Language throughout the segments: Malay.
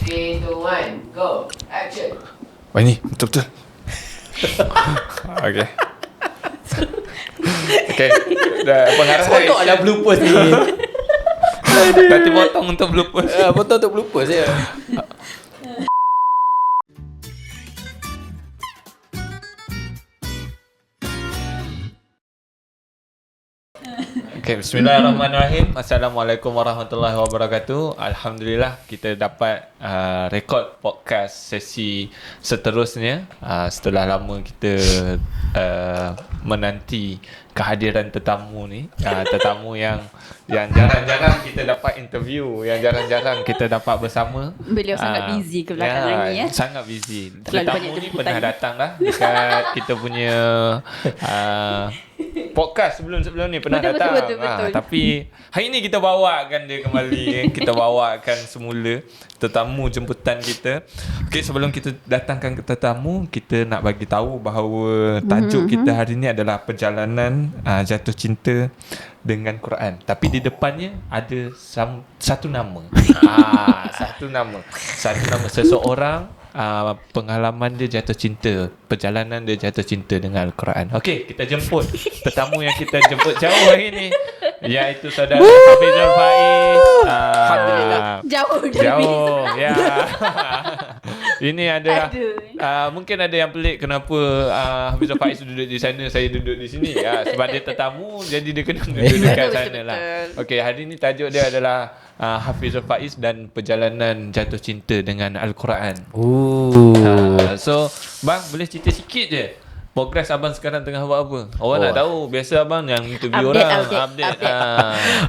3, 2, 1, go. Action. Wah ni betul-betul. Okay. Okay. Dah pengarah dah. Potong lah bloopers ni. Nanti potong untuk bloopers. Potong untuk bloopers ya. Okay, bismillahirrahmanirrahim. Assalamualaikum warahmatullahi wabarakatuh. Alhamdulillah kita dapat rekod podcast sesi seterusnya setelah lama kita menanti kehadiran tetamu ni. Tetamu yang jarang-jarang kita dapat interview, yang jarang-jarang kita dapat bersama. Beliau sangat busy ke belakangan ni ya. Sangat busy. Terlalu Tetamu banyak ni jemputan. pernah datang dah dekat kita punya podcast sebelum-sebelum ni pernah Betul, datang. betul. Tapi hari ni kita bawakan dia kembali. Kita bawakan semula tetamu jemputan kita. Okey, sebelum kita datangkan ke tetamu, kita nak bagi tahu bahawa tajuk kita hari ni adalah perjalanan jatuh cinta dengan Quran. Tapi di depannya ada satu nama. Satu nama seseorang, pengalaman dia jatuh cinta, perjalanan dia jatuh cinta dengan Al-Quran. Okey, kita jemput tetamu yang kita jemput jauh hari ni, iaitu saudara Hafizul Faiz. Alhamdulillah. Jauh. Ya. Ini adalah mungkin ada yang pelik kenapa Hafizul Faiz duduk di sana, saya duduk di sini. Sebab dia tetamu, jadi dia kena duduk dekat sana lah. Okey, hari ni tajuk dia adalah Hafizul Faiz dan perjalanan jatuh cinta dengan Al-Quran. So, bang boleh cerita sikit je progres abang sekarang tengah buat apa? Orang nak tahu. Biasa abang yang interview update.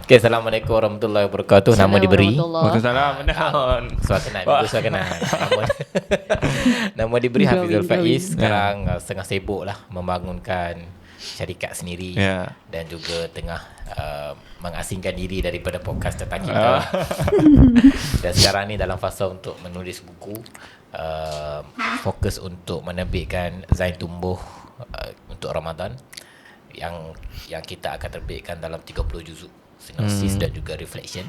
Okay, Assalamualaikum warahmatullahi wabarakatuh. Nama diberi. Waalaikumsalam. Suara kenal. Nama diberi Hafizul Faiz. Sekarang tengah sibuk lah membangunkan syarikat sendiri. Dan juga tengah mengasingkan diri daripada podcast tentang kita. Dan sekarang ni dalam fasa untuk menulis buku, fokus untuk menerbitkan Zain Tumbuh untuk Ramadan yang kita akan terbitkan dalam 30 juzuk, sinopsis dan juga reflection.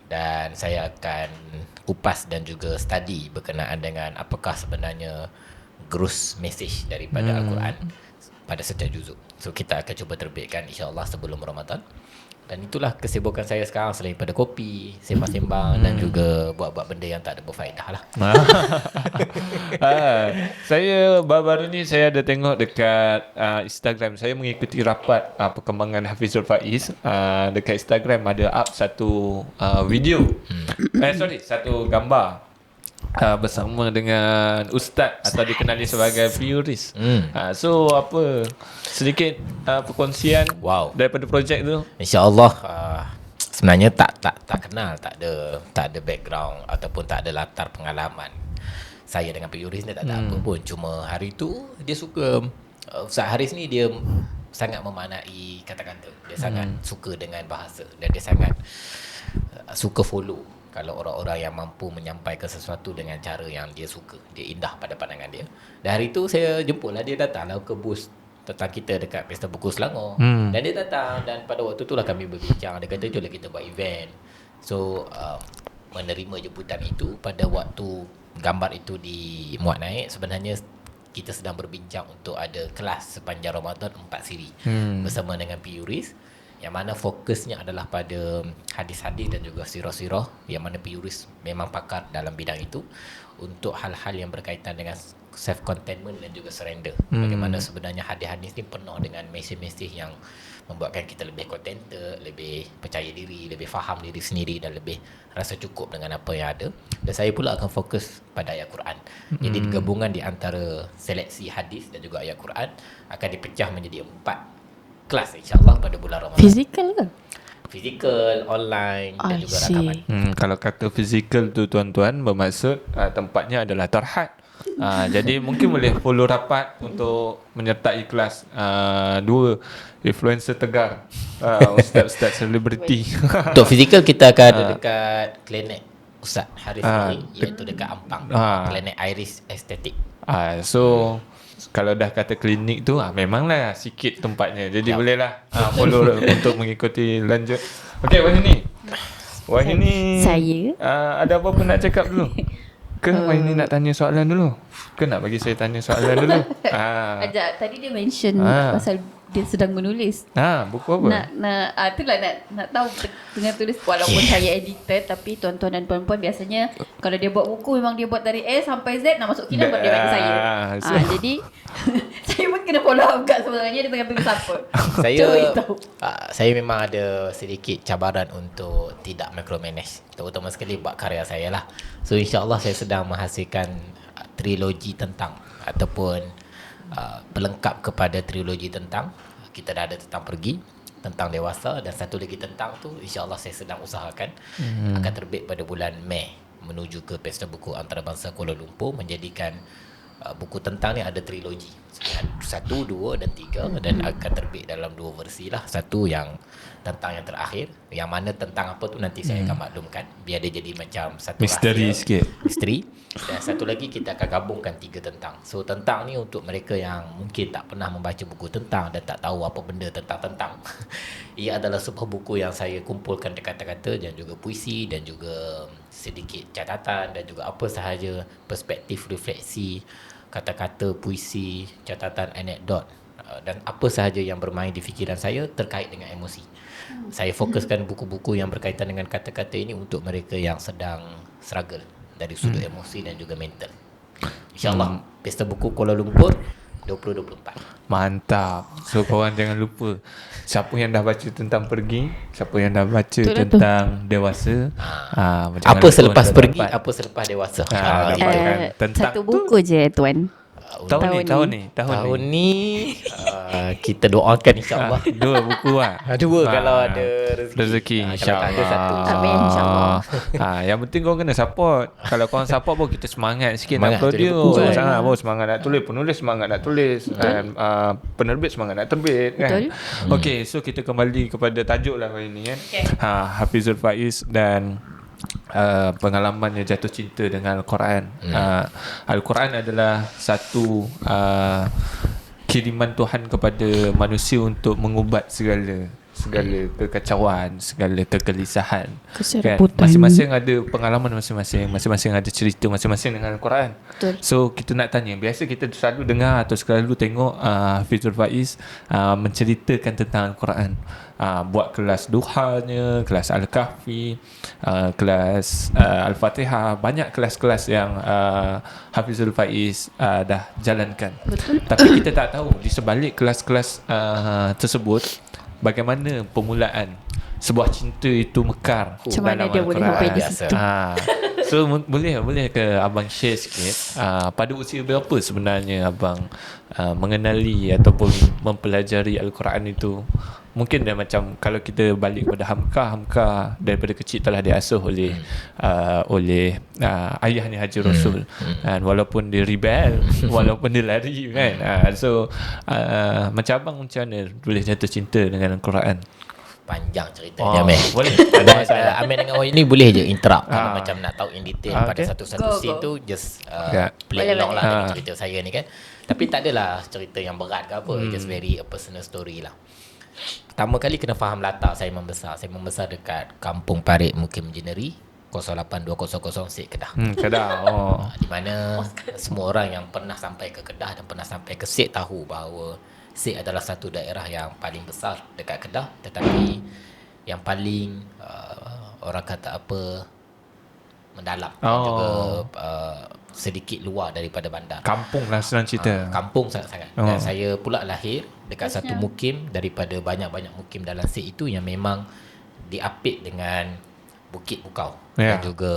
Dan saya akan kupas dan juga study berkenaan dengan apakah sebenarnya gross message daripada Al-Quran pada setiap juzuk. So kita akan cuba terbitkan insya-Allah sebelum Ramadan. Dan itulah kesibukan saya sekarang selain pada kopi, sembang-sembang dan juga buat-buat benda yang tak ada berfaedah lah. Saya baru-baru ni saya ada tengok dekat Instagram. Saya mengikuti rapat perkembangan Hafizul Faiz. Dekat Instagram ada up satu video. Satu gambar bersama dengan ustaz atau dikenali sebagai Fioris. So apa sedikit perkongsian daripada projek tu? InsyaAllah sebenarnya tak kenal, tak ada background ataupun tak ada latar pengalaman saya dengan Fioris ni, tak ada apa pun. Cuma hari tu dia suka, Ustaz Haris ni dia sangat memaknai kata-kata. Dia sangat suka dengan bahasa dan dia sangat suka follow kalau orang-orang yang mampu menyampaikan sesuatu dengan cara yang dia suka, dia indah pada pandangan dia. Dan hari tu saya jemputlah dia, datanglah ke booth tentang kita dekat Pesta Buku Selangor. Dan dia datang dan pada waktu tu lah kami berbincang. Dia kata jomlah kita buat event. So menerima jemputan itu pada waktu gambar itu dimuat naik, sebenarnya kita sedang berbincang untuk ada kelas sepanjang Ramadan 4 siri bersama dengan Fioris, yang mana fokusnya adalah pada hadis-hadis dan juga sirah-sirah, yang mana Fioris memang pakar dalam bidang itu, untuk hal-hal yang berkaitan dengan self-contentment dan juga surrender. Bagaimana sebenarnya hadis-hadis ni penuh dengan mesej-mesej yang membuatkan kita lebih contented, lebih percaya diri, lebih faham diri sendiri dan lebih rasa cukup dengan apa yang ada. Dan saya pula akan fokus pada ayat Quran. Jadi gabungan di antara seleksi hadis dan juga ayat Quran akan dipecah menjadi 4 kelas insyaAllah pada bulan Ramadan. Fizikal ke? Fizikal, online dan juga rakaman. Kalau kata fizikal tu tuan-tuan, bermaksud tempatnya adalah Tarhat. Jadi mungkin boleh follow rapat untuk menyertai kelas dua influencer tegar, ustaz-ustaz selebriti. Untuk fizikal kita akan ada dekat klinik Ustaz Haris iaitu dekat Ampang, klinik Iris Estetik. So kalau dah kata klinik tu memanglah sikit tempatnya. Jadi bolehlah follow untuk mengikuti lanjut. Okey, Wahini. Saya ada apa-apa nak cakap dulu? Ke ini nak tanya soalan dulu? Ke nak bagi saya tanya soalan dulu? Ajak tadi dia mention pasal dia sedang menulis. Buku apa? Itulah nak tahu tengah tulis walaupun saya editor, tapi tuan-tuan dan puan-puan biasanya kalau dia buat buku memang dia buat dari A sampai Z, nak masuk kilang baru dia bagi saya. Jadi saya pun kena follow up kat sebenarnya dia tengah tulis apa. Saya memang ada sedikit cabaran untuk tidak micromanage, terutama sekali buat karya saya lah. So insyaAllah saya sedang menghasilkan trilogi tentang ataupun pelengkap kepada trilogi tentang. Kita dah ada tentang pergi, tentang dewasa, dan satu lagi tentang tu insyaAllah saya sedang usahakan akan terbit pada bulan Mei menuju ke Pesta Buku Antarabangsa Kuala Lumpur, menjadikan buku tentang ni ada trilogi 1, 2 dan 3, dan akan terbit dalam 2 versi lah. Satu yang tentang yang terakhir, yang mana tentang apa tu nanti saya akan maklumkan, biar dia jadi macam satu misteri rahsia, sikit. misteri. Dan satu lagi kita akan gabungkan 3 tentang. So tentang ni untuk mereka yang mungkin tak pernah membaca buku tentang dan tak tahu apa benda tentang. Ia adalah sebuah buku yang saya kumpulkan kata-kata dan juga puisi dan juga sedikit catatan dan juga apa sahaja perspektif refleksi, kata-kata, puisi, catatan, anekdot dan apa sahaja yang bermain di fikiran saya terkait dengan emosi. Saya fokuskan buku-buku yang berkaitan dengan kata-kata ini untuk mereka yang sedang struggle dari sudut emosi dan juga mental. InsyaAllah Pesta Buku Kuala Lumpur 2024. Mantap. So korang jangan lupa, siapa yang dah baca tentang pergi, siapa yang dah baca tentang dewasa, apa selepas pergi, apa selepas dewasa. tentang satu buku je tuan. tahun ni Kita doakan insyaAllah 2 buku lah. 2 kalau ada rezeki, kalau tak insyaAllah. ada satu. Amin, insyaAllah. Yang penting korang kena support. Kalau korang support pun kita semangat sikit Semangat nak tulis produce. buku. Sangat pun semangat nak tulis, penulis semangat nak tulis, dan penerbit semangat nak terbit kan. Betul. Okay, so kita kembali kepada tajuk lah hari ni kan. Hafizul Faiz dan pengalamannya jatuh cinta dengan Al-Quran. Al-Quran adalah satu kiriman Tuhan kepada manusia untuk mengubat segala kekacauan, segala kegelisahan. Kan? Masing-masing ada pengalaman masing-masing ada cerita masing-masing dengan Al-Quran. Betul. So kita nak tanya, biasa kita selalu dengar atau selalu tengok Hafizul Faiz menceritakan tentang Al-Quran. Buat kelas duhanya, kelas Al-Kahfi, kelas Al-Fatihah, banyak kelas-kelas yang Hafizul Faiz dah jalankan. Betul. Tapi kita tak tahu di sebalik kelas-kelas tersebut bagaimana permulaan sebuah cinta itu mekar Macam mana dalam dia boleh Al-Quran. sampai di Biasa. situ. So boleh ke abang share sikit pada usia berapa sebenarnya abang mengenali ataupun mempelajari Al-Quran itu? Mungkin dah macam kalau kita balik pada Hamka daripada kecil telah diasuh oleh ayahnya Haji Rasul, dan walaupun dia rebel, walaupun dia lari kan, so macam abang macam mana boleh jatuh cinta dengan Al-Quran? Panjang ceritanya Amir. Boleh. Ada masalah. Amir dengan awak ini boleh je interrupt kalau macam nak tahu in detail pada Okay. satu-satu Go, scene go. tu, just Ya. play Boleh, along boleh. lah dengan cerita saya ni kan. Tapi tak adalah cerita yang berat ke apa, just very a personal story lah. Pertama kali kena faham latar saya membesar. Saya membesar dekat Kampung Parit Mukim Engineering 08200 Sik Kedah. Kedah. Di mana semua orang yang pernah sampai ke Kedah dan pernah sampai ke Sik tahu bahawa Sik adalah satu daerah yang paling besar dekat Kedah, tetapi yang paling orang kata apa, mendalam dan juga sedikit luar daripada bandar. Kampung lah senang cerita. Kampung sangat-sangat. Dan saya pula lahir dekat satu mukim daripada banyak-banyak mukim dalam Sik itu yang memang diapit dengan bukit bukau dan juga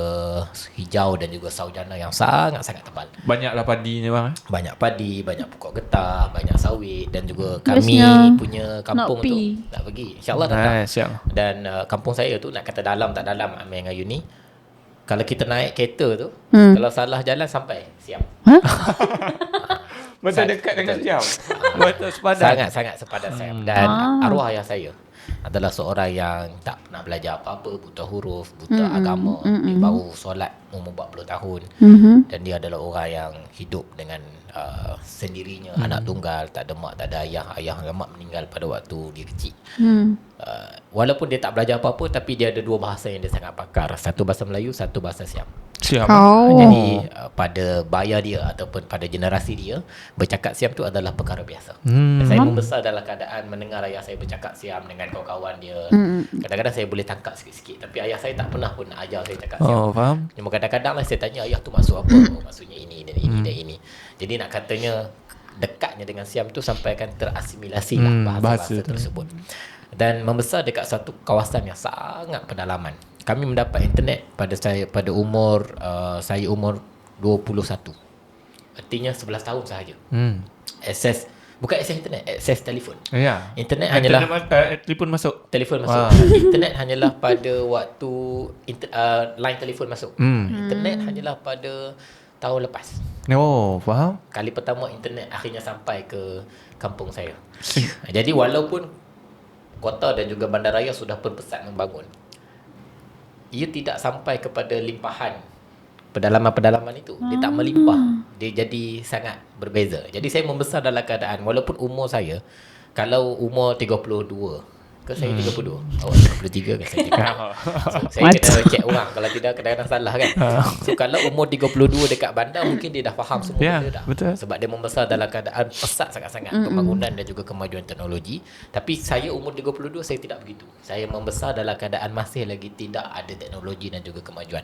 hijau dan juga saujana yang sangat-sangat tebal. Banyaklah padinya bang. Banyak padi, banyak pokok getah, banyak sawit, dan juga kami Bestnya punya kampung nak tu pi. nak pergi. InsyaAllah datang. Siap. Dan kampung saya tu nak kata dalam tak dalam Amir dengan Yuni, kalau kita naik kereta tu, kalau salah jalan sampai siap. Betul dekat dengan jam. Betul sepadan. Sangat-sangat sepadan saya. Dan arwah ayah saya adalah seorang yang tak pernah belajar apa-apa, buta huruf, buta agama. Dia baru solat umur 40 tahun. Dan dia adalah orang yang hidup dengan sendirinya, anak tunggal, tak ada mak, tak ada ayah. Ayah dan mak meninggal pada waktu dia kecil. Walaupun dia tak belajar apa-apa, tapi dia ada 2 bahasa yang dia sangat pakar. Satu bahasa Melayu, satu bahasa Siam. Siapa? Jadi pada baya dia ataupun pada generasi dia, bercakap Siam tu adalah perkara biasa. Saya membesar dalam keadaan mendengar ayah saya bercakap Siam dengan kawan-kawan dia. Kadang-kadang saya boleh tangkap sikit-sikit, tapi ayah saya tak pernah pun nak ajar saya cakap Siam. Faham. Cuma kadang-kadang lah saya tanya ayah tu maksud apa? Oh, maksudnya ini dan ini dan ini. Jadi nak katanya dekatnya dengan Siam tu sampai akan terasimilasi lah bahasa-bahasa tersebut. Dan membesar dekat satu kawasan yang sangat pedalaman. Kami mendapat internet pada umur saya umur 21. Artinya 11 tahun sahaja. Akses, bukan akses internet, akses telefon. Ya. Internet hanyalah telefon masuk. telefon masuk. Internet hanyalah pada waktu line telefon masuk. Internet hanyalah pada tahun lepas. Oh, faham. Kali pertama internet akhirnya sampai ke kampung saya. Jadi walaupun kota dan juga bandaraya sudah berpesat membangun, ia tidak sampai kepada limpahan pedalaman-pedalaman itu. Dia tak melimpah. Dia jadi sangat berbeza. Jadi saya membesar dalam keadaan, walaupun umur saya, kalau umur 32 ke saya 32, awak 33 ke saya 32. So, saya kena check orang, kalau tidak kadang-kadang salah kan. So kalau umur 32 dekat bandar, mungkin dia dah faham semua benda dah. Betul. Sebab dia membesar dalam keadaan pesat sangat-sangat pembangunan dan juga kemajuan teknologi. Tapi saya umur 32, saya tidak begitu. Saya membesar dalam keadaan masih lagi tidak ada teknologi dan juga kemajuan.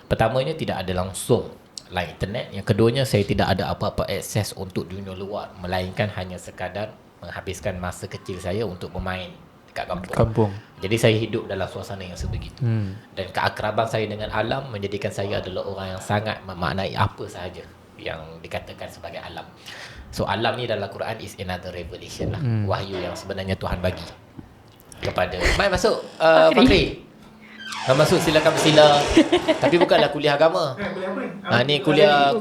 Pertamanya, tidak ada langsung line internet. Yang keduanya, saya tidak ada apa-apa akses untuk dunia luar, melainkan hanya sekadar menghabiskan masa kecil saya untuk bermain dekat kampung. Jadi saya hidup dalam suasana yang sebegitu. Dan keakraban saya dengan alam menjadikan saya adalah orang yang sangat memaknai apa sahaja yang dikatakan sebagai alam. So alam ni dalam Quran is another revelation lah. Wahyu yang sebenarnya Tuhan bagi kepada. Mai masuk Fakri. Masuk, silakan bersila. Tapi bukanlah kuliah agama. Ni kuliah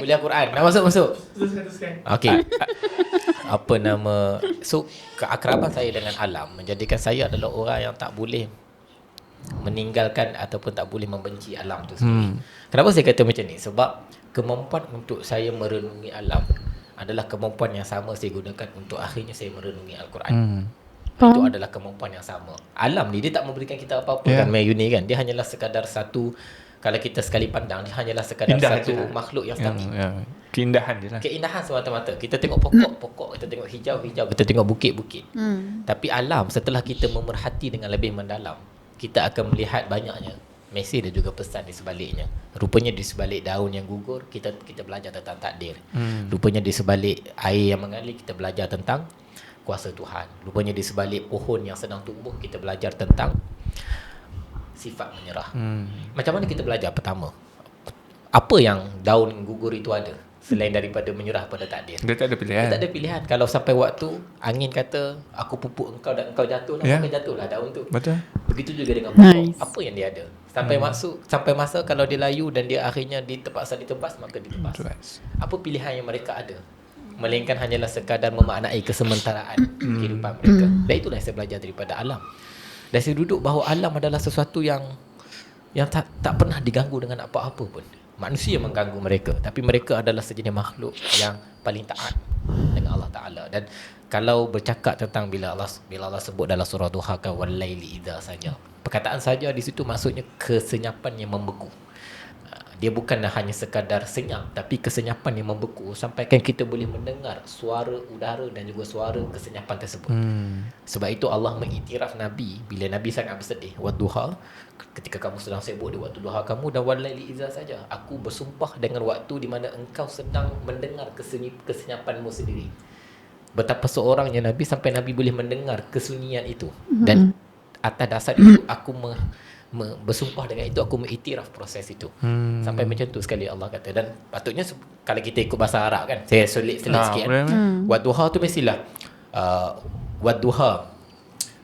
Quran. Nak masuk. Okey. Apa nama? So keakraban saya dengan alam menjadikan saya adalah orang yang tak boleh meninggalkan ataupun tak boleh membenci alam tu sendiri. Kenapa saya kata macam ni? Sebab kemampuan untuk saya merenungi alam adalah kemampuan yang sama saya gunakan untuk akhirnya saya merenungi Al-Quran. Itu adalah kemampuan yang sama. Alam ni dia tak memberikan kita apa-apa kan, Mayuni kan. Dia hanyalah sekadar satu, kalau kita sekali pandang, dia hanyalah sekadar satu makhluk yang statik. Keindahan je lah. Keindahan semata-mata. Kita tengok pokok-pokok, kita tengok hijau-hijau, kita tengok bukit-bukit. Tapi alam, setelah kita memerhati dengan lebih mendalam, kita akan melihat banyaknya mesej dan juga pesan di sebaliknya. Rupanya di sebalik daun yang gugur, kita belajar tentang takdir. Rupanya di sebalik air yang mengalir, kita belajar tentang kuasa Tuhan. Rupanya di sebalik pohon yang sedang tumbuh, kita belajar tentang sifat menyerah. Macam mana kita belajar? Pertama, apa yang daun gugur itu ada selain daripada menyerah pada takdir? Dia tak ada pilihan. Dia tak ada pilihan. Kalau sampai waktu angin kata aku pupuk engkau dan engkau jatuh, maka jatuhlah daun tu. Betul. Begitu juga dengan pokok. Apa yang dia ada? Sampai masa kalau dia layu dan dia akhirnya terpaksa ditebas, maka ditebas. Apa pilihan yang mereka ada? Melainkan hanyalah sekadar memaknai kesementaraan kehidupan mereka. Dan itulah yang saya belajar daripada alam. Dan saya duduk bahawa alam adalah sesuatu yang tak pernah diganggu dengan apa-apa pun. Manusia mengganggu mereka, tapi mereka adalah sejenis makhluk yang paling taat dengan Allah Ta'ala. Dan kalau bercakap tentang bila Allah sebut dalam surah Duha, wal laili idza saja, perkataan saja di situ maksudnya kesenyapan yang membeku. Dia bukanlah hanya sekadar senyap, tapi kesenyapan yang membeku sampaikan kita boleh mendengar suara udara dan juga suara kesenyapan tersebut. Sebab itu Allah mengiktiraf Nabi bila Nabi sangat bersedih. Wadduha, ketika kamu sedang sibuk di waktu duha kamu, dan walaili idza saja, aku bersumpah dengan waktu di mana engkau sedang mendengar kesenyapanmu sendiri. Betapa seorangnya Nabi sampai Nabi boleh mendengar kesunyian itu. Dan atas dasar itu aku bersumpah dengan itu, aku mengiktiraf proses itu. Sampai macam tu sekali Allah kata. Dan patutnya kalau kita ikut bahasa Arab kan, saya selit sikit kan. Wadduha tu mestilah wadduha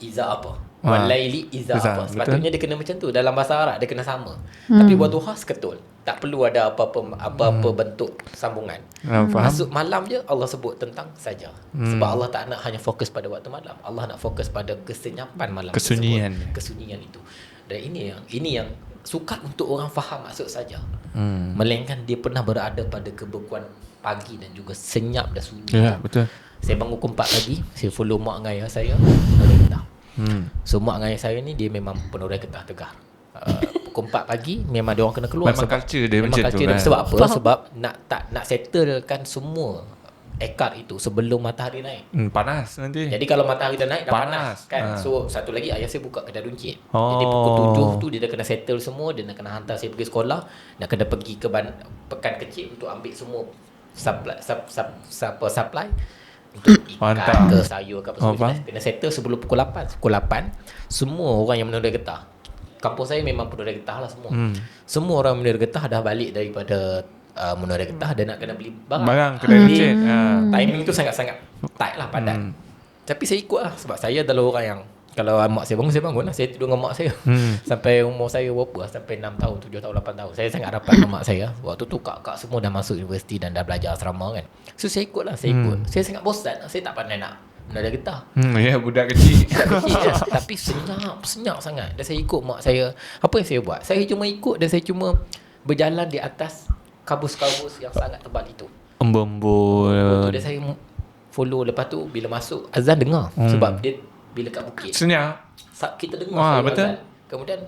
iza apa, walaili iza apa. Sepatutnya dia kena macam tu. Dalam bahasa Arab dia kena sama. Tapi wadduha seketul, tak perlu ada apa-apa bentuk sambungan. Masuk malam je Allah sebut tentang saja. Sebab Allah tak nak hanya fokus pada waktu malam. Allah nak fokus pada kesenyapan malam, kesunyian itu. Dan ini yang sukar untuk orang faham maksud saja. Melainkan dia pernah berada pada kebekuan pagi dan juga senyap dan sunyi. Ya, betul. Saya bangun pukul 4 pagi, saya follow mak dengan ayah saya, penurai getah. So mak dengan ayah saya ni dia memang penurai getah tegar. Pukul 4 pagi memang dia orang kena keluar. Memang culture dia memang macam culture tu dia. kan. Sebab apa? Sebab nak settlekan semua ekar itu sebelum matahari naik. Panas nanti. Jadi kalau matahari dah naik dah Panas. panas kan. Ha. So satu lagi ayah saya buka kedai runcit. Oh. Jadi pukul 7 tu dia dah kena settle semua, dia nak kena hantar saya pergi sekolah, nak kena pergi ke pekan kecil untuk ambil semua supply untuk ikan Mantap. ke sayur ke apa semua. Faham. Kena settle sebelum pukul 8. Pukul 8 semua orang yang menurai getah. Kampung saya memang penurai getah lah semua. Semua orang menurai getah dah balik daripada menurai getah dan nak kena beli Barang kedai Jadi, runcit. timing tu sangat-sangat tight lah, padat. Tapi saya ikut lah sebab saya adalah orang yang kalau mak saya bangun lah. Saya tidur dengan mak saya sampai umur saya berapa lah, sampai 6 tahun, 7 tahun, 8 tahun. Saya sangat rapat dengan mak saya. Waktu tu kak-kak semua dah masuk universiti dan dah belajar asrama kan. So saya ikut lah, saya ikut. Saya sangat bosan lah. Saya tak pandai nak menurai getah. Ya, budak kecil. Kecil je. Tapi senyap sangat. Dan saya ikut mak saya. Apa yang saya buat? Saya cuma ikut dan saya cuma berjalan di atas kabus-kabus yang sangat tebal itu. Embun. Dan saya follow. Lepas tu bila masuk azan dengar. Sebab dia bila kat bukit Senyap. kita dengar Wah, suara betul. azan. Kemudian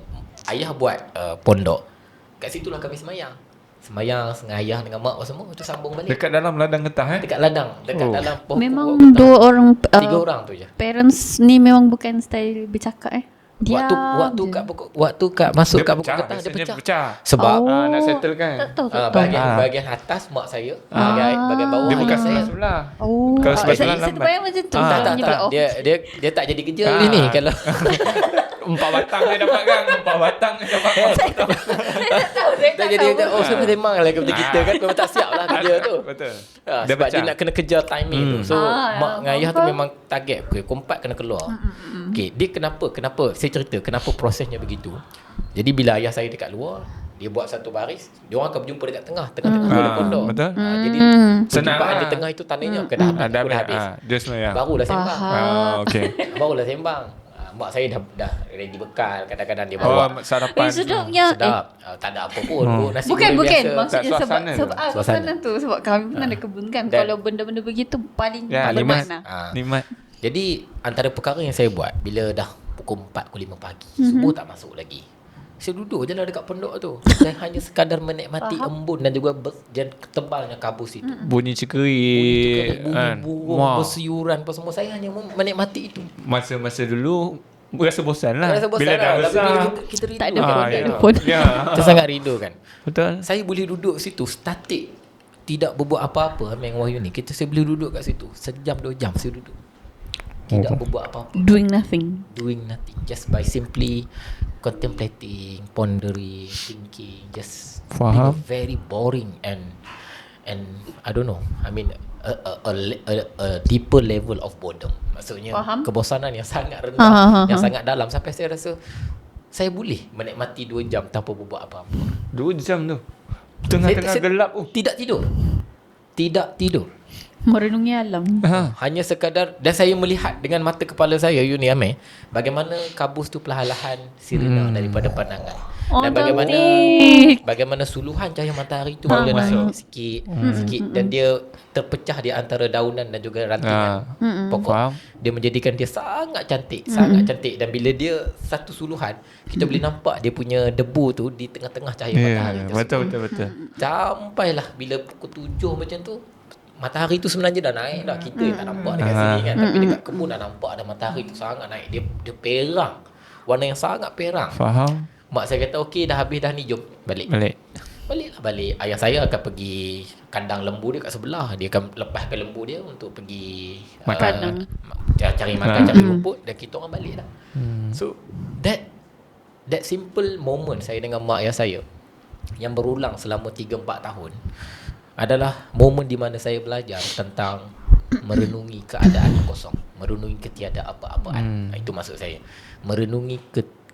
ayah buat pondok. Kat situlah kami semayang dengan ayah dengan mak semua. Tu sambung balik Dekat dalam ladang getah dekat ladang, dekat dalam pohon. Memang getah. 2 orang 3 orang tu je. parents ni memang bukan style bercakap Dia Waktu kat masuk kat pokok getah dia biasanya pecah. Sebab nak settle kan. Tak tahu, tak tahu. bahagian atas mak saya, bahagian bawah Dia bukan ayah saya. sebelah. Oh, Kalau sebelah saya lambat. terbayang macam tu. Tak. Dia bilang, oh, Dia tak jadi kerja hari ni kalau 4 batang dia dapat kan. 4 batang dia dapat. saya tak tahu. Saya tak tak jadi tahu. kerja. Oh, saya memang lah kepada kita kan. Memang tak siap lah kerja tu. Betul. Sebab dia nak kena kejar timing tu. So mak dengan ayah tu faham. memang target. Pukul 4 kena keluar. Okay, dia kenapa saya cerita kenapa prosesnya begitu. Jadi bila ayah saya dekat luar, dia buat satu baris, dia orang akan berjumpa dekat tengah-tengah tu ada pondok. Betul. Jadi Senang perjumpaan lah. di tengah itu tandanya kena Dah aku dah habis. Dia semayang. Barulah sembang. Okey. Barulah sembang. Mak saya dah ready bekal, kadang-kadang dia Oh, bawa sarapan. sedapnya. sedap. Tak ada apa pun. Nasi Bukan goreng biasa. maksudnya Tak, sebab suasana tu. suasana tu sebab kami pun ada kebun kan. Dan- Kalau benda-benda begitu paling Ya, Nikmat. bermakna. Nikmat. Jadi antara perkara yang saya buat bila dah pukul 4, pukul 5 pagi, semua tak masuk lagi. Saya duduk je lah dekat pondok tu. Saya hanya sekadar menikmati embun dan juga tebalnya kabus itu. Bunyi cekerik kan. Burung bersiuran apa semua. Saya hanya menikmati itu. Masa-masa dulu rasa bosan lah. Rasa bosan Bila dah lah. Tapi besar. bila kita rindu. Tak ada pun, tak ya. ada pun. Ya. Kita sangat rindu kan. Betul. Saya boleh duduk situ statik, tidak berbuat apa-apa. Meng Wahyu ni, saya boleh duduk kat situ sejam 2 jam saya duduk. Tidak berbuat apa-apa, Doing nothing. doing nothing, just by simply contemplating, pondering, thinking, just Faham. being very boring and I don't know. I mean a deeper level of boredom. Maksudnya Faham. kebosanan yang sangat Ha, ha, rendah, ha, yang ha. sangat dalam sampai saya rasa saya boleh menikmati 2 jam tanpa berbuat apa-apa. 2 jam tu. Tengah-tengah Saya- gelap. Tidak tidur. Merenungi alam. Hanya sekadar, dan saya melihat dengan mata kepala saya Yuni Amir, bagaimana kabus tu perlahan-lahan sirna daripada pandangan. Oh, Dan bagaimana cantik. bagaimana suluhan cahaya matahari tu mula naik sikit dan dia terpecah di antara daunan dan juga rantingan pokok. Faham. Dia menjadikan dia sangat cantik, sangat cantik, dan bila dia satu suluhan, kita boleh nampak dia punya debu tu di tengah-tengah cahaya matahari Ya, tu. betul. Sampailah bila pukul 7 macam tu, matahari tu sebenarnya dah naik dah. Kita tak nampak dekat sini kan. Tapi dekat kebun dah nampak ada matahari tu sangat naik. Dia perang. Warna yang sangat perang. Faham. Mak saya kata, okey dah habis dah ni, jom balik. Balik. Ayah saya akan pergi kandang lembu dia kat sebelah. Dia akan lepaskan lembu dia untuk pergi Makan. cari makan, cari rumput, dan kita orang balik dah. So that simple moment saya dengan mak ayah saya yang berulang selama 3-4 tahun adalah momen di mana saya belajar tentang merenungi keadaan yang kosong, merenungi ketiada apa-apaan. Itu maksud saya. Merenungi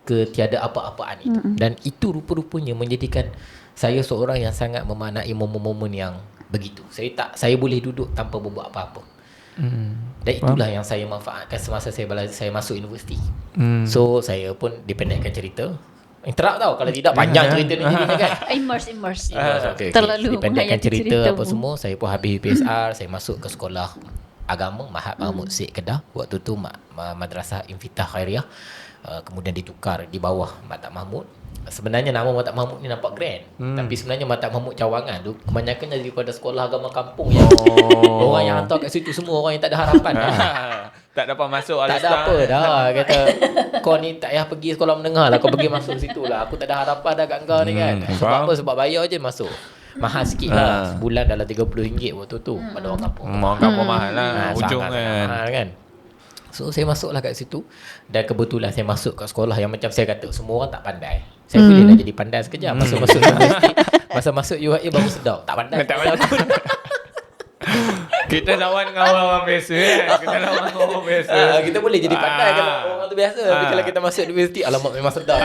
ketiada apa-apaan itu. Dan itu rupa-rupanya menjadikan saya seorang yang sangat memaknai momen-momen yang begitu. Saya boleh duduk tanpa berbuat apa-apa. Dan itulah yang saya manfaatkan semasa saya masuk universiti. So saya pun dipendekkan cerita, Interrupt tau. Kalau tidak panjang cerita ni jadinya kan. Immerse. Okay. Terlalu Dipendekkan menghayati cerita apa ceritamu. semua. Saya pun habis PSR. Saya masuk ke sekolah agama Mahat Mahmud Syed Kedah. Waktu tu Madrasah Infitah Khairiyah. Kemudian ditukar di bawah Maktab Mahmud. Sebenarnya nama Maktab Mahmud ni nampak grand, tapi sebenarnya Maktab Mahmud Cawangan tu kebanyakan daripada sekolah agama kampung yang orang yang hantar kat situ semua orang yang tak ada harapan. Tak dapat masuk Tak ada apa dah. Kata kau ni tak payah pergi sekolah menengah lah, kau pergi masuk situ lah. Aku tak ada harapan dah kat kau ni kan. Sebab apa? Sebab bayar je masuk. Mahal sikit lah. Sebulan dalam RM30 waktu tu pada orang kampung. Orang kampung mahal lah. Ujung Sangat mahal kan. So saya masuklah kat situ. Dan kebetulan saya masuk kat sekolah yang macam saya kata semua orang tak pandai. Saya bolehlah jadi pandai sekejap. Masuk universiti. Masa masuk UAE baru sedar. Tak pandai. Kita lawan dengan orang biasa kan. Kita lawan dengan orang biasa. Kita boleh jadi pandai kalau orang tu biasa. Tapi kalau kita masuk universiti, alamak memang sedar.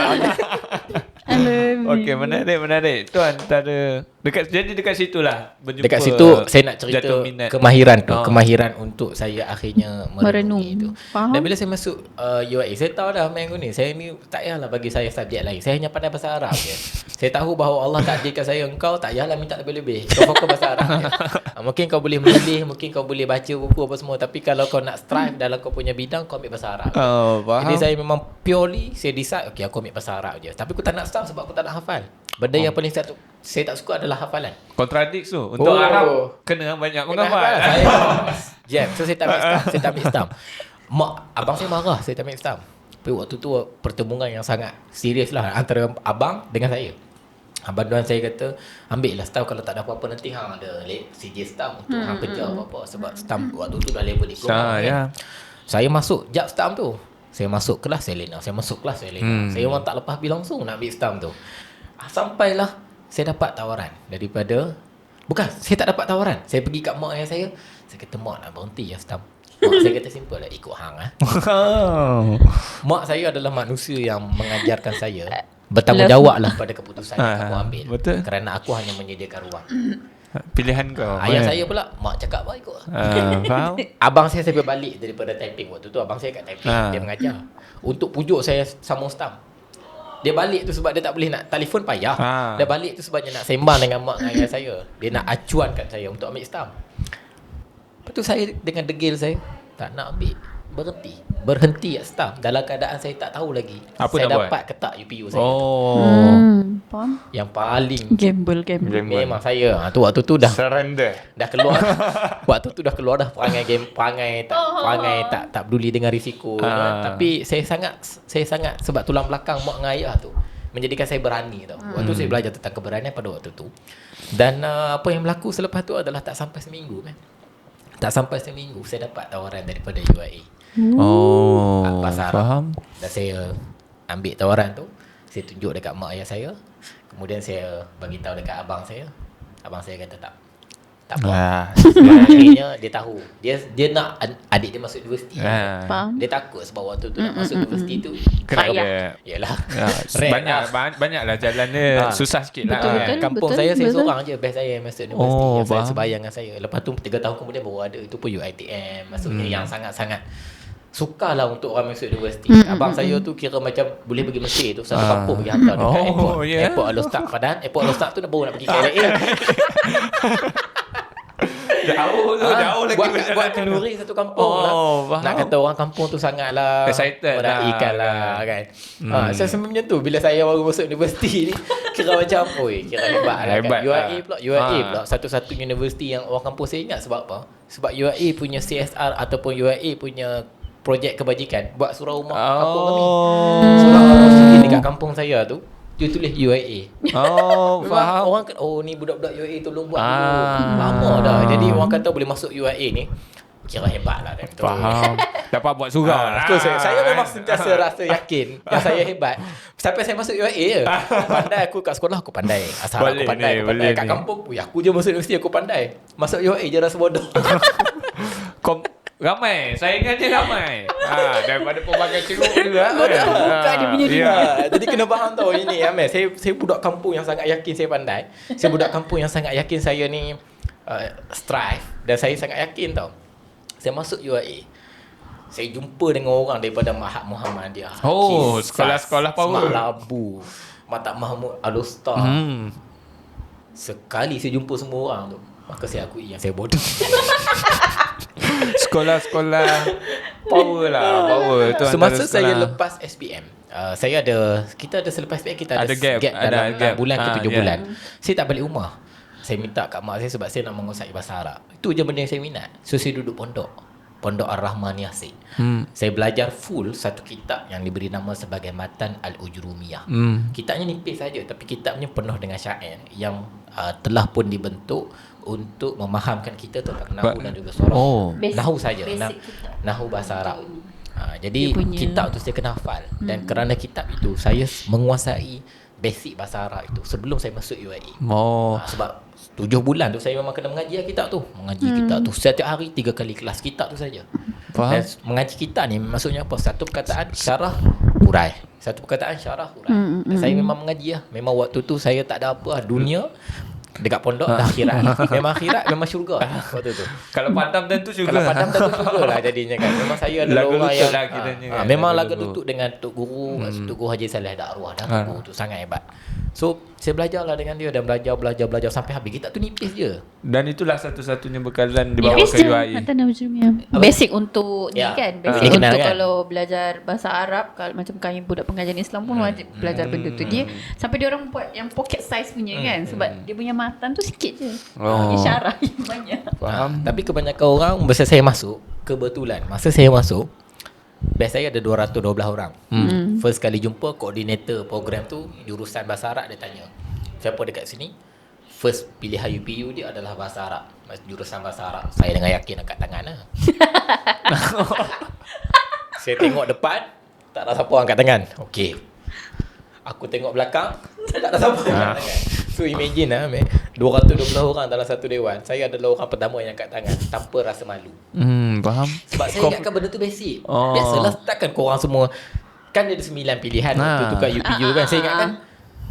Okey, menarik. Tu antara dekat situlah berjumpa. Dekat situ saya nak cerita jatuh minat. kemahiran tu, kemahiran untuk saya akhirnya merenungi Merenung. tu. Faham. Dan bila saya masuk UAE, saya tahu dah main ni. Saya ni tak payahlah bagi saya subjek lain. Saya hanya pandai bahasa Arab je. Saya tahu bahawa Allah takdirkan saya engkau tak payahlah minta lebih-lebih. Kau fokus bahasa Arab je. Mungkin kau boleh menulis, mungkin kau boleh baca buku apa semua, tapi kalau kau nak strive dalam kau punya bidang, kau ambil bahasa Arab. Faham. Jadi saya memang purely saya decide okay aku ambil bahasa Arab je. Tapi aku tak nak start sebab aku tak nak hafal. Benda yang paling saya tak suka adalah hafalan. Kontradik tu. Untuk Arab kena banyak menghafal. Jam. So saya tak ambil Islam. Saya tak ambil Islam. Abang saya marah saya tak ambil Islam. Tapi waktu tu pertemuan yang sangat serius lah antara abang dengan saya. Abang Duan saya kata, ambil lah stamp, kalau tak ada apa-apa nanti hang ada CJ stamp untuk hang kerja apa-apa. Sebab stamp waktu tu dah level diploma kan. Saya masuk jap stamp tu. Saya masuk kelas saya lena. Saya masuk kelas saya lena. Saya orang tak lepas pergi langsung nak ambil stamp tu. Sampailah saya dapat tawaran daripada, bukan, saya tak dapat tawaran. Saya pergi kat mak ayah saya. Saya kata, mak nak berhenti ya stamp. Mak saya kata simple lah, ikut hang lah. Mak saya adalah manusia yang mengajarkan saya bertanggungjawablah pada keputusan yang kamu ambil. Betul. Kerana aku hanya menyediakan ruang. Pilihan kau. Ayah saya pula, mak cakap apa ikut. Faham? Abang saya sampai balik daripada typing. Waktu tu abang saya kat typing. Dia mengajar. Untuk pujuk saya sambung stamp. Dia balik tu sebab dia tak boleh nak telefon payah. Dia balik tu sebabnya nak sembang dengan mak dengan ayah saya. Dia nak acuankan saya untuk ambil stamp. Lepas tu saya dengan degil saya, tak nak ambil. Berhenti kat stamp. Dalam keadaan saya tak tahu lagi. Apa saya nak dapat ketak UPU saya. Faham. Yang paling Gamble. memang saya. Tu waktu tu dah Surrender. dah keluar. Waktu tu dah keluar dah perangai tak peduli dengan risiko. Tapi saya sangat sebab tulang belakang mak dengan ayah tu menjadikan saya berani tau. Waktu saya belajar tentang keberanian pada waktu tu. Dan apa yang berlaku selepas tu adalah tak sampai seminggu kan. Tak sampai seminggu saya dapat tawaran daripada UAE. Bahasa Arab. Faham. Dan saya ambil tawaran tu. Saya tunjuk dekat mak ayah saya. Kemudian saya bagi tahu dekat abang saya. Abang saya kata tak apa. Akhirnya dia tahu. Dia nak adik dia masuk universiti. Faham. Dia takut sebab waktu tu nak masuk universiti tu. Kenapa? Yalah. Banyaklah jalan dia. Susah sikit lah. Betul. Kampung saya seorang je best saya yang masuk universiti. Yang saya faham. sebayang dengan saya. Lepas tu 3 tahun kemudian baru ada. Itu pun UiTM. Maksudnya yang sangat-sangat sukarlah untuk orang masuk universiti. Abang saya tu kira macam boleh pergi Mesir tu. Satu kampung pergi hantar dekat airport. Airport Al-Ustaz. Padahal airport Al-Ustaz tu dah baru nak pergi KLA. Jauh lagi buat kenduri satu kampung lah. Nak kata orang kampung tu sangatlah excited meraihkan lah kan. Saya sebenarnya tu bila saya baru masuk universiti ni kira macam kira hebat lah kan. UAE pula satu-satunya universiti yang orang kampung saya ingat. Sebab apa? Sebab UAE punya CSR ataupun UAE punya projek kebajikan buat surau rumah kampung kami. Surau rumah dekat kampung saya tu dia tulis UAE. Faham. Orang kata, ni budak-budak UAE tolong buat dulu. Lama dah. Jadi orang kata boleh masuk UAE ni kira hebat lah. Faham. Dapat buat surau lah. So, saya memang sentiasa rasa yakin yang saya hebat. Sampai saya masuk UAE je. Pandai aku kat sekolah aku pandai. Asal aku pandai. Kat kampung aku je masuk universiti aku pandai. Masuk UAE je rasa bodoh. Ramai. Saingan je ramai. Daripada pelbagai ceruk juga. Buka dia punya dunia. Jadi kena faham tau ini Amel. Saya budak kampung yang sangat yakin saya pandai. Saya budak kampung yang sangat yakin saya ni strive. Dan saya sangat yakin tau. Saya masuk UAE. Saya jumpa dengan orang daripada Mahat Muhammadiyah. Oh, Kisas, sekolah-sekolah power. Semak Labu, Mata Mahmud Al-Ustaz. Sekali saya jumpa semua orang tu, maka saya akui yang saya bodoh. Sekolah-sekolah power lah, power tu. Semasa antara saya sekolah. lepas SPM, kita ada selepas SPM kita Ada gap, dalam ada gap. bulan ke 7 ya. bulan. Saya tak balik rumah. Saya minta kat mak saya sebab saya nak menguasai bahasa Arab. Itu je benda yang saya minat. So saya duduk Pondok Ar-Rahman Yasin. Saya belajar full satu kitab yang diberi nama sebagai Matan Al-Ujrumiyah. Kitabnya nipis saja, tapi kitabnya penuh dengan syair yang telah pun dibentuk untuk memahamkan kita tentang nahwu dan juga sorah. Nahwu saja, nahwu bahasa Arab. Jadi kitab tu saya kena hafal. Dan kerana kitab itu saya menguasai basic bahasa Arab itu sebelum saya masuk UAE. Sebab 7 bulan tu saya memang kena mengaji kitab tu. Mengaji kitab tu setiap hari 3 kali kelas kitab tu saja. Faham? Dan mengaji kitab ni maksudnya apa? Satu perkataan syarah hurai. Satu perkataan syarah hurai. Dan saya memang mengaji lah. Memang waktu tu saya tak ada apa lah. Dunia dekat pondok dah akhirat. Memang akhirat, memang syurga waktu tu. Kalau padam tentu juga. Kalau padam tentu syurga lah jadinya kan. Memang saya adalah Lagu orang lutut yang lah kiranya kan. memang Lagu lagu lutut. lutut dengan Tok Guru, Tok Guru Haji Saleh Dakwah dah. Tok Guru tu sangat hebat. So saya belajarlah dengan dia dan belajar sampai habis. Kitab tu nipis je. Dan itulah satu-satunya bekalan dibawa Nipis ke je UAE. Matan Al-Ujrumiyah. Basic untuk ni Ya. kan. Basic Dia kenal untuk kan? kalau belajar bahasa Arab, kalau macam kami budak pengajian Islam pun wajib belajar benda tu. Dia sampai dia orang buat yang pocket size punya kan, sebab dia punya matan tu sikit je. Dia syarah yang banyak. Faham? Tapi kebanyakan orang masa saya masuk, kebetulan masa saya masuk batch saya ada 212 orang. First kali jumpa koordinator program tu jurusan bahasa Arab, dia tanya, siapa dekat sini? First pilihan UPU dia adalah bahasa Arab, jurusan bahasa Arab. Saya dengan yakin angkat tangan lah. Saya tengok depan, tak ada siapa angkat tangan. Okey. Aku tengok belakang, tak ada siapa angkat tangan. So imagine lah, 212 orang dalam satu dewan. Saya adalah orang pertama yang angkat tangan tanpa rasa malu. Faham? Sebab saya ingatkan benda tu basic. Biasalah takkan korang semua, kan dia ada 9 pilihan untuk tukar UPU kan. Saya ingatkan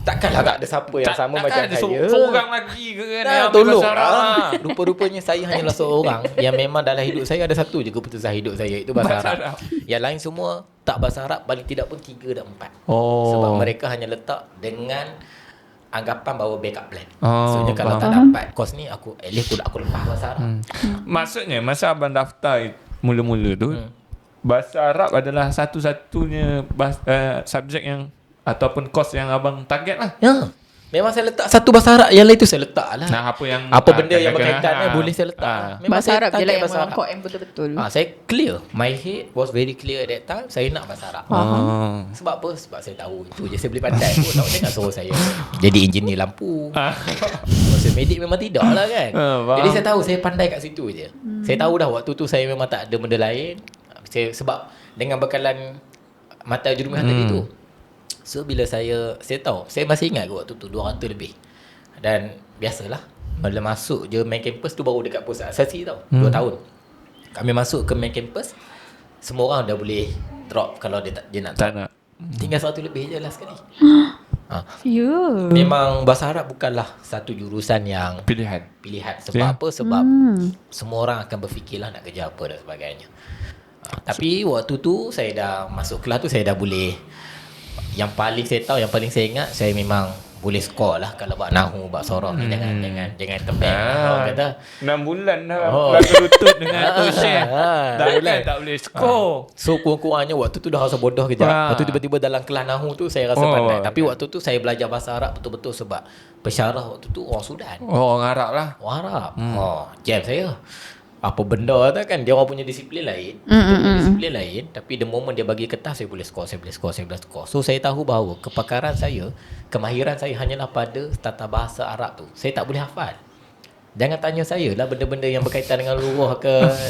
takkanlah tak ada siapa yang sama macam ada saya. seorang lagi ke kan yang ambil Tolong bahasa Arab. Rupa-rupanya saya hanyalah seorang yang memang dalam hidup saya ada satu je keputusan hidup saya, itu bahasa Arab. Yang lain semua tak bahasa Arab, paling tidak pun 3 dan 4. Sebab mereka hanya letak dengan anggapan bahawa backup plan. Maksudnya kalau tak dapat kos ni, aku at least aku lepas bahasa Arab. Maksudnya masa abang daftar mula-mula tu, bahasa Arab adalah satu-satunya subjek yang ataupun kos yang abang target lah. Ya. Memang saya letak satu bahasa Arab, yang lain tu saya letak lah. Nah, apa Benda yang berkaitan boleh saya letak. Memang Bahasa saya Arab je target lah yang bahasa Arab. mengangkut yang betul-betul. Saya clear. My head was very clear at that time. Saya nak bahasa Arab. Sebab apa? Sebab saya tahu itu je saya boleh pandai. Tak boleh nak suruh saya jadi engineer lampu. Masa medik memang tidak lah kan. Jadi saya tahu saya pandai kat situ je. Saya tahu dah waktu tu saya memang tak ada benda lain. Sebab dengan bekalan Mata Al-Ujrumiyah tadi tu. So bila saya tahu, saya masih ingat ke waktu tu 200 lebih. Dan biasalah, bila masuk je main campus tu baru dekat pusat asasi tau. 2 tahun. Kami masuk ke main campus, semua orang dah boleh drop kalau dia nak Tak drop. nak. Tinggal 100 lebih je lah sekali. Memang Bahasa Arab bukanlah satu jurusan yang Pilihan. Sebab apa? Sebab semua orang akan berfikirlah nak kerja apa dan sebagainya. Tapi waktu tu saya dah masuk kelas tu, saya dah boleh. Yang paling saya tahu, yang paling saya ingat, saya memang boleh skor lah kalau buat nahwu, buat sorok ni. Jangan tembak. Orang kata 6 bulan dah lagu lutut dengan Tok Syekh. Tak boleh skor. So kurang-kurangnya waktu tu dah rasa bodoh kejap. Lepas tu tiba-tiba dalam kelas nahwu tu saya rasa pandai. Tapi waktu tu saya belajar bahasa Arab betul-betul sebab pensyarah waktu tu orang Sudan. Orang Arab lah. Orang Arab. Jam saya. Apa benda tu kan, dia orang punya disiplin lain. Dia punya disiplin lain. Tapi the moment dia bagi kertas, saya boleh skor. So saya tahu bahawa kepakaran saya, kemahiran saya hanyalah pada tata bahasa Arab tu. Saya tak boleh hafal. Jangan tanya saya lah benda-benda yang berkaitan dengan luruh ke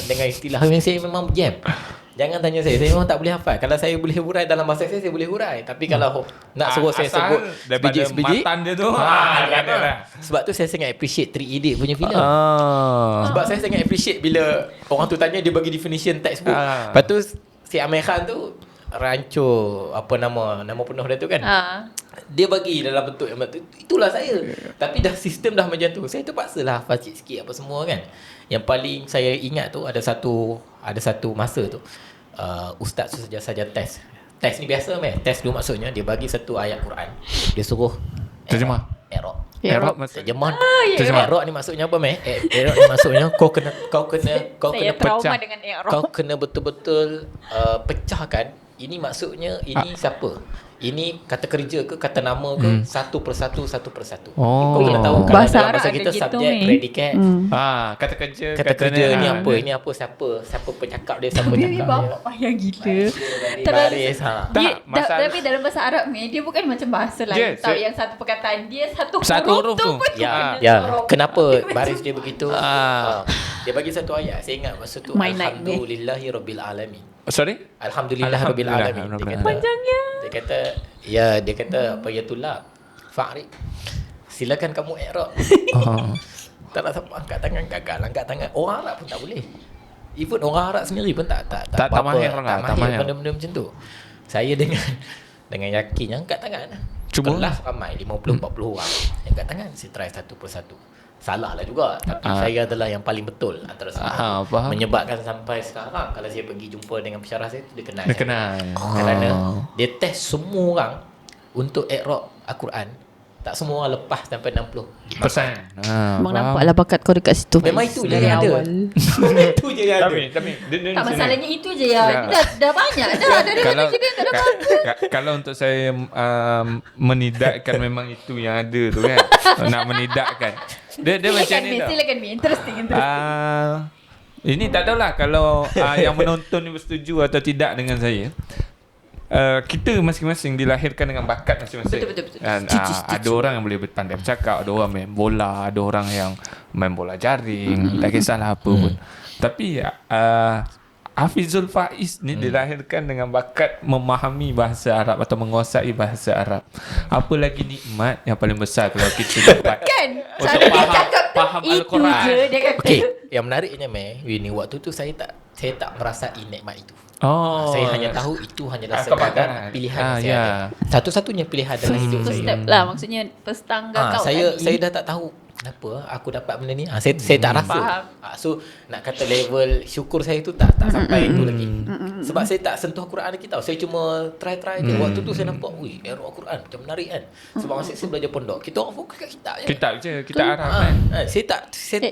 dengan istilah yang saya memang jam. Jangan tanya saya memang tak boleh hafal. Kalau saya boleh hurai dalam bahasa saya boleh hurai. Tapi kalau nak suruh saya sebut sebiji-sebiji, matan dia tu ada lah. Sebab tu saya sangat appreciate 3 Idiot punya filem. Sebab saya sangat appreciate bila orang tu tanya, dia bagi definition textbook. Lepas tu si Amir Khan tu rancu apa nama penuh dia tu kan. Dia bagi dalam bentuk yang betul. Itulah saya. Tapi dah sistem dah macam tu. Saya terpaksalah hafal sikit apa semua kan. Yang paling saya ingat tu ada satu masa tu ustaz tu saja test. Test ni biasa test tu maksudnya dia bagi satu ayat Quran, dia suruh Terjemah. I'rab. I'rab maksud Terjemah. Terjemah. I'rab ni maksudnya apa I'rab ni maksudnya kau kena Saya trauma pecah. dengan I'rab. kau kena betul-betul pecahkan. Ini maksudnya ini siapa? Ini kata kerja ke, kata nama ke, satu persatu. Oh. Kau kena tahu kalau Bahasa dalam Arab bahasa ada kita gitu, subjek, Mei. predikat. Kata kerja. Kata kerja ni katanya, apa? Ini apa? Siapa pencakap dia, siapa Tapi cakap dia. bapak payah gila. Baris Tak, Dia, masalah- tapi dalam bahasa Arab ni dia bukan macam bahasa lain Yes, tahu yes. yang satu perkataan dia satu Huruf tu tu. pun Ya, kena ya. sorok. Kenapa Dia baris macam- dia begitu? Dia bagi satu ayat. Saya ingat masa tu My nightmare. Alhamdulillahi Rabbil Alamin. Sorry? Alhamdulillah Rabbil Alamin. Dia kata, Panjangnya. dia kata apa ya tulab. Fa'ri. Silakan kamu i'rab. Tak nak siapa angkat tangan. Orang Arab pun tak boleh. Even orang Arab sendiri pun tak Tak apa-apa, mahir tak lah, tak mahir mahir. benda-benda macam tu. Saya dengan yakin angkat tangan. Cuba. Kelas ramai 50-40 orang. Angkat tangan, saya try satu persatu. Salah lah juga, tapi saya adalah yang paling betul antara semua. Faham. Menyebabkan sampai sekarang kalau saya pergi jumpa dengan pensyarah saya, dia kenal. Dia saya. kenal. Kerana dia test semua orang untuk i'rab Al-Quran. Tak semua orang lepas sampai 60%. Memang nampaklah bakat kau dekat situ. Memang itu je Dari yang ada. awal. Itu je yang ada. Tapi dia Tak masalahnya itu je ya. Ya. Dah banyak dah. Dari kalau mana juga tak ada kalau untuk saya menidakkan memang itu yang ada tu kan. Nak menidakkan. Dia macam ni tau. Silakan Mi. Interesting. Ini tak tahulah kalau yang menonton ni bersetuju atau tidak dengan saya. Kita masing-masing dilahirkan dengan bakat masing-masing. Betul. Dan, ada orang yang boleh pandai bercakap, ada orang main bola, ada orang yang main bola jaring, tak kisahlah apa pun. Tapi Hafizul Faiz ni dilahirkan dengan bakat memahami bahasa Arab atau menguasai bahasa Arab. Apa lagi nikmat yang paling besar kalau kita dapat Kan? untuk Cara dia cakap faham itu Al-Quran. je dia kata. Okey, yang menariknya Winnie, waktu tu saya tak merasai nikmat itu. Oh. Saya hanya tahu itu hanyalah kebakaran. sekadar pilihan yang saya ya. ada. Satu-satunya pilihan dalam hidup First saya. step lah. Maksudnya first tangga kau Saya dah tak tahu kenapa aku dapat benda ni. Saya tak rasa. Faham. So nak kata level syukur saya tu tak sampai itu lagi. Sebab saya tak sentuh Al-Quran lagi tau. Saya cuma try je. Waktu tu saya nampak, i'rab Al-Quran macam menarik kan. Sebab masa saya belajar pondok, kita orang fokus kat kitab je. Kitab je, kitab Arab kan. Saya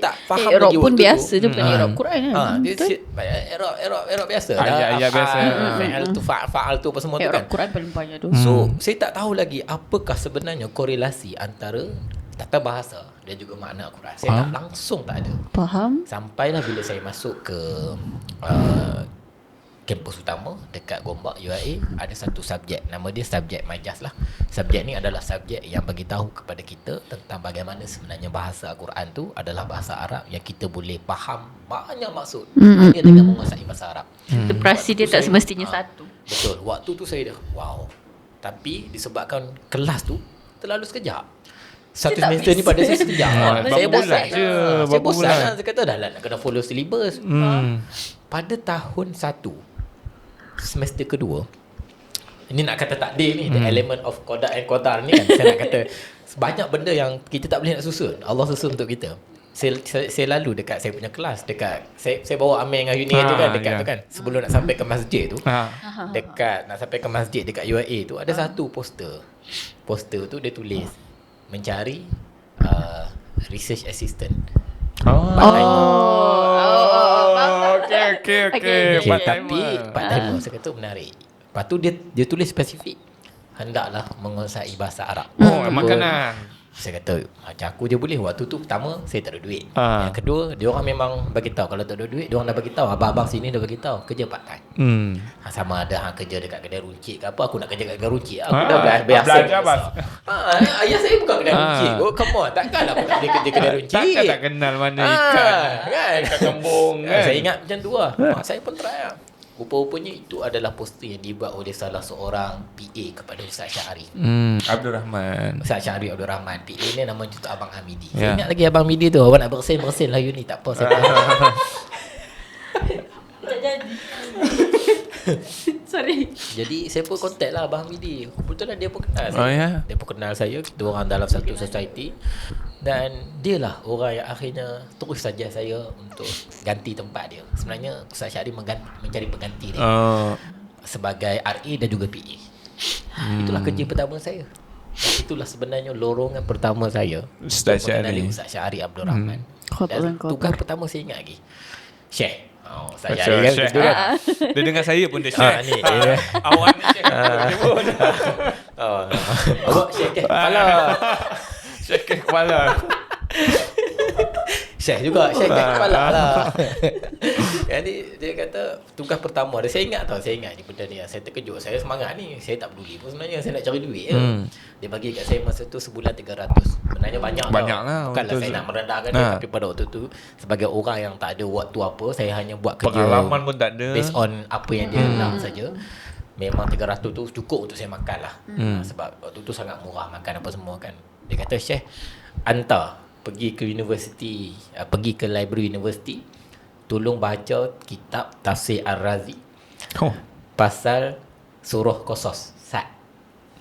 tak faham I'rab lagi pun waktu biasa tu. je bukan i'rab Quran kan. Dia i'rab biasa. Ayat-ayat biasa. Fa'al tu, fa'al tu apa semua tu kan. I'rab Quran paling banyak tu. So, saya tak tahu lagi apakah sebenarnya korelasi antara tata bahasa dan juga makna Al-Quran. Saya langsung tak ada. Faham? Sampailah bila saya masuk ke kampus utama dekat Gombak UIA, ada satu subjek, nama dia subjek Majaz lah. Subjek ni adalah subjek yang bagi tahu kepada kita tentang bagaimana sebenarnya bahasa Al-Quran tu adalah bahasa Arab yang kita boleh faham banyak maksud hanya dengan menguasai bahasa Arab. Interpretasi dia tak semestinya satu. Betul. Waktu tu saya dah wow. Tapi disebabkan kelas tu terlalu sekejap. Satu Dia tak semester ni pada saya sekejap. Saya berapa bulan bosan. je, Saya berapa bosan bulan. lah. Saya kata dah lah nak kena follow syllabus. Pada tahun 1 semester kedua, ini nak kata takdir ni, the element of qada and qadar ni kan, saya nak kata banyak benda yang kita tak boleh nak susun. Allah susun untuk kita. Saya lalu dekat saya punya kelas, dekat saya bawa Amir dengan Yuni tu kan, dekat tu kan, sebelum nak sampai ke masjid tu, dekat nak sampai ke masjid dekat UIA tu ada satu poster tu dia tulis mencari research assistant. Okey. Tapi part timer saya kata menarik. Lepas tu dia tulis spesifik, hendaklah menguasai bahasa Arab. Makanan. Saya kata macam aku je boleh. Waktu tu pertama saya tak ada duit. Yang kedua, dia orang memang bagi tahu kalau tak ada duit, dia orang dah bagi tahu, abang-abang sini dah bagi tahu kerja part time. Sama ada kerja dekat kedai runcit ke apa, aku nak kerja kat kedai runcit. Aku dah biasa. Belajar bas. Ayah saya bukan kedai runcit. Oh come on, takkanlah aku tak boleh kerja kedai runcit. Takkan tak kenal mana ikan. Kan? Ikan kembung kan. Saya ingat macam tu lah. Saya pun try lah. Rupa-rupanya itu adalah poster yang dibuat oleh salah seorang PA kepada Ustaz Syahri. Abdul Rahman. Ustaz Syahri Abdul Rahman. PA ni nama tu Abang Hamidi. Ya. Saya ingat lagi Abang Hamidi tu. Awak nak bersin lah you ni. Tak apa. Saya Sorry. Jadi saya pun contact lah Abang Hamidi. Kebetulan dia pun kenal saya. Oh, ya? Dia pun kenal saya. Kita orang dalam satu society. Dan dia lah orang yang akhirnya terus saja saya untuk ganti tempat dia. Sebenarnya Ustaz Syahri mencari pengganti dia sebagai RA dan juga PA. Itulah kerja pertama saya. Dan itulah sebenarnya lorongan pertama saya Ustaz untuk mengenali Syahri. Ustaz Syahri Abdul Rahman. Dan Kotor. tugas pertama saya ingat lagi, Syekh. Ustaz Syekh, Syahri kan Syekh. betul kan? Dia dengar saya pun dia share. Ni dia. Awak ni share. Dia pun. Awak Syekh ke kepala. Share ke kepala. Syekh juga, Syekh ke kepala lah. Jadi dia kata tugas pertama dia, saya ingat ni benda ni. Saya terkejut, saya semangat ni. Saya tak peduli pun sebenarnya, saya nak cari duit je. Dia bagi kat saya masa tu sebulan 300. Sebenarnya banyak lah. Bukanlah saya nak merendahkan dia, tapi pada waktu tu sebagai orang yang tak ada waktu apa, saya hanya buat kerja Pengalaman pun tak ada. based on apa yang dia nak saja. Memang 300 tu cukup untuk saya makan lah. Sebab waktu tu sangat murah makan apa semua kan. Dia kata, Syekh, hantar pergi ke universiti, pergi ke library universiti, tolong baca kitab Tafsir Ar-Razi pasal surah Qasas.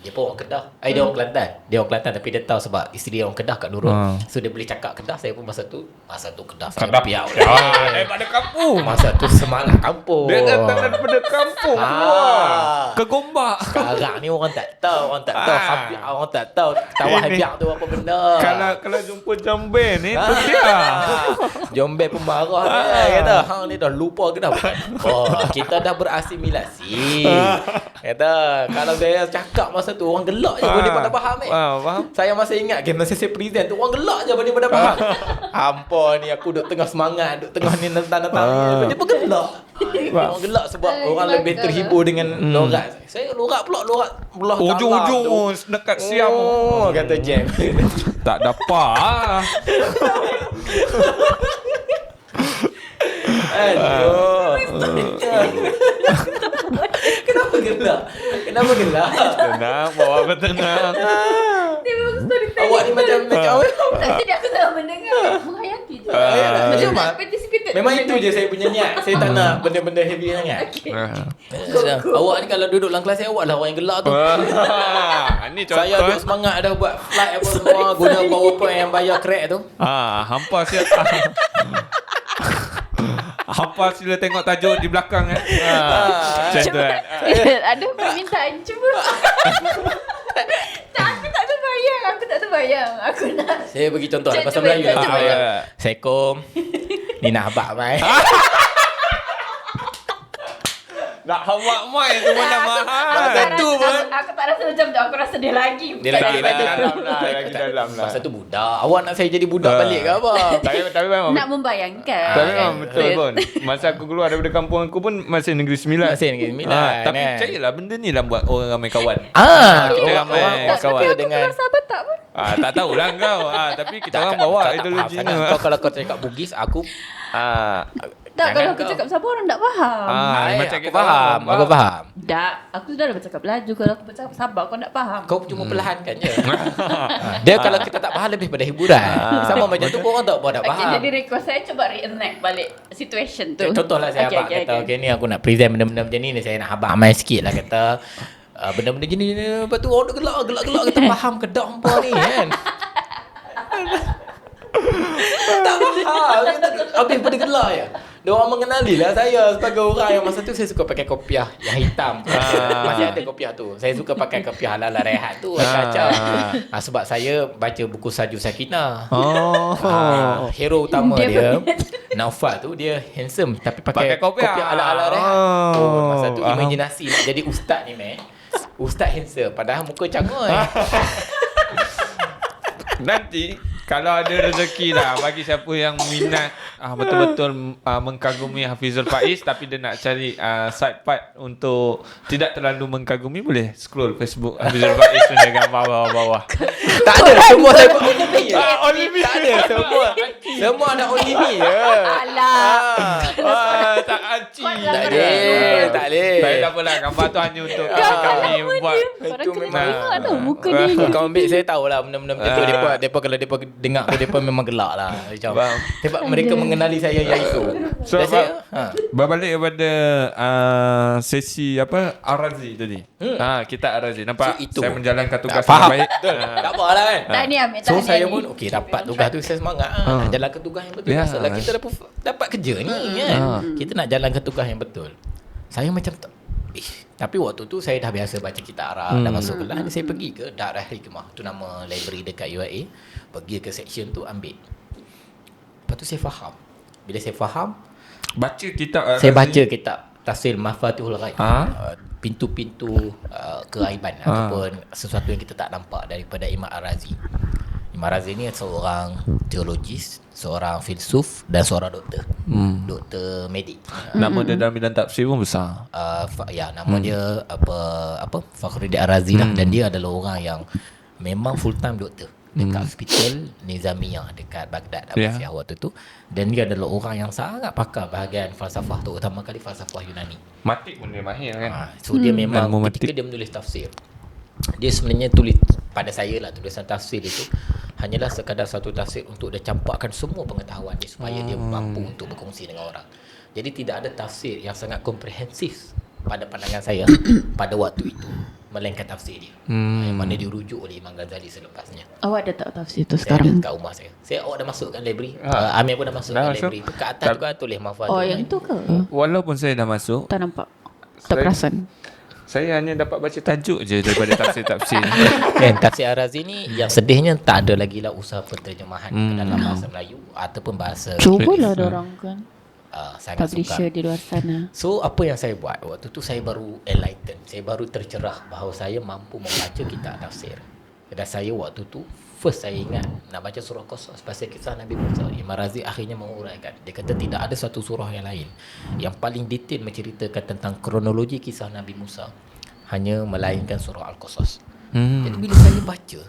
Dia pun orang Kedah. Dia orang Kelantan. Dia orang Kelantan tapi dia tahu sebab isteri dia orang Kedah kat Nurul. So dia boleh cakap Kedah. Saya pun masa tu Kedah saya piau. Daripada kampung. Masa tu semangat kampung. Dia datang daripada kampung keluar ke Gombak. Sekarang ni orang tak tahu, orang tak tahu tawah habiak tu apa benda. Kalau jumpa Jambe ni terdiam. Jombe pun marah dia kata, hang ni dah lupa ke dah? Kita dah berasimilasi. Kata kalau saya cakap masa tu orang gelak je boleh pada faham Faham. Saya masih ingat masa saya present tu orang gelak je boleh pada faham. Hampa ni aku duk tengah semangat, duk tengah ni nentang-nentang. Dia pun gelak. Orang gelak sebab orang lebih terhibur dengan lorat. Saya lorat pula belah Ujung-ujung dekat Siam. Kata Jam. Tak dapat. Aduh. Kenapa gelak? Tenang, bawa aku tenang. Dia memang storytelling. Awak ni macam Jadi aku tak mendengar. Menghayati je. Macam Macam mana? participated. Memang itu je saya punya niat. Saya tak nak benda-benda heavy sangat. Awak ni kalau duduk dalam kelas saya, awak lah orang yang gelak tu. Ni contoh. Saya duduk semangat dah buat flight apa semua, guna PowerPoint yang bayar crack tu. Hampa siap. Hampa sila tengok tajuk di belakang macam tu kan. Ada permintaan cuba. Aku tak terbayang. Aku nak. Saya bagi contoh lah Cuba, pasal cuba, Melayu. cuba. Assalamualaikum. Ni nak habak mai. Nak hawak mai tu pun dah mahal. Tentu pun. Aku tak rasa macam tu. Aku rasa dia lagi. Dia lagi dalam lah. Masa tu budak. Awak nak saya jadi budak balik ke apa? Tapi memang Nak membayangkan. Tapi memang betul pun. Masa aku keluar daripada kampung aku pun masih Negeri Sembilan. Masih Negeri Sembilan, Tapi kan? percayalah benda ni lah buat orang ramai kawan. Kita ramai kawan. Tapi dengan Sahabat tak pun. Tak tahulah kau. Tapi kita orang bawa ideologi ni. Kau kalau kau cakap Bugis, aku Tak, kalau aku cakap Sabah orang tak faham. Macam aku kita faham. orang Aku faham. Tak, aku sudah dah bercakap Melayu. Kalau aku bercakap Sabah kau tak faham. Kau cuma perlahankan je. Dia kalau kita tak faham lebih pada hiburan. Sama macam tu pun orang tak buat tak Okay, faham. jadi request saya cuba reenact balik situation tu. Contohlah saya abang kata, okay ni aku nak present benda-benda macam ni, saya nak abang main sikit lah kata. Benda-benda gini, lepas tu orang gelak kita faham kedak hampa ni kan. Tak faham. Habis pada gelak je. Dia orang mengenali lah saya sebagai orang yang masa tu saya suka pakai kopiah yang hitam. Masih ada kopiah tu. Saya suka pakai kopiah ala-ala Rehat tu. Kacau. Sebab saya baca buku Saju Sakinah. Hero utama dia Naufal tu dia handsome tapi pakai kopiah ala-ala Rehat. Masa tu imajinasi nak jadi ustaz ni ustaz handsome padahal muka canggul. Nanti kalau ada rezeki lah bagi siapa yang minat betul-betul mengkagumi Hafizul Faiz tapi dia nak cari side part untuk tidak terlalu mengkagumi, boleh scroll Facebook Hafizul Faiz punya gambar bawah-bawah. Tak ada, semua saya buat only me. Only me. Tak ada, semua ada only me je. Alah. aci. Tak boleh, tak boleh. Tak apalah, gambar tu hanya untuk kami buat. Korang Itu kena memang- tengok tau muka dia ni. Kau ambil saya tahulah benda-benda macam tu. Depa kalau depa dengar tu depa memang gelak lah. Macam sebab mereka mengenali saya yang itu. So, Dan saya berbalik kepada sesi apa Ar-Razi tadi. Kita Ar-Razi. Nampak So, itu. saya menjalankan tugas faham. dengan baik. Betul. Tak apa lah kan. Tak ni Amir, tak So ni. saya pun okey dapat tugas tu saya semangat nak jalankan tugas yang betul. Ya. Masalah kita dapat kerja ni kan. Kita nak jalankan tugas yang betul. Saya macam tapi waktu tu saya dah biasa baca kitab Arab, dah masuk kelas, saya pergi ke Darul Hikmah, tu nama library dekat UiA, pergi ke section tu ambil. Lepas tu saya faham. Bila saya faham, Baca kitab Ar-Razi. saya baca kitab Tafsir Mafatihul Ghaib. Ah. Pintu-pintu keaiban ataupun sesuatu yang kita tak nampak daripada Imam Ar-Razi. Imam Ar-Razi ni seorang teologis, seorang filsuf dan seorang doktor. Doktor medik. Nama dia dalam bidang tafsir pun besar. Nama dia apa Fakhruddin Ar-Razi lah, dan dia adalah orang yang memang full time doktor dekat hospital Nizamiyah dekat Baghdad Abbasiyah waktu tu, dan dia adalah orang yang sangat pakar bahagian falsafah, terutama kali falsafah Yunani. Matik pun dia mahir kan. So dia memang Ilmu ketika matik. dia menulis tafsir, dia sebenarnya tulis pada saya lah, tulisan tafsir itu hanyalah sekadar satu tafsir untuk dia campakkan semua pengetahuan dia supaya dia mampu untuk berkongsi dengan orang. Jadi tidak ada tafsir yang sangat komprehensif pada pandangan saya pada waktu itu melainkan tafsir dia, yang mana dirujuk oleh Imam Ghazali selepasnya. Awak ada tak tafsir tu Saya ada sekarang? kat rumah saya. Awak dah masuk kan library? Amir pun dah masuk Dah kan masuk. library tu. Kat atas tu kan tulis Mafatul. Oh yang tu ke? Walaupun saya dah masuk, Tak nampak. Tak perasan. saya hanya dapat baca tajuk je daripada tafsir-tafsir. Kan tafsir Ar-Razi ni yang sedihnya tak ada lagi lah usaha penterjemahan ke dalam bahasa Melayu ataupun bahasa Cubalah dorang kan. sangat Publisher sukar. di luar sana. So apa yang saya buat waktu tu, saya baru enlighten, saya baru tercerah bahawa saya mampu membaca kitab tafsir. Dan saya waktu tu first saya ingat nak baca surah Qasas pasal kisah Nabi Musa. Imam Razi akhirnya menguraikan, dia kata tidak ada satu surah yang lain yang paling detail menceritakan tentang kronologi kisah Nabi Musa hanya melainkan surah Al-Qasas. Jadi bila saya baca,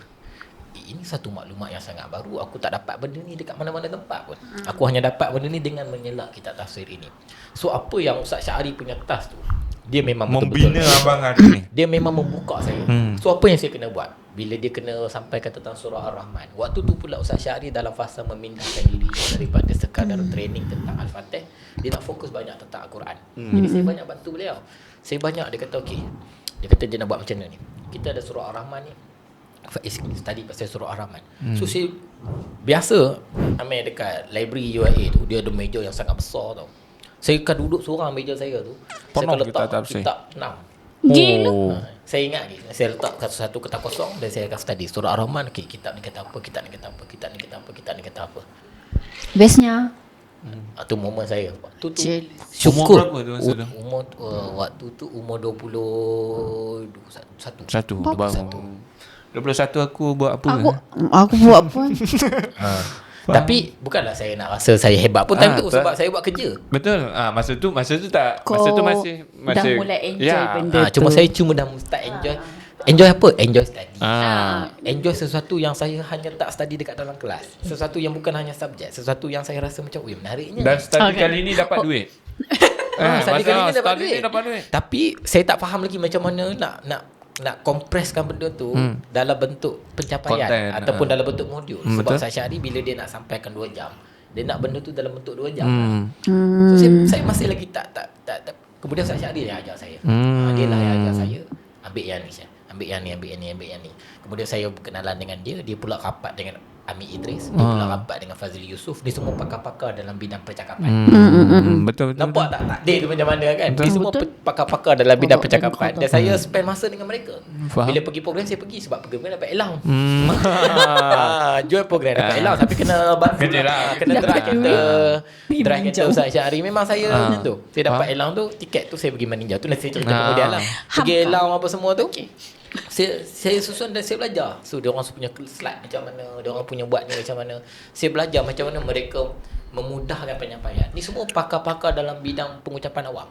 ini satu maklumat yang sangat baru. Aku tak dapat benda ni dekat mana-mana tempat pun. Aku hanya dapat benda ni dengan menyelak kitab tafsir ini. So apa yang Ustaz Syahri punya tas tu, dia memang betul-betul Membina abang hari ni. dia memang membuka saya. So apa yang saya kena buat? Bila dia kena sampaikan tentang surah Ar-Rahman, waktu tu pula Ustaz Syahri dalam fasa memindahkan diri daripada sekadar training tentang Al-Fatih, dia nak fokus banyak tentang Al-Quran. Jadi saya banyak bantu beliau. Saya banyak, dia kata okey. Dia kata dia nak buat macam mana ni? Kita ada surah Ar-Rahman ni. Faiz tadi pasal surah Ar-Rahman. So saya biasa Amir dekat library UiA tu, dia ada meja yang sangat besar tau. Saya akan duduk seorang meja saya tu. Saya Penuh akan letak kitab tafsir. kitab 6. Gila. Saya ingat ni, saya letak satu kertas kosong dan saya akan study surah Ar-Rahman. Okey, kitab ni kata apa, kitab ni kata apa, kitab ni kata apa, kitab ni kata apa. Bestnya. Itu momen saya. Waktu tu Jealous. syukur. Umur berapa tu masa tu? Umur waktu tu umur 21. Satu baru. 21 aku buat apa? Aku buat apa? Tapi bukanlah saya nak rasa saya hebat pun time tu tak. sebab saya buat kerja. Betul. Masa tu tak. Kau Masa tu masih dah mulai enjoy benda tu. Cuma saya dah start enjoy. Enjoy apa? Enjoy study. Ah. Enjoy sesuatu yang saya hanya tak study dekat dalam kelas. Sesuatu yang bukan hanya subjek. Sesuatu yang saya rasa macam, menariknya. Dan study Okay. kali ni dapat duit. Study kali ni dapat study duit. ni dapat duit. Tapi saya tak faham lagi macam mana nak kompreskan benda tu dalam bentuk pencapaian Content, ataupun dalam bentuk modul. Sebab betul. Ustaz Syahri bila dia nak sampaikan 2 jam, dia nak benda tu dalam bentuk 2 jam. Hmm. So saya masih lagi tak. Kemudian Ustaz Syahri yang ajar saya. Dia lah yang ajar saya. Ambil yang ni, ambil yang ni. Kemudian saya berkenalan dengan dia pula rapat dengan Amir Idris, dia pula rapat dengan Fazli Yusof. Dia semua pakar-pakar dalam bidang percakapan. Betul. Nampak tak takdir tu macam mana kan? Betul. Dia semua pakar-pakar dalam bidang percakapan. Dan saya spend masa dengan mereka. Faham. Bila pergi program, saya pergi sebab program dapat elang. Jual program dapat elang, tapi kena bantu Kerja lah. kena Dapat drive kereta. duit. Drive kereta Ustaz Syahri. Memang saya macam tu. Saya dapat Faham. elang tu, tiket tu saya pergi meninjau. Tu nanti saya cerita kemudian lah. Pergi elang apa semua tu. Saya susun dan saya belajar. So dia orang punya slide macam mana, dia orang punya buat ni macam mana. Saya belajar macam mana mereka memudahkan penyampaian. Ni semua pakar-pakar dalam bidang pengucapan awam.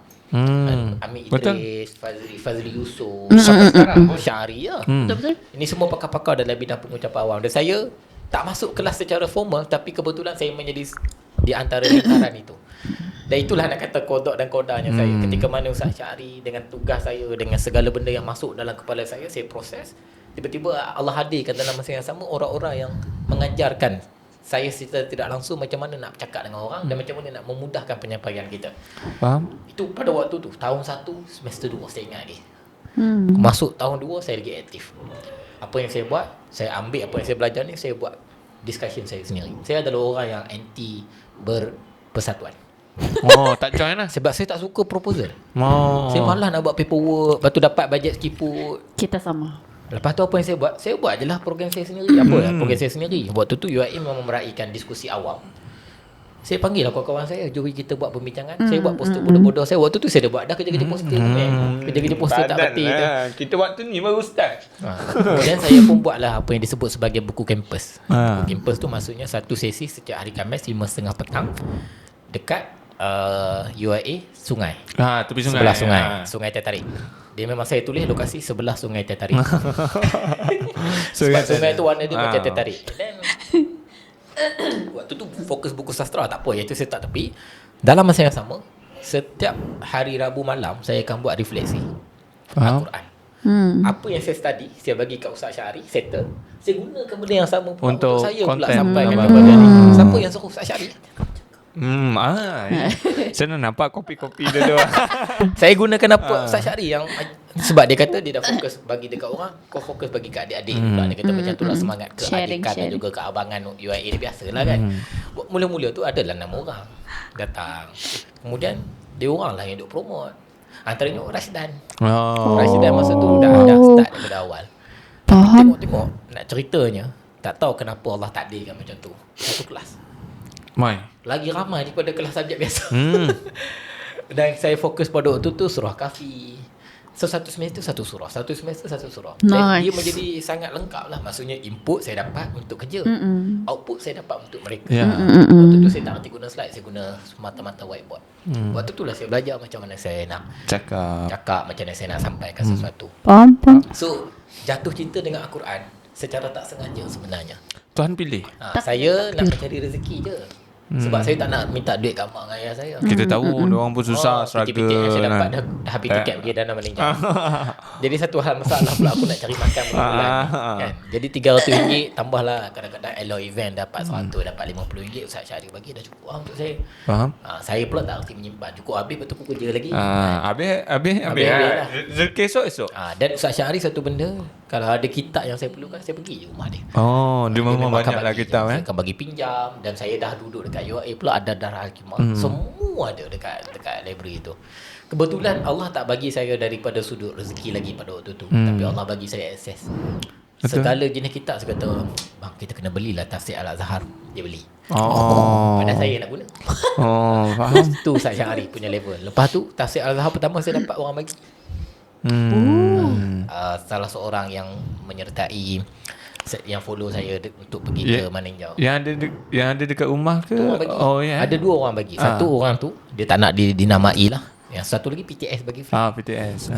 Amir Betul. Idris, Fazli Yusof, sampai sekarang Syahri lah. Betul-betul. Ini semua pakar-pakar dalam bidang pengucapan awam. Dan saya tak masuk kelas secara formal, tapi kebetulan saya menjadi di antara lingkaran itu. Dan itulah nak kata kodok dan kodanya saya. Ketika mana Ustaz Syahri dengan tugas saya, dengan segala benda yang masuk dalam kepala saya proses. Tiba-tiba Allah hadirkan dalam masa yang sama orang-orang yang mengajarkan saya secara tidak langsung macam mana nak bercakap dengan orang dan macam mana nak memudahkan penyampaian kita. Faham? Itu pada waktu tu, tahun 1 semester 2 saya ingat lagi. Masuk tahun 2 saya lagi aktif. Apa yang saya buat, saya ambil apa yang saya belajar ni, saya buat discussion saya sendiri. Saya adalah orang yang anti berpersatuan. Oh, tak join lah. Sebab saya tak suka proposal. Oh. Saya malas nak buat paperwork, lepas tu dapat bajet sekiput. Kita sama. Lepas tu apa yang saya buat? Saya buat je lah program saya sendiri. Program saya sendiri. Waktu tu UAE memang meraihkan diskusi awam. Saya panggil lah kawan-kawan saya, jom kita buat pembincangan. Saya buat poster bodoh-bodoh saya. Waktu tu saya dah buat dah kerja-kerja poster. Kerja-kerja poster tak berhenti tu. Kita waktu ni baru start. Kemudian saya pun buatlah apa yang disebut sebagai buku kampus. Buku kampus tu maksudnya satu sesi setiap hari Khamis 5.30 petang dekat UAE sungai. Tepi sungai. Sebelah sungai. Sungai Teh Tarik. Dia memang saya tulis lokasi sebelah sungai Teh Tarik. Sebab sungai tu warna dia macam Teh Tarik. Dan waktu tu fokus buku sastra tak apa, iaitu saya tak tepi. Dalam masa yang sama, setiap hari Rabu malam saya akan buat refleksi Al-Quran. Apa yang saya study, saya bagi kat Ustaz Syahri, settle. Saya gunakan benda yang sama pula Untuk saya pula content. sampaikan kepada ni. Siapa yang suruh Ustaz Syahri? Saya nak nampak kopi-kopi dia tu. Saya gunakan apa Ustaz Syahri yang sebab dia kata dia dah fokus bagi dekat orang, kau fokus bagi kat adik-adik pula. Dia kata macam tu lah semangat keadikan dan juga keabangan UAE ni biasalah kan. Mula-mula tu adalah 6 orang datang. Kemudian dia orang lah yang duk promote. Antaranya Rashidan. Rashidan masa tu dah start daripada awal. Tengok-tengok nak ceritanya, tak tahu kenapa Allah takdirkan macam tu. Satu kelas lagi ramai daripada kelas subjek biasa. Dan saya fokus pada waktu tu surah Kahfi. So satu semester satu surah, satu semester satu surah. Nice. Dia menjadi sangat lengkap lah. Maksudnya input saya dapat untuk kerja, output saya dapat untuk mereka. Waktu tu saya tak kerti guna slide, saya guna semata-mata whiteboard. Waktu tu lah saya belajar macam mana saya nak cakap, macam mana saya nak sampaikan sesuatu. Faham. So jatuh cinta dengan Al-Quran secara tak sengaja sebenarnya. Tuhan pilih. Saya nak mencari rezeki je. Sebab saya tak nak minta duit kat mak dengan ayah saya. Kita tahu diorang pun susah, tiket yang saya dapat dah habis tiket pergi Dana Malaysia. Jadi satu hal masalah pula aku nak cari makan bulan kan. Jadi RM300 tambahlah kadang-kadang alloy event dapat 100, dapat RM50 Ustaz Syahri bagi dah cukup untuk saya. Faham? Saya pula tak reti menyimpan. Cukup habis betul aku kerja lagi. Habis lah. Rezeki esok. Dan Ustaz Syahri satu benda, kalau ada kitab yang saya perlukan, saya pergi je rumah dia. Dia memang banyak akan lah bagi, kitab. Saya akan bagi pinjam. Dan saya dah duduk dekat UAE pula, ada Darul Hikmah. Semua ada dekat library tu. Kebetulan Allah tak bagi saya daripada sudut rezeki lagi pada waktu tu. Tapi Allah bagi saya akses. Betul. Segala jenis kitab. Saya kata, bang, kita kena belilah Tafsir Al-Azhar. Dia beli. Padahal saya nak guna. Faham. Tu Ustaz Syahri punya level. Lepas tu Tafsir Al-Azhar pertama saya dapat orang bagi. Salah seorang yang menyertai, yang follow saya untuk pergi ke Maninjau. Yang ada dekat rumah ke? Ada 2 orang bagi. Satu orang tu dia tak nak dinamai lah. Yang satu lagi PTS bagi free. PTS.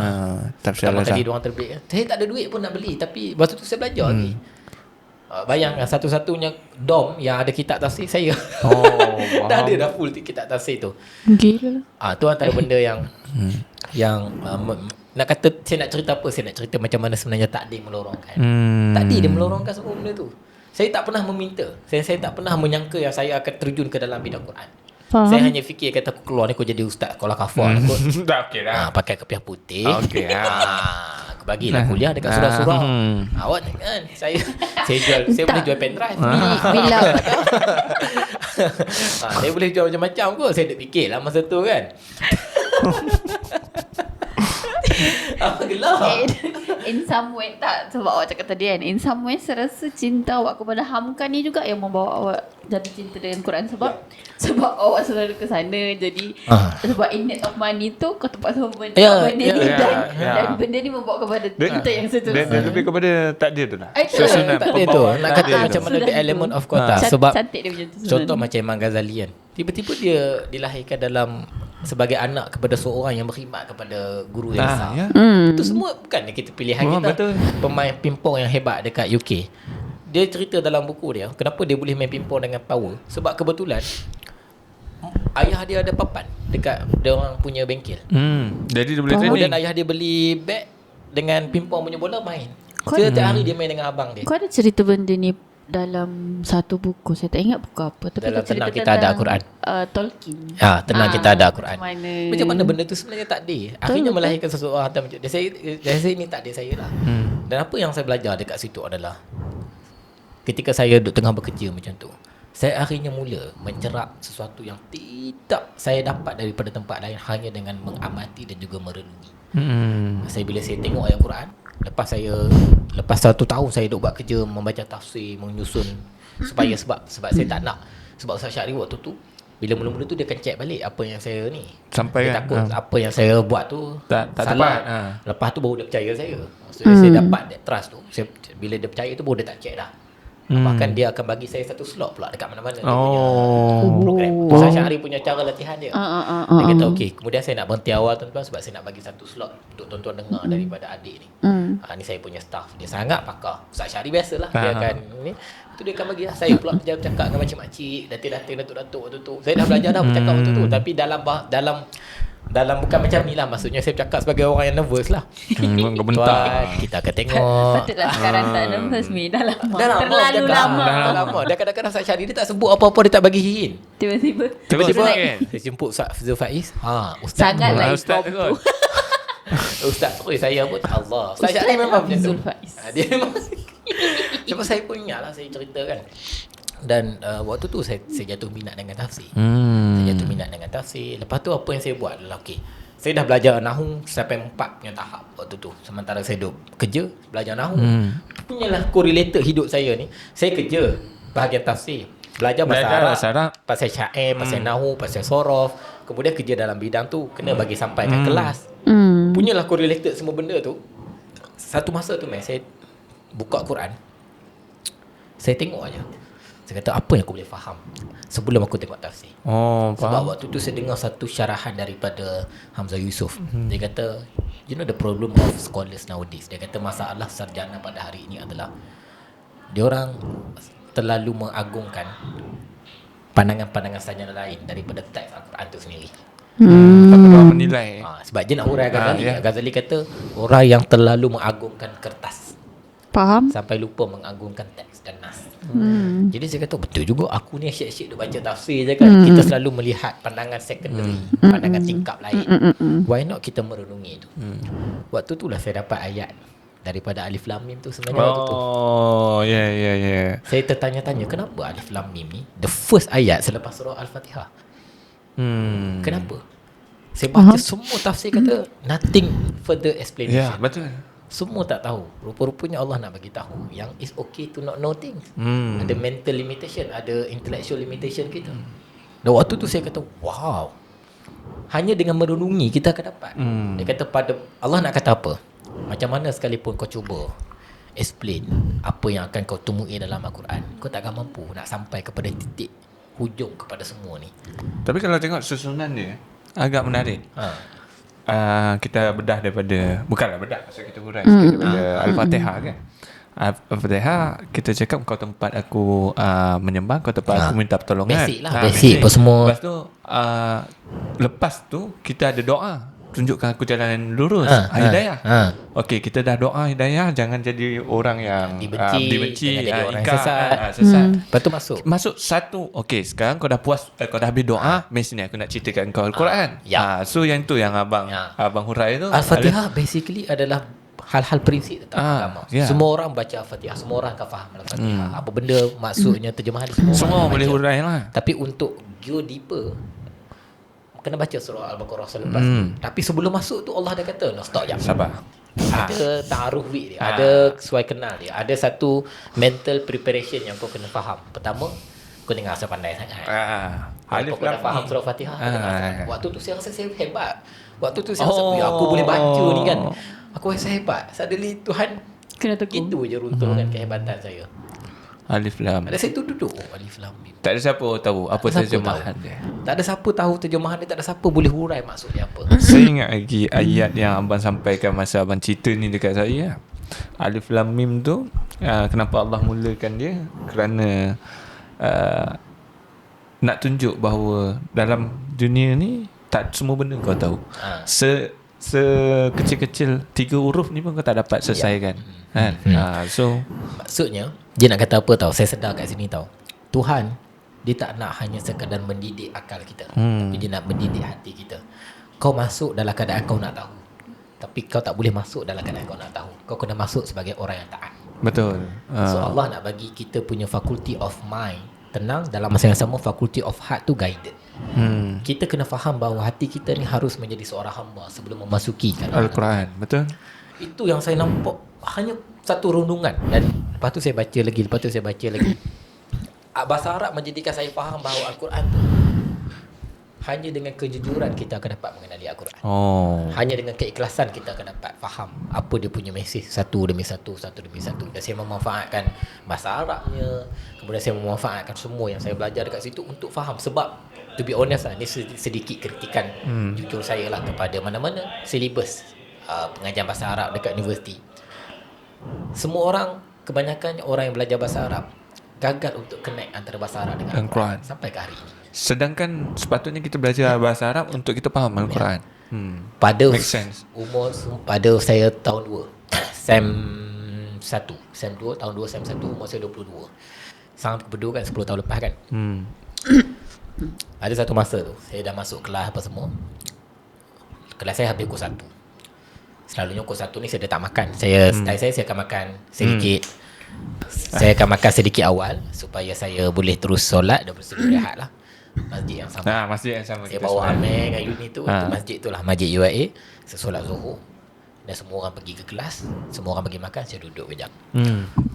Pertama kali diorang terbeli. Saya tak ada duit pun nak beli, tapi waktu tu saya belajar lagi. Bayangkan satu-satunya dom yang ada kitab tafsir saya. Dah ada dah full kitab tafsir tu. Gila. Tu antara benda yang nak kata saya nak cerita apa, saya nak cerita macam mana sebenarnya takdir melorongkan. Takdir dia melorongkan semua benda tu. Saya tak pernah meminta. Saya tak pernah menyangka yang saya akan terjun ke dalam bidang Quran. Saya hanya fikir kata aku keluar ni aku jadi ustaz sekolah kafar aku. Dah okey dah. Pakai kepiah putih. Okey. Aku bagilah kuliah dekat surau-surau. Awak kan saya boleh jual pen drive. Bila saya boleh jual macam-macam kot. Saya dah fikirlah masa tu kan. Apa gelap? In some way tak, sebab awak cakap tadi kan, in some way saya rasa cinta awak kepada Hamka ni juga yang membawa awak jatuh cinta dengan Quran. Sebab awak selalu ke sana. Jadi sebab in need of money tu kau terpaksa benda ni dan benda ni membawa kepada cinta yang seterusnya. Dia lebih kepada takdir tu lah. Susunan takdir tu. Nak kata macam mana the element of kota. Sebab cantik dia macam tu. Contoh macam Imam Ghazali kan. Tiba-tiba dia dilahirkan dalam sebagai anak kepada seorang yang berkhidmat kepada guru yang besar. Itu semua bukannya kita pilihan kita. Betul. Pemain pingpong yang hebat dekat UK. Dia cerita dalam buku dia kenapa dia boleh main pingpong dengan power. Sebab kebetulan ayah dia ada papan dekat dia orang punya bengkel. Jadi dia boleh Kemudian training. ayah dia beli beg dengan pingpong punya bola main. Kau- Setiap hari dia main dengan abang dia. Kau ada cerita benda ni dalam satu buku? Saya tak ingat buku apa. Tapi Dalam kau cerita Tenang Kita Ada Al-Quran. Tolkien. Tenang kita ada Al-Quran. Macam Macam mana benda tu sebenarnya takdir. Akhirnya melahirkan seseorang hantar macam saya ini takdir saya lah. Dan apa yang saya belajar dekat situ adalah ketika saya duduk tengah bekerja macam tu, saya akhirnya mula mencerap sesuatu yang tidak saya dapat daripada tempat lain hanya dengan mengamati dan juga merenungi. Bila saya tengok ayat Quran, lepas 1 tahun saya duduk buat kerja membaca tafsir, menyusun supaya sebab saya tak nak, sebab Ustaz Syahri waktu tu bila mula-mula tu dia akan check balik apa yang saya ni Sampai dia kan? takut apa yang saya buat tu Tak salah. tepat. Lepas tu baru dia percaya saya. Maksudnya saya dapat that trust tu. Bila dia percaya tu baru dia tak check dah. Bahkan dia akan bagi saya satu slot pula dekat mana-mana dia punya program. Ustaz Syahri punya cara latihan dia. Dia kata okey, kemudian saya nak berhenti awal tuan-tuan sebab saya nak bagi satu slot untuk tuan-tuan dengar daripada adik ni. Ni saya punya staff. Dia sangat pakar. Ustaz Syahri biasalah dia akan ni. Tu dia akan bagi lah. Saya pula bercakap dengan makcik-makcik, datuk-datuk, datuk-datuk waktu tu. Saya dah belajar dah bercakap waktu tu, tapi dalam bukan macam ni lah. Maksudnya saya bercakap sebagai orang yang nervous lah. Kau bentak. Tuan, kita akan tengok. Patutlah sekarang tak nervous ni. Dah lama. Dah lama Terlalu bercakap. lama. Dah lama. Dia kadang-kadang Ustaz Syahri dia tak sebut apa-apa, dia tak bagi hint. Tiba-tiba. Tiba-tiba kan? Saya jemput Ustaz Fazil Faiz. Ustaz. Sangatlah Ustaz impromptu. kot. Ustaz sorry saya pun Allah. Ustaz Syahri memang macam tu. Fazil Faiz. Dia memang sebab saya pun ingat lah saya cerita kan. Dan waktu tu saya jatuh minat dengan tafsir. Saya jatuh minat dengan tafsir. Lepas tu apa yang saya buat adalah saya dah belajar Nahu sampai 4 punya tahap waktu tu. Sementara saya duduk kerja belajar Nahu. Punyalah correlated hidup saya ni. Saya kerja bahagian tafsir. Belajar bahasa Arab, pasal syair, pasal Nahu, pasal sorof. Kemudian kerja dalam bidang tu kena bagi sampaikan kelas. Punyalah correlated semua benda tu. Satu masa tu saya buka Quran. Saya tengok aja. Saya kata apa yang aku boleh faham sebelum aku tengok tafsir. Sebab Faham. waktu tu saya dengar satu syarahan daripada Hamzah Yusof. Dia kata, you know the problem of scholars nowadays. Dia kata masalah sarjana pada hari ini adalah diorang terlalu mengagungkan pandangan-pandangan sarjana lain daripada teks Al-Quran tu sendiri. Tapi orang menilai. Sebab dia nak huraikan Ghazali. Ya. Ghazali kata orang yang terlalu mengagungkan kertas Faham? sampai lupa mengagungkan teks dan nas. Jadi saya kata betul juga, aku ni asyik-asyik duk baca tafsir je kan. Kita selalu melihat pandangan secondary, pandangan tingkap lain. Why not kita merenungi itu? Waktu tu lah saya dapat ayat daripada Alif Lam Mim tu sebenarnya waktu tu. Ya. Saya tertanya-tanya kenapa Alif Lam Mim ni the first ayat selepas surah Al-Fatihah. Kenapa? Saya baca semua tafsir kata nothing further explanation. Ya, betul. Semua tak tahu. Rupa-rupanya Allah nak bagi tahu yang it's okay to not know things. Ada mental limitation, ada intellectual limitation kita. Dan waktu tu saya kata, wow. Hanya dengan merenungi kita akan dapat. Dia kata pada Allah nak kata apa? Macam mana sekalipun kau cuba explain apa yang akan kau temui dalam Al-Quran, kau takkan mampu nak sampai kepada titik hujung kepada semua ni. Tapi kalau tengok susunan dia agak menarik. Kita bedah daripada, bukanlah bedah, maksud kita hurai sikit daripada Al-Fatihah kan. Al-Fatihah kita cakap kau tempat aku menyembah, kau tempat aku minta pertolongan. Basic lah, basic apa semua. Lepas tu lepas tu kita ada doa, tunjukkan aku jalan lurus, hidayah. Okey, kita dah doa hidayah, jangan jadi orang yang dibenci, jangan jadi orang ingkar, sesat. sesat. Lepas tu masuk Satu. Okey, sekarang kau dah puas, kau dah habis doa, mesti ni aku nak ceritakan kau Al-Quran. So yang tu yang abang hurai tu. Al-Fatihah basically adalah hal-hal prinsip tentang agama. Semua orang baca Al-Fatihah, semua orang akan faham Al-Fatihah. Apa benda maksudnya, terjemahan Semua boleh hurai lah. Tapi untuk go deeper kena baca surah Al-Baqarah selepas tu. Tapi sebelum masuk tu Allah dah kata, "No, stop jap. Sabar." Ada ta'aruf dia, ada sesuai kenal dia. Ada satu mental preparation yang kau kena faham. Pertama, kau dengar asal pandai sangat. Alif Lam Mim. Faham surah Fatihah. Waktu tu saya rasa saya hebat. Waktu tu saya rasa aku boleh baca ni kan. Aku rasa hebat. Suddenly Tuhan Kena tegur. gitu je runtuhkan kehebatan saya. Alif Lam. Ada saya tu duduk Alif Lam Mim. Tak ada siapa tahu apa Tak ada siapa terjemahan tahu. dia. Tak ada siapa tahu terjemahan dia, tak ada siapa boleh hurai maksudnya apa. Saya ingat lagi ayat yang abang sampaikan masa abang cerita ni dekat saya. Alif Lam Mim tu kenapa Allah mulakan dia? Kerana nak tunjuk bahawa dalam dunia ni tak semua benda kau tahu. Sekecil-kecil 3 huruf ni pun kau tak dapat selesaikan. Kan? So maksudnya dia nak kata apa tahu? Saya sedar kat sini tahu. Tuhan dia tak nak hanya sekadar mendidik akal kita, tapi dia nak mendidik hati kita. Kau masuk dalam keadaan kau nak tahu, tapi kau tak boleh masuk dalam keadaan kau nak tahu. Kau kena masuk sebagai orang yang taat. betul. So Allah nak bagi kita punya faculty of mind tenang, dalam masa yang sama faculty of heart tu guided. Kita kena faham bahawa hati kita ni harus menjadi seorang hamba sebelum memasuki Al-Quran, betul. Itu yang saya nampak hanya satu rundungan. Dan lepas tu saya baca lagi, bahasa Arab menjadikan saya faham bahawa Al-Quran tu hanya dengan kejujuran kita akan dapat mengenali Al-Quran. Hanya dengan keikhlasan kita akan dapat faham apa dia punya mesej satu demi satu. Dan saya memanfaatkan bahasa Arabnya, kemudian saya memanfaatkan semua yang saya belajar dekat situ untuk faham. Sebab to be honest lah, ni sedikit kritikan jujur saya lah kepada mana-mana silibus pengajian bahasa Arab dekat universiti. Semua orang, kebanyakan orang yang belajar bahasa Arab gagal untuk connect antara bahasa Arab dengan Al-Quran sampai ke hari ini. Sedangkan sepatutnya kita belajar bahasa Arab untuk kita faham Al-Quran. Pada Make sense. pada saya tahun 2 Sem 2 tahun 2 Sem 1 umur saya 22. Sangat berdua kan 10 tahun lepas kan. Ada satu masa tu saya dah masuk kelas apa semua. Kelas saya habis pukul 1. Selalunya pukul 1 ni saya dah tak makan. Saya akan makan sedikit. Saya akan makan sedikit awal supaya saya boleh terus solat dan bersedia rehat lah. Masjid yang sama. Masjid yang sama. Saya bawa Amir dengan Yuni tu itu masjid tu lah, Masjid UAE. Saya solat Zuhur dan semua orang pergi ke kelas, semua orang pergi makan, saya duduk kejap.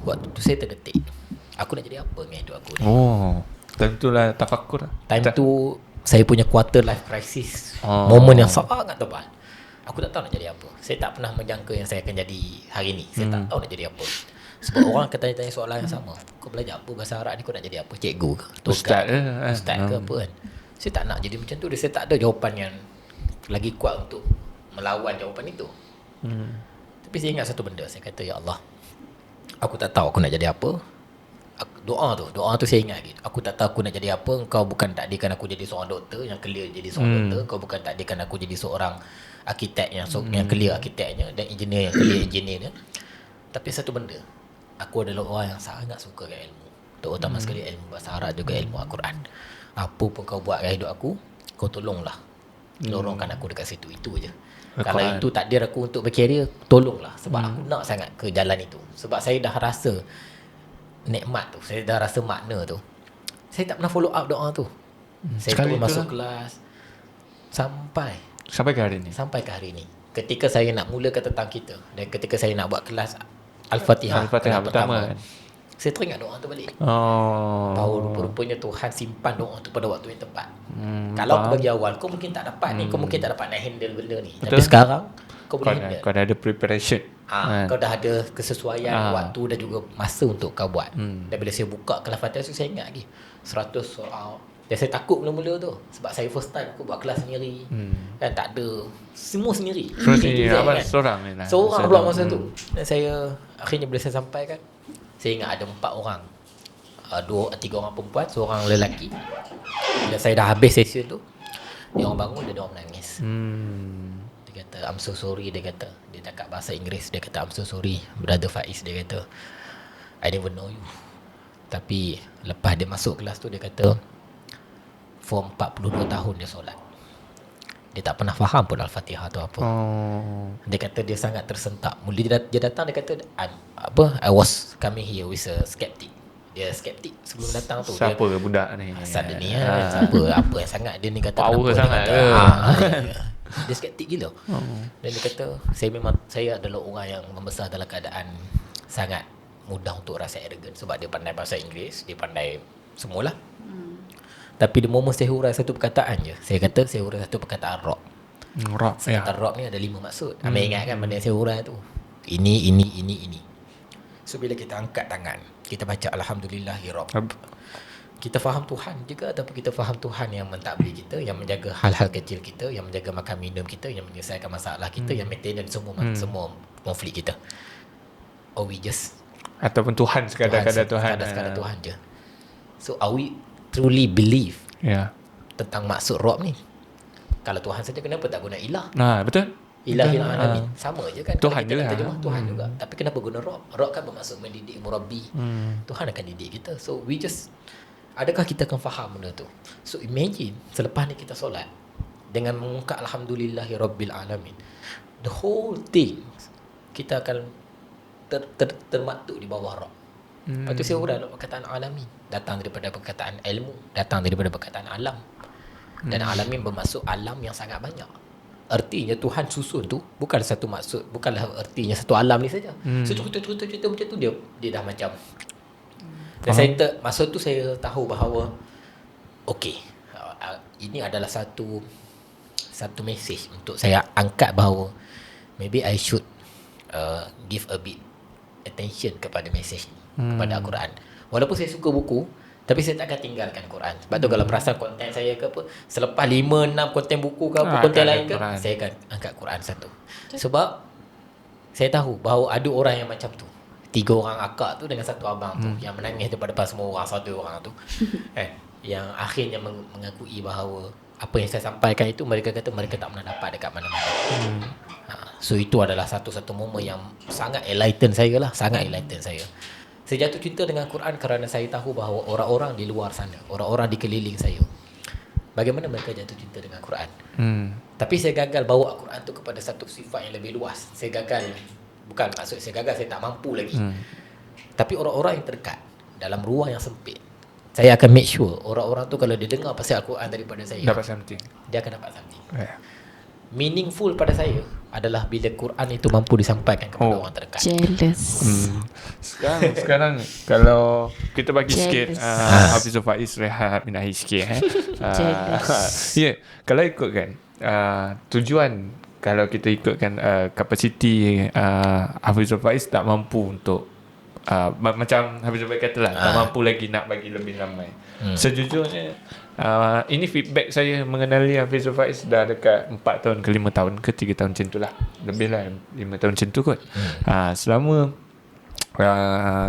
Waktu tu saya terdetik, aku nak jadi apa dengan hidup aku ni? Time tu lah tafakur. Time tu saya punya quarter life crisis, momen yang sangat tebal. Aku tak tahu nak jadi apa. Saya tak pernah menjangka yang saya akan jadi hari ni. Saya tak tahu nak jadi apa. Sebab orang akan tanya-tanya soalan yang sama. Kau belajar apa bahasa Arab ni, kau nak jadi apa? Cikgu ke? Ustaz ke apa kan? Saya tak nak jadi macam tu. Saya tak ada jawapan yang lagi kuat untuk melawan jawapan itu. Tapi saya ingat satu benda. Saya kata, ya Allah, aku tak tahu aku nak jadi apa. Doa tu saya ingat lagi. Aku tak tahu aku nak jadi apa. Kau bukan takdirkan aku jadi seorang doktor yang clear jadi seorang doktor. Kau bukan takdirkan aku jadi seorang arkitek yang clear arkiteknya, dan engineer yang clear engineernya. Tapi satu benda, aku adalah orang yang sangat suka dengan ilmu, terutama sekali ilmu bahasa Arab, juga ilmu Al-Quran. Apa pun kau buat dengan hidup aku, kau tolonglah lorongkan aku dekat situ. Itu je. Kalau itu takdir aku untuk berkarier, tolonglah. Sebab aku nak sangat ke jalan itu. Sebab saya dah rasa nikmat tu, saya dah rasa makna tu. Saya tak pernah follow up doa tu. Saya terus masuk kelas sampai ke hari ni. Ketika saya nak mulakan tentang kita, dan ketika saya nak buat kelas Al-Fatihah pertama kan, saya teringat doa tu balik. Bahawa rupanya Tuhan simpan doa tu pada waktu yang tepat. Kalau aku bagi awal, kau mungkin tak dapat ni, kau mungkin tak dapat nak handle benda ni. Betul. Tapi sekarang kau boleh handle. Kau dah ada preparation. Kau dah ada kesesuaian waktu dan juga masa untuk kau buat. Dan bila saya buka kelas Fatihah tu, saya ingat lagi 100 soal. Dan saya takut mula-mula tu, sebab saya first time aku buat kelas sendiri. Kan tak ada, semua sendiri. Seorang ni lah. Seorang pula masa tu. Dan saya akhirnya bila saya sampai kan, saya ingat ada 4 orang. 3 orang perempuan, seorang lelaki. Bila saya dah habis session tu, dia orang bangun, dia orang menangis. Dia kata, I'm so sorry. Dia kata, dia cakap bahasa Inggeris. Dia kata, I'm so sorry Brother Faiz. Dia kata, I never know you. Tapi lepas dia masuk kelas tu, dia kata, for 42 tahun dia solat, dia tak pernah faham pun Al-Fatihah tu apa. Dia kata dia sangat tersentak. Mula dia datang, dia kata, I was coming here with a skeptic. Dia skeptik sebelum datang tu. Siapa dia, budak ni? Asal dia ni apa yang sangat dia ni kata power sangat. Dia skeptik gila. Dan dia kata, saya adalah orang yang membesar dalam keadaan sangat mudah untuk rasa arrogant. Sebab dia pandai bahasa Inggeris, dia pandai semualah. Tapi di momen saya hurai satu perkataan je. Saya hurai satu perkataan rock. Rock ni ada 5 maksud. Ambil ingat kan benda yang saya hurai tu. Ini. So bila kita angkat tangan, kita baca Alhamdulillahirabbil, kita faham Tuhan juga, ataupun kita faham Tuhan yang mentadbir kita, yang menjaga hal-hal kecil kita, yang menjaga makan minum kita, yang menyelesaikan masalah kita, yang maintenance semua konflik kita. Or we just, ataupun Tuhan sekadar Tuhan je. So are we truly believe Ya. tentang maksud Rob ni. Kalau Tuhan saja kenapa tak guna ilah? Nah, betul. Ilahil Betul. alamin. Sama je kan. Tuhan Kalau kita nak juga. terjemah Tuhan juga. Tapi kenapa guna Rob? Rob kan bermaksud mendidik, murabbi. Tuhan akan didik kita. So we just, adakah kita akan faham benda tu? So imagine selepas ni kita solat dengan mengungkap alhamdulillahi rabbil alamin, the whole thing kita akan termaktub di bawah Rob. Lepas tu saya urang perkataan alamin datang daripada perkataan ilmu, datang daripada perkataan alam. Dan alamin bermaksud alam yang sangat banyak. Artinya Tuhan susun tu bukan satu maksud, bukanlah artinya satu alam ni saja. So cerita macam tu dia dah macam. Dan maksud tu saya tahu bahawa okey, ini adalah satu message untuk saya angkat bahawa maybe I should give a bit attention kepada message ni, kepada Al-Quran. Walaupun saya suka buku, tapi saya tak akan tinggalkan Quran. Sebab tu kalau perasan konten saya ke apa, selepas 5-6 konten buku ke apa, konten lain ke, Quran. Saya akan angkat Quran satu. Sebab saya tahu bahawa ada orang yang macam tu. 3 orang akak tu dengan satu abang tu yang menangis depan semua orang, satu orang tu kan, yang akhirnya mengakui bahawa apa yang saya sampaikan itu mereka kata mereka tak pernah dapat dekat mana-mana. So itu adalah satu-satu momen yang sangat enlighten saya lah, sangat enlighten saya. Saya jatuh cinta dengan Quran kerana saya tahu bahawa orang-orang di luar sana, orang-orang di keliling saya, bagaimana mereka jatuh cinta dengan Quran. Tapi saya gagal bawa Quran tu kepada satu sifat yang lebih luas. Saya gagal, bukan maksud saya gagal, saya tak mampu lagi. Tapi orang-orang yang terdekat dalam ruang yang sempit, saya akan make sure orang-orang tu kalau dia dengar pasal Al-Quran daripada saya, Dapat something. dia akan dapat something. Meaningful pada saya adalah bila Quran itu mampu disampaikan kepada orang terdekat. Jealous. Sekarang kalau kita bagi sikit Jealous. Hafizul Faiz rehat minahi sikit Jealous. Ya, kalau ikutkan tujuan, kalau kita ikutkan kapasiti Hafizul Faiz tak mampu untuk macam Hafizul Faiz katalah, tak mampu lagi nak bagi lebih ramai. Sejujurnya ini feedback saya mengenali Hafizul Faiz dah dekat 4 tahun ke 5 tahun ke 3 tahun macam tu lah. Lebih lah 5 tahun macam tu kot. Selama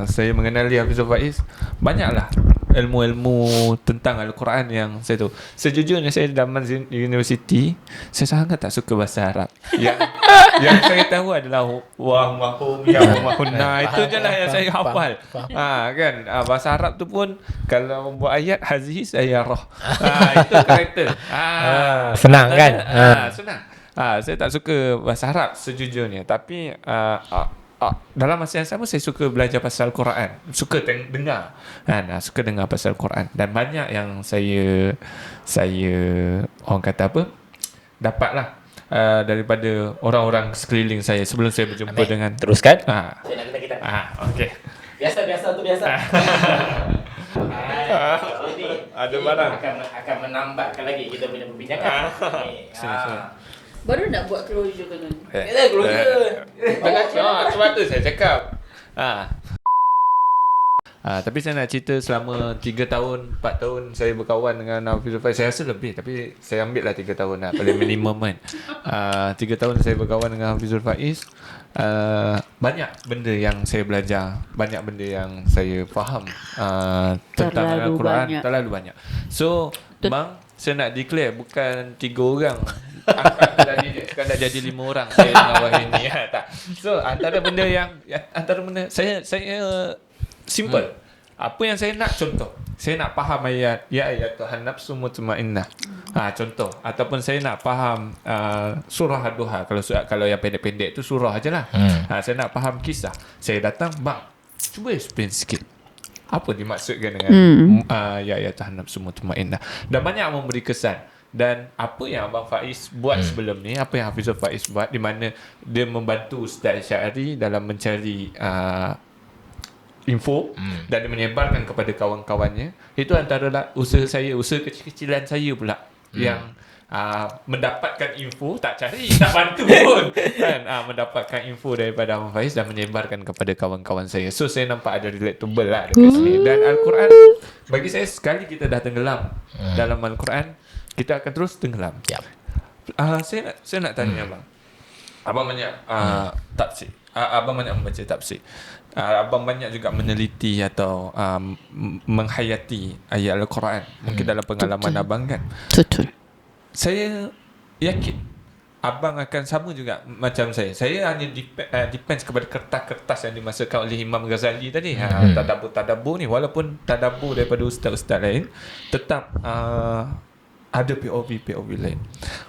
saya mengenali Hafizul Faiz, banyaklah ilmu-ilmu tentang Al-Quran yang saya tahu. Sejujurnya saya dalam universiti, saya sangat tak suka bahasa Arab. Yang saya tahu adalah wah mahum ya mahunna, itu je lah yang saya hafal. Kan bahasa Arab tu pun kalau buat ayat hazihi sayyarah. Itu karakter. Senang kan? Senang. Saya tak suka bahasa Arab sejujurnya, tapi dalam masa yang sama saya suka belajar pasal Quran, suka dengar kan, suka dengar pasal Quran, dan banyak yang saya orang kata apa, dapatlah daripada orang-orang sekeliling saya sebelum saya berjumpa dengan. Teruskan. Saya nak kena kita. Okey. Biasa. Jadi Ada barang. akan menambahkan lagi kita punya perbincangan. Sini. Baru nak buat closure kan. Sebab tu saya cakap. Tapi saya nak cerita selama 3 tahun, 4 tahun saya berkawan dengan Hafizul Faiz. Saya rasa lebih, tapi saya ambil lah 3 tahun lah, paling minimum kan. 3 tahun saya berkawan dengan Hafizul Faiz. Banyak benda yang saya belajar, banyak benda yang saya faham tentang Al-Quran. Terlalu banyak. So bang, saya nak declare bukan 3 orang sekarang dah jadi 5 orang saya dengan Wahid ni. Tak. So antara benda saya simple. Apa yang saya nak, contoh, saya nak faham ayat ya ayyatuhan nafsu mutmainnah. Contoh, ataupun saya nak faham surah Ad-Duha. Kalau yang pendek-pendek tu surah ajalah. Saya nak faham kisah. Saya datang, bang, cuba explain sikit. Apa dimaksudkan dengan ya ayyatuhan nafsu mutmainnah. Dan banyak memberi kesan. Dan apa yang Abang Faiz buat sebelum ni, apa yang Hafizul Faiz buat, di mana dia membantu Ustaz Syahri dalam mencari info dan dia menyebarkan kepada kawan-kawannya, itu antara usaha kecil-kecilan saya pula yang mendapatkan info, tak cari, tak bantu pun kan, mendapatkan info daripada Abang Faiz dan menyebarkan kepada kawan-kawan saya. So saya nampak ada relatable lah dekat sini. Dan Al-Quran bagi saya, sekali kita dah tenggelam dalam Al-Quran, kita akan terus tenggelam. Yep. Saya nak tanya bang, Abang banyak tafsir. Abang banyak membaca tafsir. Abang banyak juga meneliti atau menghayati ayat Al-Quran. Mungkin dalam pengalaman Betul. abang kan. Betul. Saya yakin abang akan sama juga macam saya. Saya hanya depends kepada kertas-kertas yang dimasukkan oleh Imam Ghazali tadi. Tadabbur ni, walaupun tadabbur daripada ustaz-ustaz lain, tetap ada POV lain.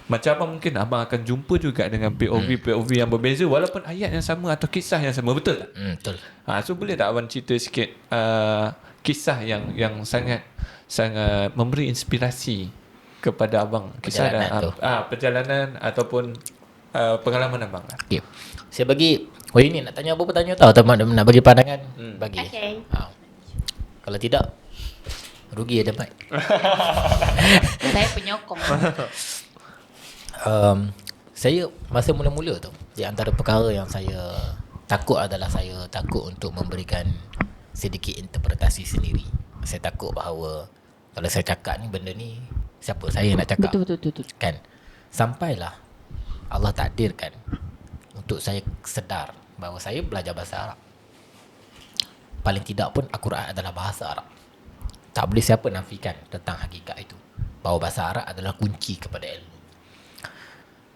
Macam abang, mungkin abang akan jumpa juga dengan POV yang berbeza walaupun ayat yang sama atau kisah yang sama, betul tak? Betul. So boleh tak abang cerita sikit kisah yang sangat memberi inspirasi kepada abang, kisah perjalanan ataupun pengalaman abang lah. Okay. Saya bagi ini nak tanya apa tanya tahu atau nak bagi pandangan? Bagi. Okay. Kalau tidak rugi ada mic. Saya penyokong. Saya masa mula-mula tu, di antara perkara yang saya takut adalah saya takut untuk memberikan sedikit interpretasi sendiri. Saya takut bahawa kalau saya cakap ni benda ni, siapa saya nak cakap? Betul. Kan? Sampailah Allah takdirkan untuk saya sedar bahawa saya belajar bahasa Arab. Paling tidak pun Al-Quran adalah bahasa Arab. Tak boleh siapa nafikan tentang hakikat itu, bahawa bahasa Arab adalah kunci kepada ilmu.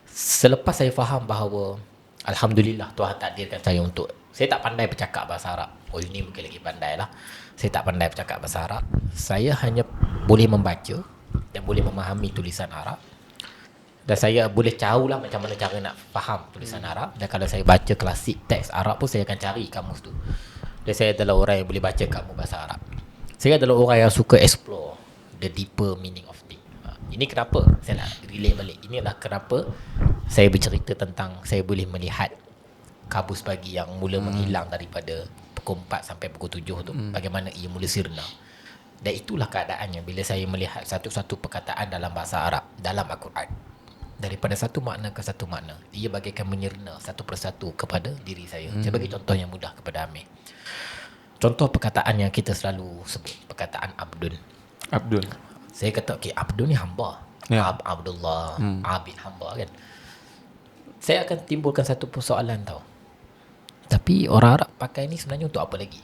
Selepas saya faham bahawa alhamdulillah Tuhan takdirkan saya untuk, saya tak pandai bercakap bahasa Arab. Oh, ini mungkin lagi pandai lah. Saya tak pandai bercakap bahasa Arab. Saya hanya boleh membaca dan boleh memahami tulisan Arab. Dan saya boleh tahulah macam mana cara nak faham tulisan Arab. Dan kalau saya baca klasik teks Arab pun, saya akan cari kamus tu. Dan saya adalah orang yang boleh baca kamus bahasa Arab. Saya adalah orang yang suka explore the deeper meaning of things. Ini kenapa saya nak relate balik. Inilah kenapa saya bercerita tentang saya boleh melihat kabus pagi yang mula menghilang daripada pukul 4 sampai pukul 7 tu. Bagaimana ia mula sirna. Dan itulah keadaannya bila saya melihat satu-satu perkataan dalam bahasa Arab, dalam Al-Quran. Daripada satu makna ke satu makna, ia bagaikan menyirna satu persatu kepada diri saya. Saya bagi contoh yang mudah kepada Amir. Contoh perkataan yang kita selalu sebut, perkataan Abdul. Saya kata, okay, Abdul ni hamba. Abdullah, Abid, hamba kan. Saya akan timbulkan satu persoalan tau. Tapi orang Arab pakai ni sebenarnya untuk apa lagi?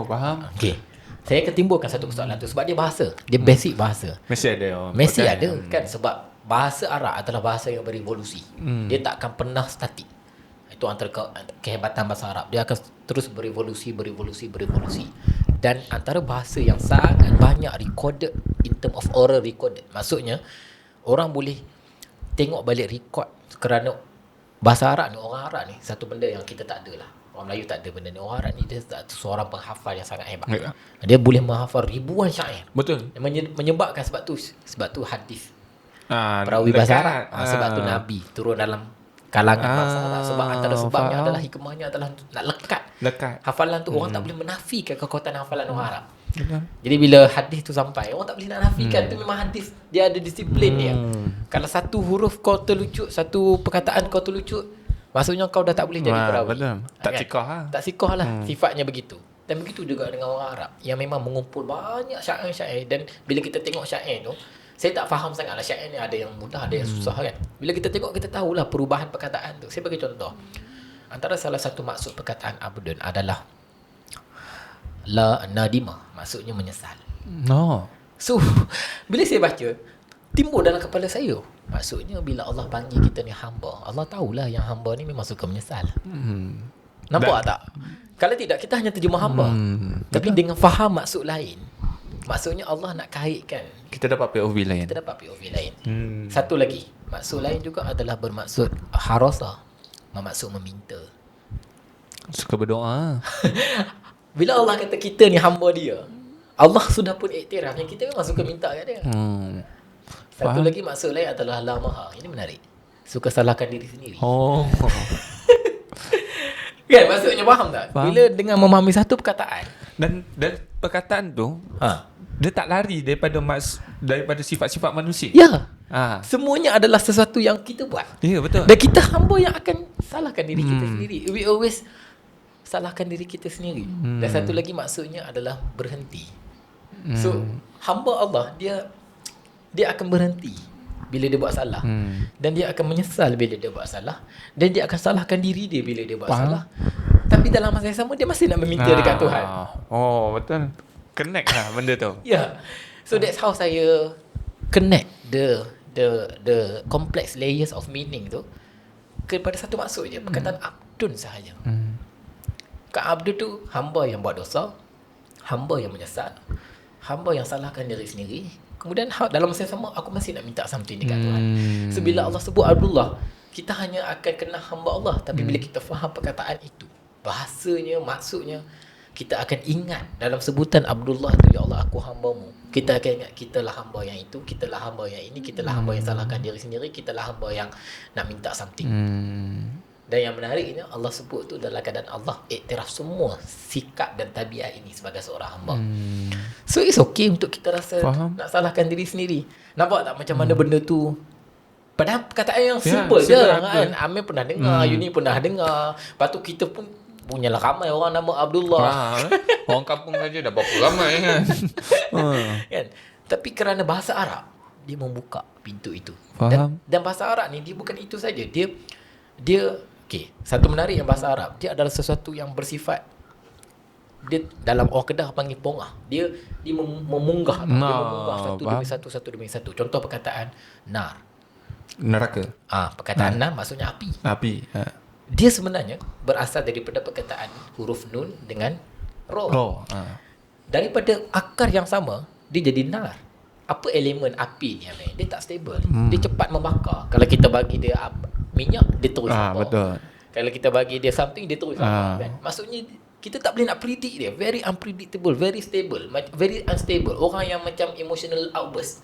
Faham. Okay. Saya akan timbulkan satu persoalan tu sebab dia bahasa. Dia basic bahasa. Mesti ada. Mesti ada kan, sebab bahasa Arab adalah bahasa yang berevolusi. Dia tak akan pernah statik. Itu antara kehebatan bahasa Arab. Dia akan terus berevolusi. Dan antara bahasa yang sangat banyak recorded in term of oral recorded. Maksudnya orang boleh tengok balik record kerana bahasa Arab ni, orang Arab ni satu benda yang kita tak ada lah. Orang Melayu tak ada benda ni. Orang Arab ni dia seorang penghafal yang sangat hebat. Dia boleh menghafal ribuan syair. Betul. Menyebabkan sebab tu hadis perawi bahasa Arab. Sebab tu Nabi turun dalam kalangan bahasa Arab. Sebab antara sebabnya adalah hikmahnya adalah nak lekat hafalan tu. Orang tak boleh menafikan kekuatan hafalan orang Arab. Jadi bila hadis tu sampai, orang tak boleh nak nafikan. Tu memang hadis, dia ada disiplin dia. Kalau satu huruf kau terlucut, satu perkataan kau terlucut, maksudnya kau dah tak boleh jadi perawi. Tak sikoh lah. Tak sikoh lah. Sifatnya begitu. Dan begitu juga dengan orang Arab yang memang mengumpul banyak syair-syair. Dan bila kita tengok syair tu, saya tak faham sangatlah syair ni, ada yang mudah, ada yang susah kan. Bila kita tengok, kita tahulah perubahan perkataan tu. Saya bagi contoh. Antara salah satu maksud perkataan Abdun adalah la nadima, maksudnya menyesal. So bila saya baca, timbul dalam kepala saya, maksudnya bila Allah panggil kita ni hamba, Allah tahulah yang hamba ni memang suka menyesal. Nampak tak? Kalau tidak, kita hanya terjemah hamba. Tapi dengan faham maksud lain, maksudnya Allah nak kaitkan, kita dapat POV lain. Satu lagi, maksud lain juga adalah bermaksud harasa, bermaksud meminta. Suka berdoa. Bila Allah kata kita ni hamba dia, Allah sudah pun iktiraf yang kita memang suka minta kat dia. Satu lagi maksud lain adalah la maha. Ini menarik. Suka salahkan diri sendiri. Kan, maksudnya faham tak? Bila dengan memahami satu perkataan, dan perkataan tu dia tak lari daripada sifat-sifat manusia. Ya. Semuanya adalah sesuatu yang kita buat. Ya, betul. Dan kita hamba yang akan salahkan diri kita sendiri. We always salahkan diri kita sendiri. Dan satu lagi maksudnya adalah berhenti. So hamba Allah dia akan berhenti bila dia buat salah. Dan dia akan menyesal bila dia buat salah. Dan dia akan salahkan diri dia bila dia buat salah. Tapi dalam masa yang sama dia masih nak meminta dekat Tuhan. Oh, betul. Connect lah benda tu. Yeah. So that's how saya connect the complex layers of meaning tu kepada satu maksud je, perkataan abdun sahaja. Abdun tu hamba yang buat dosa, hamba yang menyesal, hamba yang salahkan diri sendiri. Kemudian dalam masa yang sama aku masih nak minta something dekat Tuhan. So bila Allah sebut Abdullah, kita hanya akan kenal hamba Allah. Tapi bila kita faham perkataan itu, bahasanya, maksudnya, kita akan ingat dalam sebutan Abdullah tu, ya Allah aku hambamu. Kita akan ingat kita lah hamba yang itu, kita lah hamba yang ini, kita lah hamba yang salahkan diri sendiri, kita lah hamba yang nak minta something. Dan yang menariknya Allah sebut tu dalam keadaan Allah iktiraf semua sikap dan tabiat ini sebagai seorang hamba. So it's okay untuk kita rasa nak salahkan diri sendiri. Nampak tak macam mana benda tu, padahal perkataan yang simple je kan. Amir pernah dengar, Yuni pernah dengar. Lepas tu kita pun punyalah ramai orang nama Abdullah. Orang kampung saja dah berapa ramai kan. Kan? Tapi kerana bahasa Arab, dia membuka pintu itu. Faham. Dan bahasa Arab ni dia bukan itu saja. Dia okey, satu menarik yang bahasa Arab, dia adalah sesuatu yang bersifat, dia dalam orang Kedah panggil pongah. Dia memunggah. Dia memunggah satu demi satu. Contoh perkataan nar. Neraka. Perkataan nar maksudnya api. Dia sebenarnya berasal daripada perkataan huruf nun dengan roh. Daripada akar yang sama, dia jadi nar. Apa elemen api ni, Amir? Dia tak stable. Dia cepat membakar. Kalau kita bagi dia minyak, dia terus bakar. Betul. Kalau kita bagi dia something, dia terus bakar. Kan? Maksudnya, kita tak boleh nak predict dia. Very unpredictable, very stable, very unstable. Orang yang macam emotional outburst.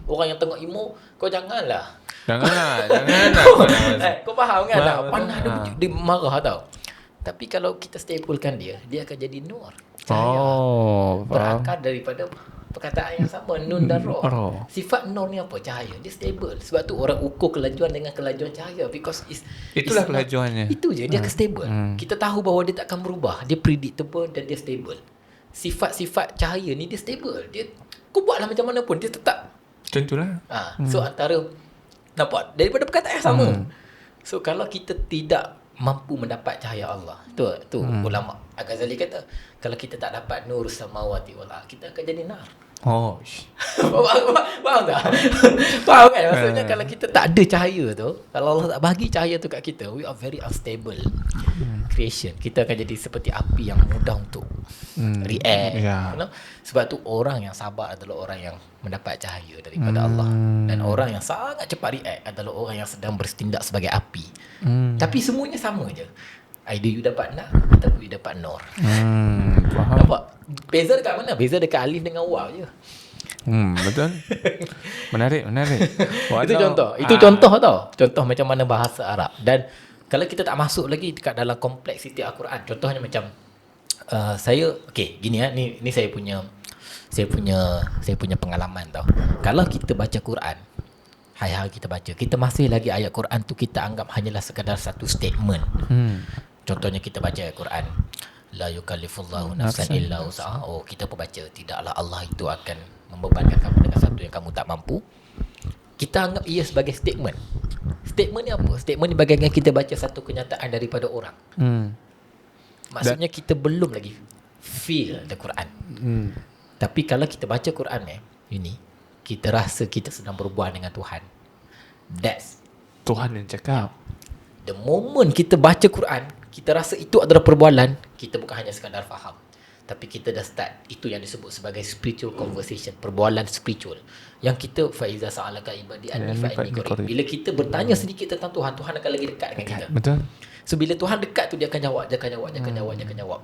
Orang yang tengok emo, kau janganlah. Janganlah. Kau faham kan? Panah dia marah tau. Tapi kalau kita stablekan dia akan jadi nur. Cahaya. Berakar daripada perkataan yang sama, nun dan roh. Sifat nur ni apa? Cahaya. Dia stable. Sebab tu orang ukur kelajuan dengan kelajuan cahaya. Because itulah kelajuannya. Itu je. Dia akan stable. Kita tahu bahawa dia tak akan berubah. Dia predictable dan dia stable. Sifat-sifat cahaya ni dia stable. Kau buatlah macam mana pun, dia tetap. Macam itulah. So antara, nampak? Daripada perkataan yang sama. So kalau kita tidak mampu mendapat cahaya Allah, tu ulama Al-Ghazali kata, kalau kita tak dapat nur samawati wal ardh, kita akan jadi nar. Faham tak? Faham kan? Maksudnya kalau kita tak ada cahaya tu, kalau Allah tak bagi cahaya tu kat kita, we are very unstable creation. Kita akan jadi seperti api yang mudah untuk react. You know? Sebab tu orang yang sabar adalah orang yang mendapat cahaya daripada Allah. Dan orang yang sangat cepat react adalah orang yang sedang bertindak sebagai api. Tapi semuanya sama je. Either you dapat nar ataupun you dapat nur. Faham. Nampak? Beza dekat mana? Beza dekat alif dengan waw je. Betul. Menarik. Itu contoh tau. Contoh macam mana bahasa Arab. Dan kalau kita tak masuk lagi dekat dalam kompleksiti Al-Quran, contohnya macam saya, gini ni saya punya pengalaman tau. Kalau kita baca Quran, hari-hari kita baca, kita masih lagi ayat Quran tu kita anggap hanyalah sekadar satu statement. Contohnya kita baca ayat Quran, la yukallifullahu nafsan illa wus'aha. Kita pun baca, tidaklah Allah itu akan membebankan kamu dengan satu yang kamu tak mampu. Kita anggap ia sebagai statement. Statement ni apa? Statement ni bagaikan kita baca satu kenyataan daripada orang. Maksudnya kita belum lagi feel the Quran. Tapi kalau kita baca Quran ini, kita rasa kita sedang berbual dengan Tuhan. That's Tuhan yang cakap. The moment kita baca Quran, kita rasa itu adalah perbualan, kita bukan hanya sekadar faham, tapi kita dah start. Itu yang disebut sebagai spiritual conversation, perbualan spiritual. Yang kita faiza sa'alaka ibadi anni fa'inni qarib. Bila kita bertanya sedikit tentang Tuhan, Tuhan akan lagi dekat dengan kita. Betul. So bila Tuhan dekat tu, dia akan jawab.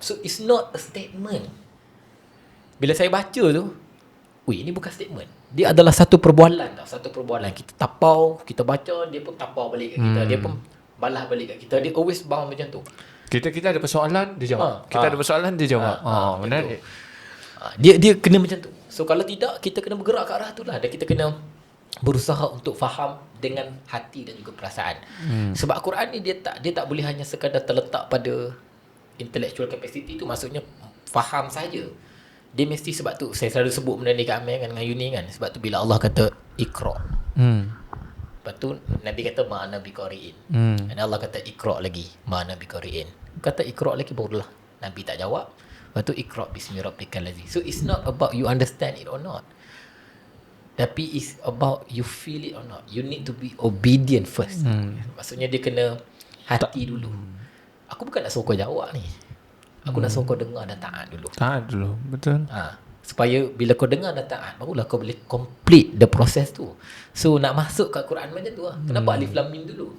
So it's not a statement. Bila saya baca tu, ini bukan statement. Dia adalah satu perbualan tau. Satu perbualan. Kita tapau, kita baca, dia pun tapau balik kat kita. Dia pun balas balik kat kita. Dia always bound macam tu. Kita ada persoalan, dia jawab. Ada persoalan, dia jawab. Menarik. Dia kena macam tu. So kalau tidak, kita kena bergerak ke arah tu lah. Dan kita kena berusaha untuk faham dengan hati dan juga perasaan. Sebab Quran ni dia tak boleh hanya sekadar terletak pada intellectual capacity tu. Maksudnya faham saja. Dia mesti, sebab tu saya selalu sebut benda ni kat Amir kan, dengan Yuni kan. Sebab tu bila Allah kata Iqra, Lepas tu Nabi kata ma'ana biqari'in. Dan Allah kata iqra' lagi, ma'ana biqari'in. Kata iqra' lagi barulah Nabi tak jawab. Lepas tu iqra' bismi rabbikal ladzi. So it's not about you understand it or not, tapi it's about you feel it or not. You need to be obedient first. Maksudnya dia kena hati dulu. Aku bukan nak suruh kau jawab ni, aku nak suruh kau dengar dan taat dulu. Taat dulu. Betul. Supaya bila kau dengar dan taat, barulah kau boleh complete the process tu. So nak masuk kat Quran macam tu lah. Kenapa alif lam mim dulu?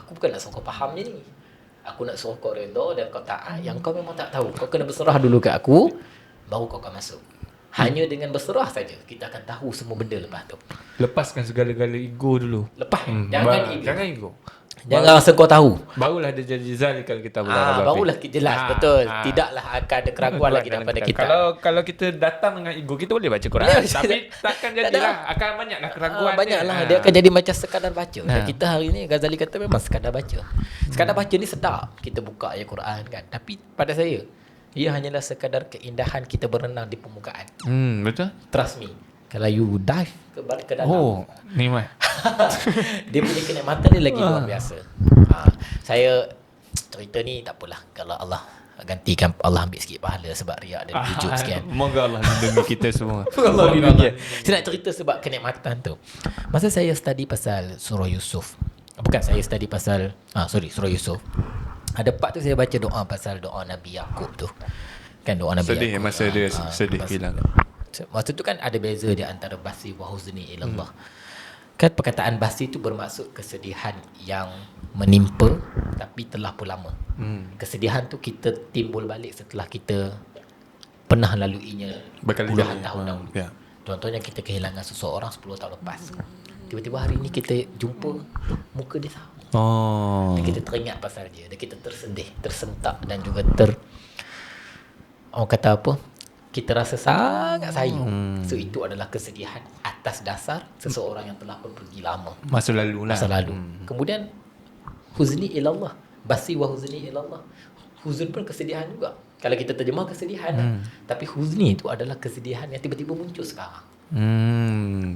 Aku bukan nak suruh kau faham je ni, aku nak suruh kau redha dan kau taat. Yang kau memang tak tahu, kau kena berserah dulu kat aku, baru kau akan masuk. Hanya dengan berserah saja kita akan tahu semua benda lepas tu. Lepaskan segala-gala ego dulu. Lepas jangan ego. Jangan ego. Jangan rasa kau tahu. Barulah dia jadi zalikal kita barulah jelas betul. Tidaklah akan ada keraguan lagi daripada kita. Kalau kita datang dengan ego, kita boleh baca Quran, tapi takkan jadilah, akan banyaklah keraguan. Banyaklah dia akan jadi macam sekadar baca. Dan kita hari ni Ghazali kata memang sekadar baca. Sekadar baca ni sedap. Kita buka ayat Quran kan. Tapi pada saya, ia hanyalah sekadar keindahan kita berenang di permukaan. Betul. Trust me. Kalau you dive ke dalam, nikmat. dia punya kenikmatan dia lagi luar biasa. Saya cerita ni tak apalah. Kalau Allah gantikan, Allah ambil sikit pahala sebab riak dan jujur sikit. Moga Allah lindungi kita semua. Allah lindungi. Saya nak cerita sebab kenikmatan tu. Masa saya study pasal surah Yusuf, bukan saya study pasal surah Yusuf, ada part tu saya baca doa pasal doa Nabi Yaqub tu. Kan doa Nabi sedih Yaqub. masa dia sedih hilang. Masa tu kan ada beza di antara basi wa huzni ilallah. Kan perkataan basi tu bermaksud kesedihan yang menimpa tapi telah pun lama. Kesedihan tu kita timbul balik setelah kita pernah laluinya puluhan tahun. Contohnya kita kehilangan seseorang 10 tahun lepas. Tiba-tiba hari ni kita jumpa muka dia sama. Dan kita teringat pasal dia, dan kita tersedih, tersentak dan juga orang kata apa? Kita rasa sangat sayang. So itu adalah kesedihan atas dasar seseorang yang telah pun pergi lama. Masa lalu. Kemudian huzni ilallah, basi wa huzni ilallah. Huzun pun kesedihan juga. Kalau kita terjemah kesedihan, tapi huzni itu adalah kesedihan yang tiba-tiba muncul sekarang.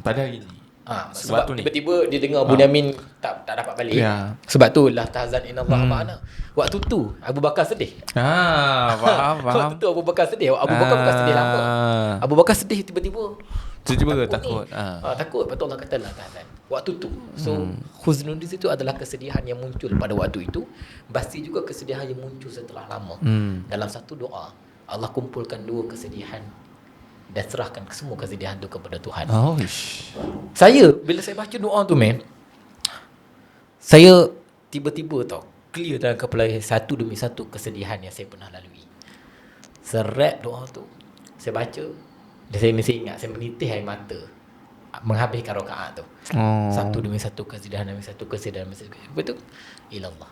Pada hari ni. Sebab tiba-tiba dia dengar Bunyamin tak dapat balik. Sebab tu la tahzan innallaha ma'ana. Waktu tu Abu Bakar sedih. Faham. Waktu tu Abu Bakar sedih. Abu Bakar bukan sedih lama. Abu Bakar sedih tiba-tiba takut. Takut. Lepas tu Allah kata la tahzan. Waktu tu. So huznun di situ adalah kesedihan yang muncul pada waktu itu. Basti juga kesedihan yang muncul setelah lama. Dalam satu doa Allah kumpulkan dua kesedihan dan serahkan semua kesedihan tu kepada Tuhan. Saya bila saya baca doa tu saya tiba-tiba clear dalam kepala saya satu demi satu kesedihan yang saya pernah lalui. Seret doa tu saya baca dan saya mesti ingat, saya menitih air mata menghabiskan rakaat tu. Satu demi satu kesedihan demi satu kesedihan. Betul? Ilallah.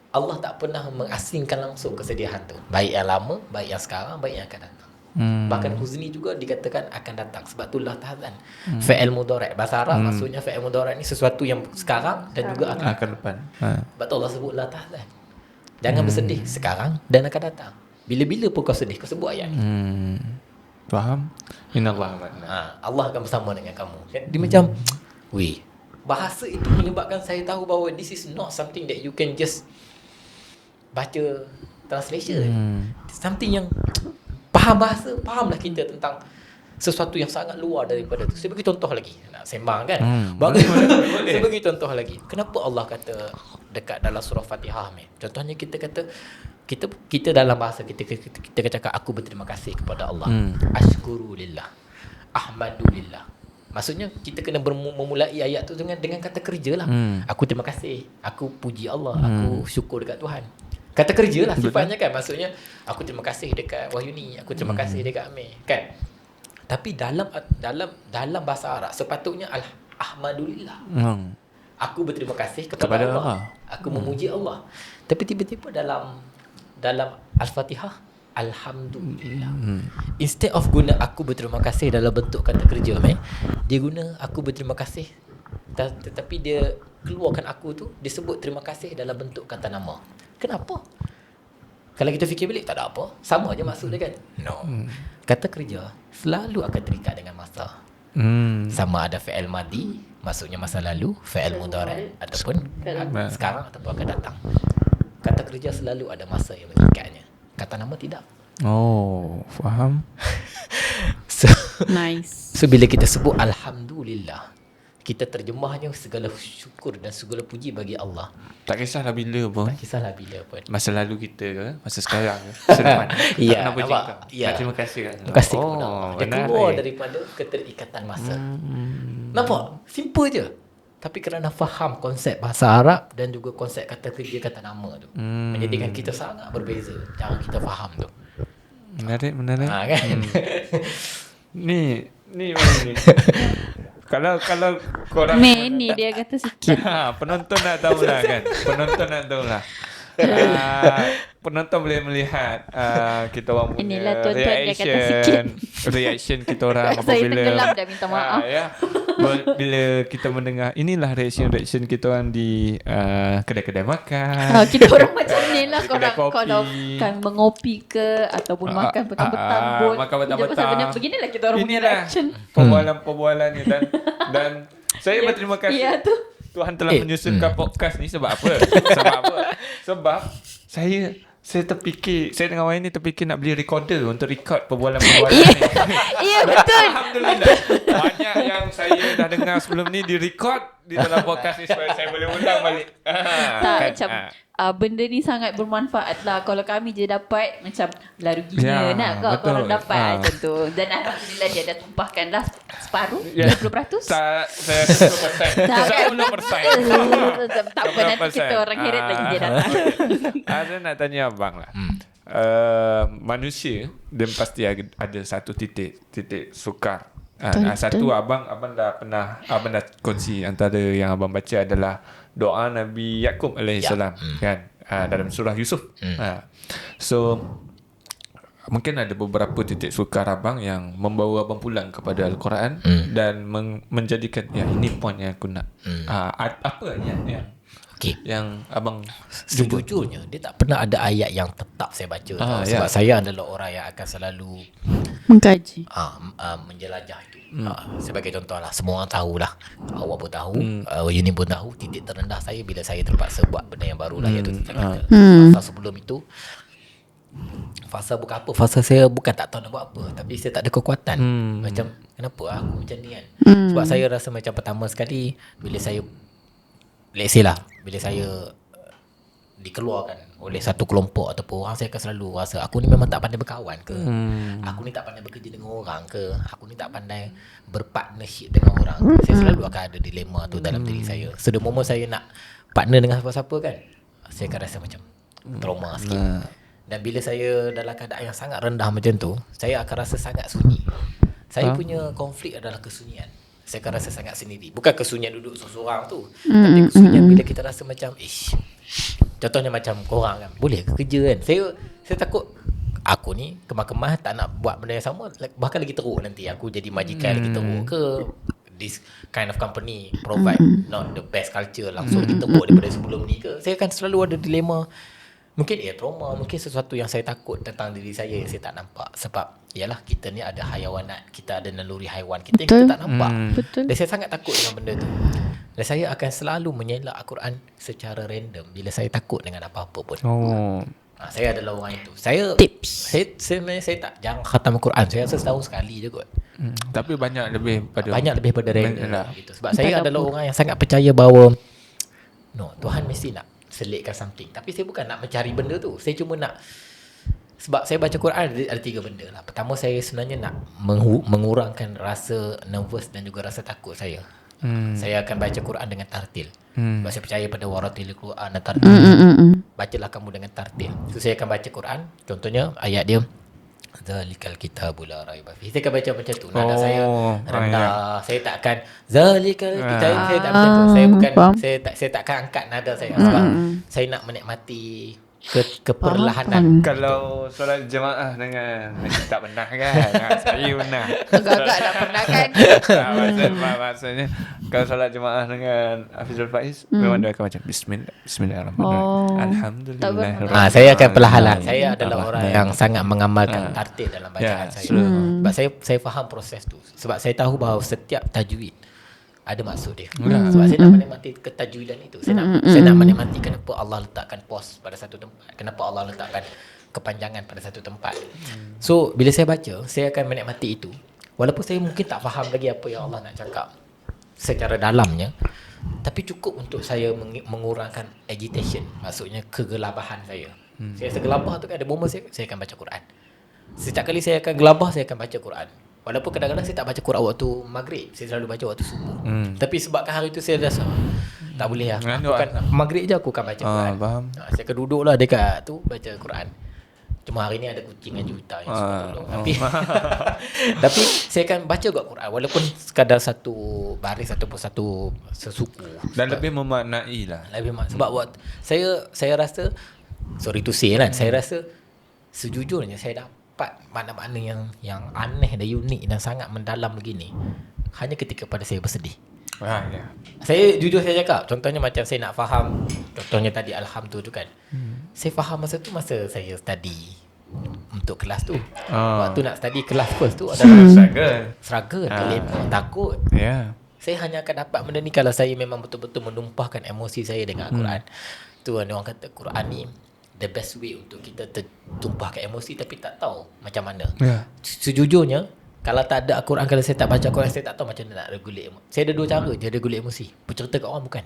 Allah tak pernah mengasingkan langsung kesedihan tu. Baik yang lama, baik yang sekarang, baik yang akan datang. Bahkan huzni juga dikatakan akan datang. Sebab tu la tahzan. Fi'il mudhari'. Bahasa Arab maksudnya fi'il mudhari' ni sesuatu yang sekarang dan juga akan depan. Sebab tu Allah sebut la tahzan. Jangan bersedih sekarang dan akan datang. Bila-bila pun kau sedih, kau sebut ayat ni. Faham? Innallaha ma'ana. Allah akan bersama dengan kamu. Dia macam bahasa itu menyebabkan saya tahu bahawa this is not something that you can just baca translation. Something yang faham bahasa, fahamlah kita tentang sesuatu yang sangat luar daripada tu. Saya bagi contoh lagi. Nak sembang kan? Saya bagi contoh lagi. Kenapa Allah kata dekat dalam surah Fatihah ni? Contohnya kita kata kita dalam bahasa kita cakap aku berterima kasih kepada Allah. Ashkurulillah. Ahmadulillah. Maksudnya kita kena memulai ayat tu dengan kata kerja lah. Aku terima kasih, aku puji Allah, aku syukur dekat Tuhan. Kata kerja lah sifatnya kan. Maksudnya aku terima kasih dekat Wahyuni, aku terima kasih dekat Amir kan. Tapi dalam bahasa Arab sepatutnya Ahmadulillah. Aku berterima kasih kepada Allah. Aku memuji Allah. Tapi tiba-tiba dalam Al-Fatihah Alhamdulillah. Instead of guna aku berterima kasih dalam bentuk kata kerja, dia guna aku berterima kasih, tetapi dia keluarkan aku tu, dia sebut terima kasih dalam bentuk kata nama. Kenapa? Kalau kita fikir balik, tak ada apa, sama je maksud dia kan. No. Kata kerja selalu akan terikat dengan masa. Sama ada fi'il madi maksudnya masa lalu, fi'il mudhari' ataupun sekarang ataupun akan datang. Kata kerja selalu ada masa yang mengikatnya. Kata nama tidak. Oh, faham. So, Nice. so bila kita sebut alhamdulillah, kita terjemahnya segala syukur dan segala puji bagi Allah. Tak kisahlah bila pun. Tak kisahlah bila pun. Masa lalu kita ke, masa sekarang ke, masa depan. Ya, Nak puji nampak? kau. Ya. Nak terima kasih kan. Terima kasih kepada Allah. Oh, Dia benar. keluar daripada keterikatan masa. Nampak? Simple je. Tapi kerana faham konsep bahasa Arab dan juga konsep kata kerja, kata nama tu, menjadikan kita sangat berbeza cara kita faham tu. Menarik. Kan? Ni Kalau korang Ni dia kata sikit. penonton nak tahu lah kan. Penonton nak tahu lah. Penonton boleh melihat kita orang punya Inilah tuan-tuan dia kata sikit. reaction kita orang Saya apabila tenggelam dah, minta maaf. ya. Bila kita mendengar inilah reaction kita orang di kedai-kedai makan. Kita orang macam ni lah. Kedai kopi. Kalau kan mengopi ke ataupun makan petang-petang pun. makan petang-petang. Kita pasal benda beginilah kita orang punya Inilah reaction. perbualan ni dan saya berterima kasih. Ya tu. Tuhan telah menyusunkan podcast ni sebab apa? Sebab saya terfikir, saya dengan Wayne ni terfikir nak beli recorder untuk record perbualan-perbualan ni. Ya betul. Alhamdulillah. Banyak yang saya dah dengar sebelum ni di record di dalam podcast ni supaya saya boleh ulang balik. Tak macam benda ni sangat bermanfaat lah. Kalau kami je dapat macam ruginya Ya, nak kau betul. korang dapat macam tu. Dan Alhamdulillah dia dah tumpahkan dah separuh, Ya. 20%. Saya 10%. 10%. Tak apa, nanti kita orang heret lagi dia datang. Saya nak tanya abang lah. Manusia dia pasti ada satu titik sukar. Satu abang dah kongsi antara yang abang baca adalah doa Nabi Yaqub alaihissalam kan dalam surah Yusuf. So mungkin ada beberapa titik sukar abang yang membawa abang pulang kepada Al-Quran dan menjadikan ini point yang aku nak. Apa yang Okay. yang abang Sejujurnya dia tak pernah ada ayat yang tetap saya baca sebab saya adalah orang yang akan selalu Mengkaji. menjelajah itu. Sebagai contoh lah, semua orang tahulah, awak pun tahu, Yuni pun tahu, titik terendah saya bila saya terpaksa buat benda yang baru lah, iaitu tentang kata. Fasa sebelum itu, fasa bukan apa, fasa saya bukan tak tahu nak buat apa, tapi saya tak ada kekuatan. Macam kenapa aku macam ni kan. Sebab saya rasa macam pertama sekali bila saya, let's say lah, bila saya dikeluarkan oleh satu kelompok ataupun orang, saya akan selalu rasa aku ni memang tak pandai berkawan ke, aku ni tak pandai bekerja dengan orang ke, aku ni tak pandai berpartnership dengan orang ke. Saya selalu akan ada dilema tu dalam diri saya. So the moment saya nak partner dengan siapa-siapa kan, saya akan rasa macam trauma sikit. Dan bila saya dalam keadaan yang sangat rendah macam tu, saya akan rasa sangat sunyi. Saya punya konflik adalah kesunyian. Saya akan rasa sangat sendiri. Bukan kesunyian duduk seorang-seorang tu, tapi kesunyian bila kita rasa macam contohnya macam korang kan, boleh ke kerja kan, saya takut aku ni kemas-kemas tak nak buat benda yang sama, bahkan lagi teruk nanti aku jadi majikan lagi teruk ke. This kind of company provide not the best culture, langsung lagi teruk daripada sebelum ni ke. Saya akan selalu ada dilema. Mungkin trauma, mungkin sesuatu yang saya takut tentang diri saya yang saya tak nampak. Sebab ialah kita ni ada hayawanat, kita ada naluri haiwan kita yang kita tak nampak. Betul. Dan saya sangat takut dengan benda tu. Dan saya akan selalu menyelak Al-Quran secara random bila saya takut dengan apa-apa pun. Saya adalah orang itu. Saya Tips. saya tak jarang khatam Al-Quran. Saya rasa setahun sekali je kot. tapi banyak lebih pada random lah gitu. Sebab saya adalah orang yang sangat percaya bahawa Tuhan mesti nak selitkan something. Tapi saya bukan nak mencari benda tu. Saya cuma nak, sebab saya baca Quran ada 3 benda lah. Pertama, saya sebenarnya nak mengurangkan rasa nervous dan juga rasa takut saya. Saya akan baca Quran dengan tartil. Sebab saya percaya pada waratil Quran dan tartil. Bacalah kamu dengan tartil. So saya akan baca Quran. Contohnya ayat dia, Zalikal kitabul la raiba fihi. Saya akan baca macam tu. Nada saya rendah. Saya tak akan Zalikal kitab. Saya tak macam tu. Saya bukan saya tak akan angkat nada saya sebab saya nak menikmati keperlahanan. Kalau solat jemaah dengan tak pernah kan. Saya pernah. Agak-agak tak pernah kan. Maksudnya kalau solat jemaah dengan Hafizul Faiz memang dia akan macam Bismillahirrahmanirrahim. Alhamdulillah. Saya akan perlahan. Saya adalah orang yang sangat mengamalkan tartil dalam bacaan saya. Sebab saya faham proses tu. Sebab saya tahu bahawa setiap tajwid ada maksud dia. Ya. Sebab saya nak menikmati ketajwidan itu. Saya nak menikmati kenapa Allah letakkan pause pada satu tempat, kenapa Allah letakkan kepanjangan pada satu tempat. So bila saya baca, saya akan menikmati itu. Walaupun saya mungkin tak faham lagi apa yang Allah nak cakap secara dalamnya, tapi cukup untuk saya mengurangkan agitation, maksudnya kegelabahan saya. Saya rasa gelabah tu kan, ada momen saya akan baca Quran. Setiap kali saya akan gelabah, saya akan baca Quran. Walaupun kadang-kadang saya tak baca Quran waktu maghrib, saya selalu baca waktu subuh. Tapi sebabkan hari tu saya rasa tak boleh lah, aku kan maghrib je aku akan baca Quran. Faham. Saya akan duduk lah dekat tu baca Quran. Cuma hari ni ada kucing yang juta yang suka tolong. Tapi saya akan baca juga Quran walaupun sekadar satu baris ataupun satu sesuku. Dan lebih memaknai lah. Sebab saya rasa, sorry to say kan, saya rasa sejujurnya saya dapat makna-makna yang aneh dan unik dan sangat mendalam begini hanya ketika pada saya bersedih. Ya. Saya jujur saya cakap, contohnya macam saya nak faham, contohnya tadi Alham tu kan. Saya faham masa tu, masa saya study untuk kelas tu. Waktu nak study kelas first tu adalah struggle, takut. Ya. Saya hanya akan dapat benda ni kalau saya memang betul-betul menumpahkan emosi saya dengan Al-Quran. Tu orang kata Quran ni the best way untuk kita tertumpahkan emosi, tapi tak tahu macam mana. Sejujurnya, kalau tak ada Al-Quran, kalau saya tak baca Al-Quran, saya tak tahu macam mana nak regulate emosi. Saya ada dua cara je regulate emosi. Bercerita kat orang bukan.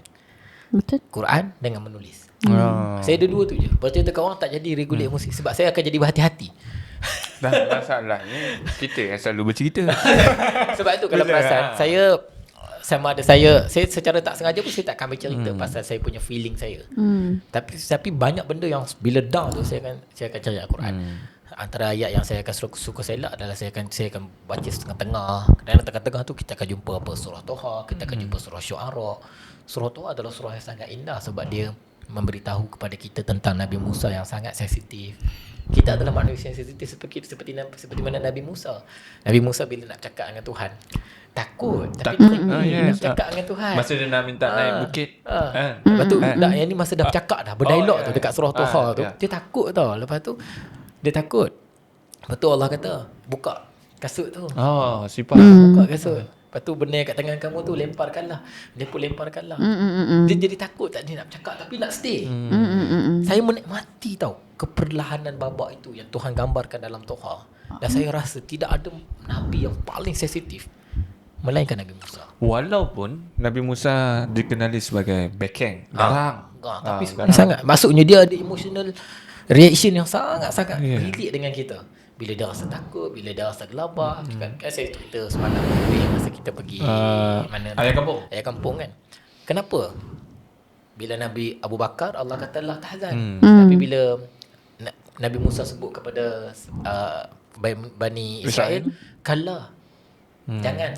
Betul. Quran dengan menulis. Saya ada dua tu je. Bercerita kat orang tak jadi regulate emosi. Sebab saya akan jadi berhati-hati. Dan masalahnya kita yang selalu bercerita. Sebab itu kalau perasan, saya sama ada saya secara tak sengaja pun saya tak akan bercerita pasal saya punya feeling saya. Tapi banyak benda yang bila down tu saya akan cari Al-Quran. Antara ayat yang saya akan suka selak adalah saya akan baca setengah-tengah. Dan tengah-tengah tu kita akan jumpa apa surah Toha, kita akan jumpa surah Syu'ara. Surah Toha adalah surah yang sangat indah sebab dia memberitahu kepada kita tentang Nabi Musa yang sangat sensitif. Kita adalah manusia yang sensitif seperti mana Nabi Musa. Nabi Musa bila nak cakap dengan Tuhan takut, tapi nak cakap dengan Tuhan. Masa dia nak minta naik bukit. Lepas tu yang ni masa dah bercakap dah, berdialog tu dekat surah Toha tu, dia takut tau. Lepas tu dia takut. Lepas tu Allah kata, buka kasut tu. Sifat. Buka kasut. Lepas tu benda kat tangan kamu tu lemparkanlah. Dia pun lemparkanlah. Dia jadi takut, tak dia nak bercakap tapi nak stay. Saya menikmati tau keperlahanan babak itu yang Tuhan gambarkan dalam Toha. Dan saya rasa tidak ada Nabi yang paling sensitif melainkan Nabi Musa. Walaupun Nabi Musa dikenali sebagai bekeng, garang. Tapi sangat, maksudnya dia ada emotional reaction yang sangat-sangat relate dengan kita. Bila dia rasa takut, bila dia rasa gelabah. Kan saya cerita semalam masa kita pergi Ayah kampung. Ayah kampung kan. Kenapa? Bila Nabi Abu Bakar, Allah kata la tahzan. Tapi bila Nabi Musa sebut kepada Bani Israel, kalla, jangan.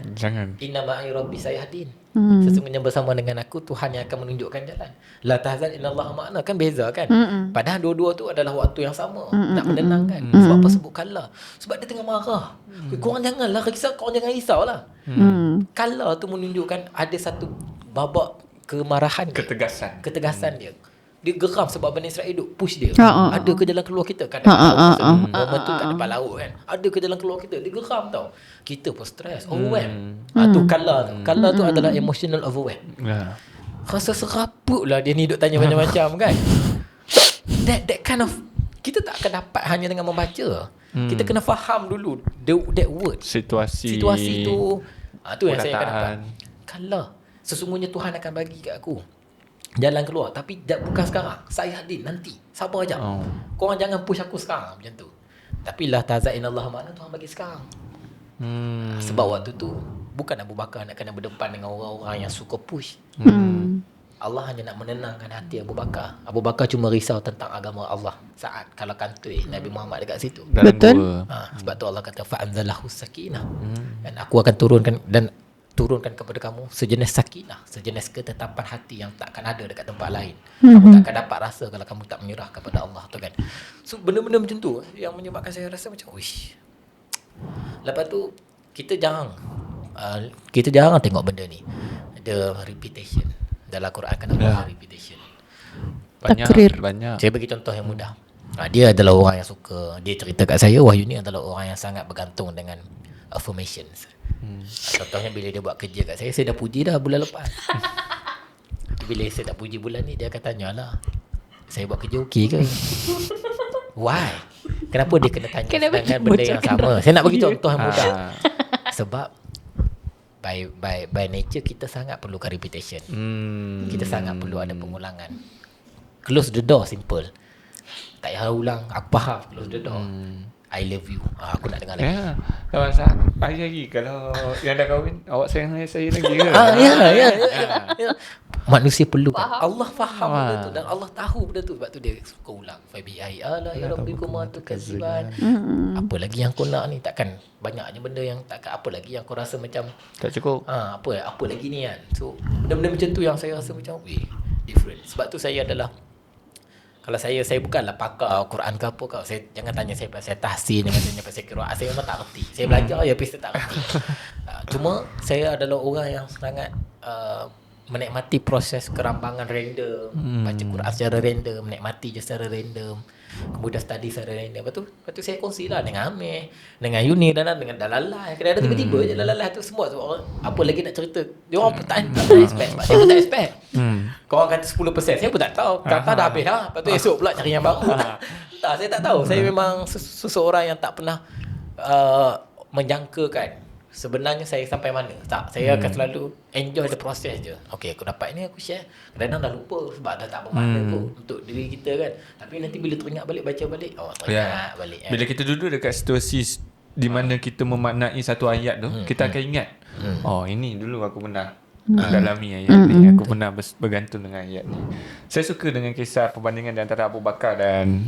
Inna ma'i rabbi sayahdin. Sesungguhnya bersama dengan aku Tuhan yang akan menunjukkan jalan. La tahzan innallaha ma'ana, kan beza kan. Padahal dua-dua tu adalah waktu yang sama nak menenangkan. Sebab apa sebut kalla? Sebab dia tengah marah. Korang janganlah risau, korang jangan risaulah. Kalla tu menunjukkan ada satu babak kemarahan dia, ketegasan dia. Dia geram sebab Bani Israel duk push dia. Ada ke jalan keluar kita? Kan moment tu kat depan laut kan. Ada ke jalan keluar kita? Dia geram tau. Kita pun stres, overwhelm. Tu kalla tu. Kalla tu adalah emotional overwhelm. Rasa seraput lah dia ni duk tanya macam-macam kan. That kind of, kita tak akan dapat hanya dengan membaca. Kita kena faham dulu that word, situasi tu. Tu yang saya akan dapat. Kalla, sesungguhnya Tuhan akan bagi kat aku jalan keluar, tapi bukan sekarang. Saya hadir nanti. Sabar je. Korang jangan push aku sekarang macam tu. Tapi la tazain Allah mana Tuhan bagi sekarang. Sebab waktu tu bukan Abu Bakar nak kena berdepan dengan orang-orang yang suka push. Allah hanya nak menenangkan hati Abu Bakar. Abu Bakar cuma risau tentang agama Allah saat kalau kantoi Nabi Muhammad dekat situ. Betul. Sebab tu Allah kata fa anzalahu sakinah. Dan aku akan turunkan kepada kamu sejenis sakinah, sejenis ketetapan hati yang takkan ada dekat tempat lain. Kamu tak akan dapat rasa kalau kamu tak menyerah kepada Allah tu kan. So benda-benda macam tu yang menyebabkan saya rasa macam wish. Lepas tu kita jarang tengok benda ni. Ada repetition dalam Quran, kenapa repetition? Banyak. Saya bagi contoh yang mudah. Dia adalah orang yang suka, dia cerita kat saya, Wahyu ni adalah orang yang sangat bergantung dengan affirmations. Contohnya bila dia buat kerja kat saya dah puji dah bulan lepas. Bila saya tak puji bulan ni, dia akan tanya lah, saya buat kerja okey ke? Why? Kenapa dia kena tanya sedangkan benda yang sama? Saya nak bagi contoh yang mudah. Sebab by nature kita sangat perlukan repetition. Kita sangat perlu ada pengulangan. Close the door, simple. Tak payah ulang. Aku faham, close the door. I love you. Aku nak dengar lagi. Ya, tak masalah. Lagi kalau yang dah kahwin, awak sayang saya lagi ke? Ya. Manusia perlu Faham. Allah faham benda tu dan Allah tahu benda tu. Sebab tu dia suka ulang. Fabi ai ala ya rabbikum tukaziban. Apa lagi yang kau nak ni? Takkan banyaknya benda yang takkan, apa lagi yang kau rasa macam Tak cukup. apa lagi ni kan. So benda-benda macam tu yang saya rasa macam different. Sebab tu saya adalah, kalau saya bukanlah pakar Quran ke apa kau. Saya jangan tanya saya pasal tahsin, jangan tanya pasal qiraat. Saya memang tak reti. Saya belajar je tapi saya tak reti. Cuma saya adalah orang yang sangat menikmati proses kerambangan random, baca Quran secara random, menikmati je secara random, kemudian study secara random. Lepas tu saya kongsi lah dengan Amir, dengan Yuni dan dengan Dalalai. Kadang-kadang tiba-tiba je Dalalai tu semua tu orang, apa lagi nak cerita. Dia orang tak expect. Sebab saya pun tak expect. Korang kata 10%, saya pun tak tahu. Kata dah habis lah. Lepas tu esok pula cari yang baru. Tak, saya tak tahu. Saya memang seseorang yang tak pernah menjangkakan sebenarnya saya sampai mana. Tak, saya akan selalu enjoy the process je. Okay, aku dapat ni, aku share. Kadang-kadang dah lupa sebab dah tak bermakna pun untuk diri kita kan. Tapi nanti bila teringat balik, baca balik, teringat balik kan. Bila kita duduk dekat situasi di mana kita memaknai satu ayat tu, kita akan ingat, oh ini dulu aku pernah mendalami ayat ni, aku pernah bergantung dengan ayat ni. Saya suka dengan kisah perbandingan di antara Abu Bakar dan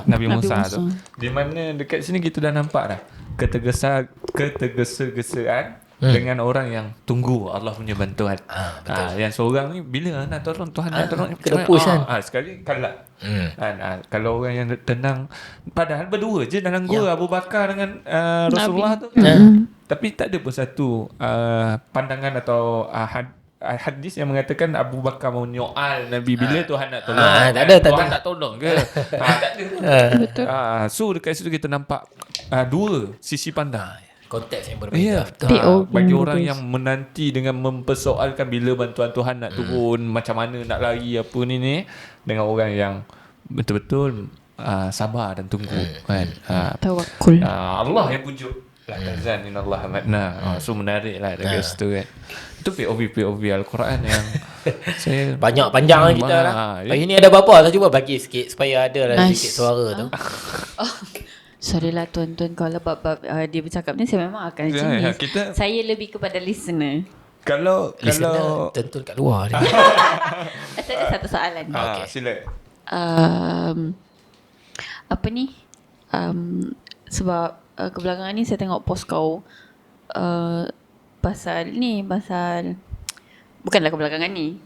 Nabi Musa tu. Di mana dekat sini kita dah nampak dah ketergesa-gesaan dengan orang yang tunggu Allah punya bantuan. Yang seorang ni bila nak tolong Tuhan nak tolong, kena push kan. sekali kalah. Kalau orang yang tenang, padahal berdua je dalam gua, Abu Bakar dengan Rasulullah tu. Tapi tak ada pun satu pandangan atau hadis yang mengatakan Abu Bakar menyoal Nabi bila Tuhan nak tolong. Tak ada. Tuhan tak tolong ke? Tak ada. Betul. So dekat situ kita nampak dua sisi pandang. Konteks yang berbeza. Bagi orang yang menanti dengan mempersoalkan bila bantuan Tuhan nak turun, macam mana nak lari apa ni, dengan orang yang betul-betul sabar dan tunggu kan. Tawakul. Allah yang pujuk. La tazan innallaha ma'ana. So menarik lah dekat situ kan. Itu POV Al-Quran yang saya banyak panjang kita lah. Hari ni ada apa-apa, saya cuba bagi sikit supaya ada lah sikit suara tu. Sorry lah tuan-tuan, kalau bab-bab dia bercakap ni saya memang akan jenis. Saya lebih kepada listener. Kalau Tentu kat luar dia. Saya ada satu soalan. Sila. Apa ni? Sebab kebelakangan ni saya tengok post kau pasal bukanlah kebelakangan ni,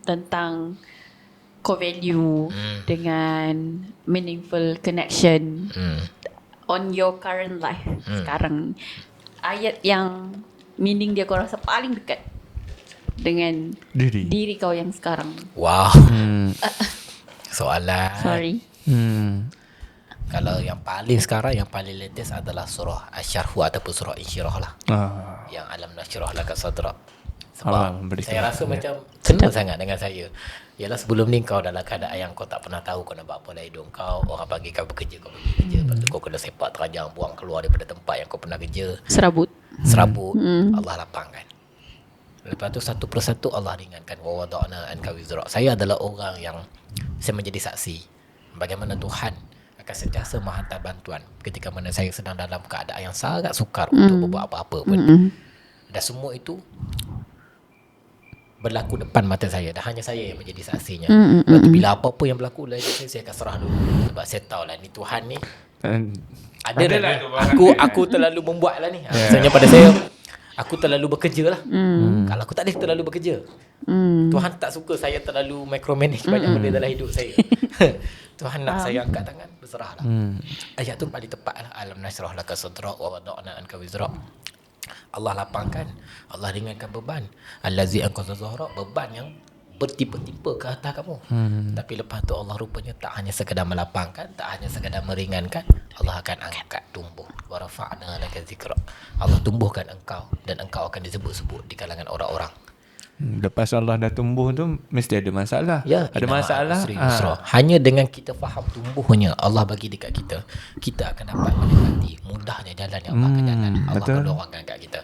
tentang core value dengan meaningful connection on your current life sekarang. Ayat yang meaning dia kau rasa paling dekat dengan diri kau yang sekarang. Wow. Soalan. Sorry. Kalau yang paling sekarang, yang paling latest adalah surah Asy-Syarh ataupun surah Insyirah lah. Yang alam nasyrah laka sadrak. Sebab saya rasa macam kena sangat dengan saya. Yalah sebelum ni kau dalam keadaan yang kau tak pernah tahu kau nak buat apa dalam hidup kau. Orang bagi kau bekerja, kau pergi kerja. Lepas tu kau kena sepak terajang, buang keluar daripada tempat yang kau pernah kerja. Serabut. Allah lapangkan. Lepas tu satu persatu Allah ringankan. Wa wada'na anka wizrak. Saya adalah orang yang saya menjadi saksi bagaimana Tuhan akan sentiasa menghantar bantuan ketika mana saya sedang dalam keadaan yang sangat sukar untuk berbuat apa-apa pun. Dan semua itu berlaku depan mata saya. Dan hanya saya yang menjadi saksinya. Lepas tu bila apa-apa yang berlaku dalam hidup saya akan serah dulu. Sebab saya tahu lah ni Tuhan ni ada lah. Aku terlalu membuat lah ni. Misalnya pada saya, aku terlalu bekerja lah. Kalau aku tak boleh terlalu bekerja, Tuhan tak suka saya terlalu micromanage banyak benda dalam hidup saya. Tuhan nak saya angkat tangan, berserahlah. Ayat tu paling tepat lah. Alam nasyrah laka sadrak wa wada'na anka wizrak. Allah lapangkan, Allah ringankan beban. Allazi anqadha dhahrak, beban yang bertipa-tipa ke atas kamu. Tapi lepas tu Allah rupanya tak hanya sekadar melapangkan, tak hanya sekadar meringankan, Allah akan angkat tumbuh. Wa rafa'na laka dzikrak. Allah tumbuhkan engkau dan engkau akan disebut-sebut di kalangan orang-orang. Lepas Allah dah tumbuh tu mesti ada masalah. Ya, Ada masalah. Hanya dengan kita faham tumbuhnya Allah bagi dekat kita, kita akan dapat menikmati mudahnya jalan yang Allah akan jalan. Allah betul. akan dorongkan kat kita.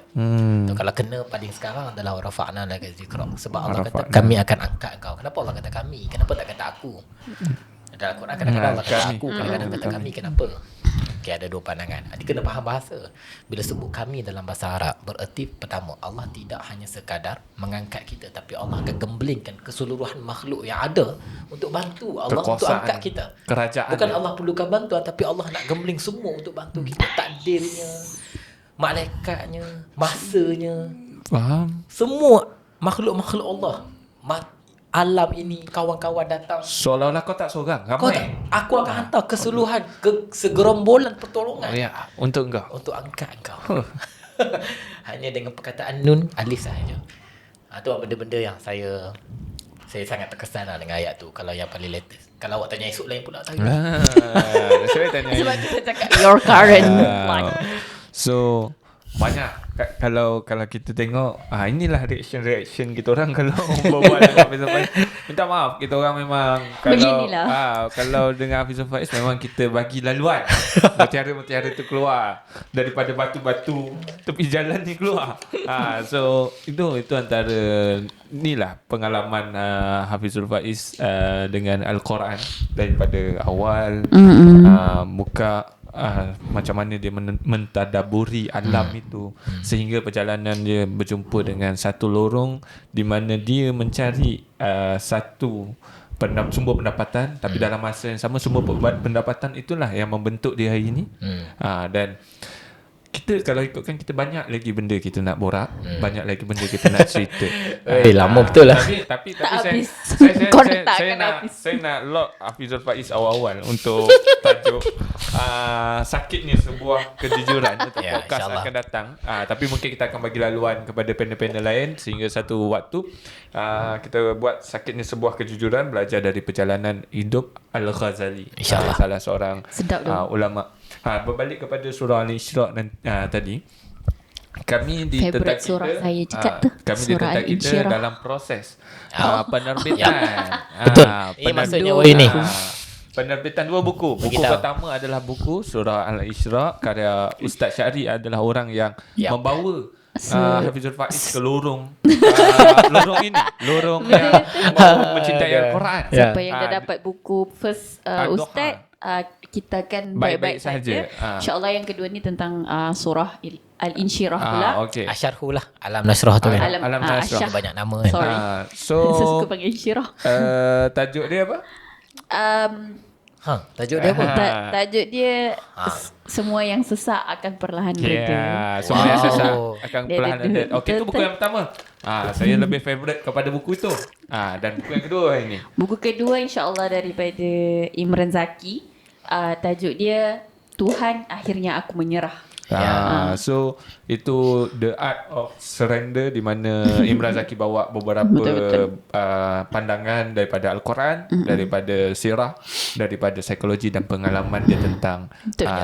So, kalau kena paling sekarang adalah rafa'na laka dzikrak. Sebab Allah kata Rafa'na. kami akan angkat engkau. Kenapa Allah kata kami? Kenapa tak kata aku? Dalam Quran kadang-kadang Allah kata kami. aku, kadang-kadang kata kami. Kenapa? Okay, ada dua pandangan. Dia kena faham bahasa. Bila sebut kami dalam bahasa Arab, bererti pertama, Allah tidak hanya sekadar mengangkat kita, tapi Allah akan gemblingkan keseluruhan makhluk yang ada untuk bantu Allah untuk Kekuasaan angkat kita. kerajaan Bukan dia. Allah perlukan bantuan, tapi Allah nak gembling semua untuk bantu kita. Takdirnya, malaikatnya, masanya, Faham? semua makhluk-makhluk Allah. Alam ini, kawan-kawan datang. Seolah-olah kau tak seorang. Kau tak, Ramai. aku akan hantar keseluruhan segerombolan pertolongan Ya, untuk engkau. untuk angkat engkau. Hanya dengan perkataan nun alif sahaja. Itu benda-benda yang saya sangat terkesan lah dengan ayat tu. Kalau yang paling latest. Kalau awak tanya esok lain pula tak tahu. Saya tanya. Sebab kita cakap your current life. So banyak kalau kita tengok inilah reaction kita orang kalau berbual dengan Hafiz Faiz. Minta maaf, kita orang memang kalau Beginilah. kalau dengan Hafiz Faiz memang kita bagi laluan. Mutiara-mutiara tu keluar daripada batu-batu tepi jalan ni keluar. So itu antara inilah pengalaman Hafizul Faiz dengan Al-Quran daripada awal buka macam mana dia mentadaburi alam itu sehingga perjalanan dia berjumpa dengan satu lorong di mana dia mencari satu sumber pendapatan, tapi dalam masa yang sama sumber pendapatan itulah yang membentuk dia hari ini. Dan kita kalau ikutkan kita banyak lagi benda kita nak borak, banyak lagi benda kita nak cerita. Lama betul lah. Tapi Tak habis. saya Korang tak akan nak habis. saya nak lock Hafizul Faiz awal-awal untuk tajuk sakitnya sebuah kejujuran. Untuk Ya, podcast insyaAllah. akan datang. Tapi mungkin kita akan bagi laluan kepada panel-panel lain sehingga satu waktu kita buat sakitnya sebuah kejujuran, belajar dari perjalanan hidup Al-Ghazali. InsyaAllah. Salah seorang Sedap tu. ulama. Berbalik kepada surah Al-Isra' tadi. Kami di Favourite tentang surah kita, saya juga tu. kami di Surah tentang kita Al-Insyirah. dalam proses penerbitan. Betul. Ini maksudnya ini. Penerbitan dua buku. Buku Beritahu. pertama adalah buku Surah Al-Isra' karya Ustaz Syari adalah orang yang membawa Hafizul Faiz ke lorong ini, lorong yang mencintai Al-Quran. Siapa yang dah dapat buku first Ad-Duha. Ustaz, kita akan Baik-baik baik-baik sahaja. saja. InsyaAllah yang kedua ni tentang surah Al-Insyirah pula. Okey. Asyarhu lah. Alam Nasrah tu kan. Alam Nasrah. Asyah. Banyak nama kan. Sorry. So Saya suka panggil Insyirah. tajuk dia apa? Tajuk dia apa? Tajuk dia semua yang sesak akan perlahan reda. Semua yang sesak Oh. akan Dia- perlahan dia- ada. Okey, itu buku yang pertama. Saya lebih favourite kepada buku itu. Dan buku yang kedua ini. Buku kedua insyaAllah daripada Imran Zaki. Tajuk dia Tuhan Akhirnya Aku Menyerah. So itu The Art of Surrender, di mana Imran Zaki bawa beberapa Betul-betul. pandangan daripada Al-Quran, daripada sirah, daripada psikologi dan pengalaman dia tentang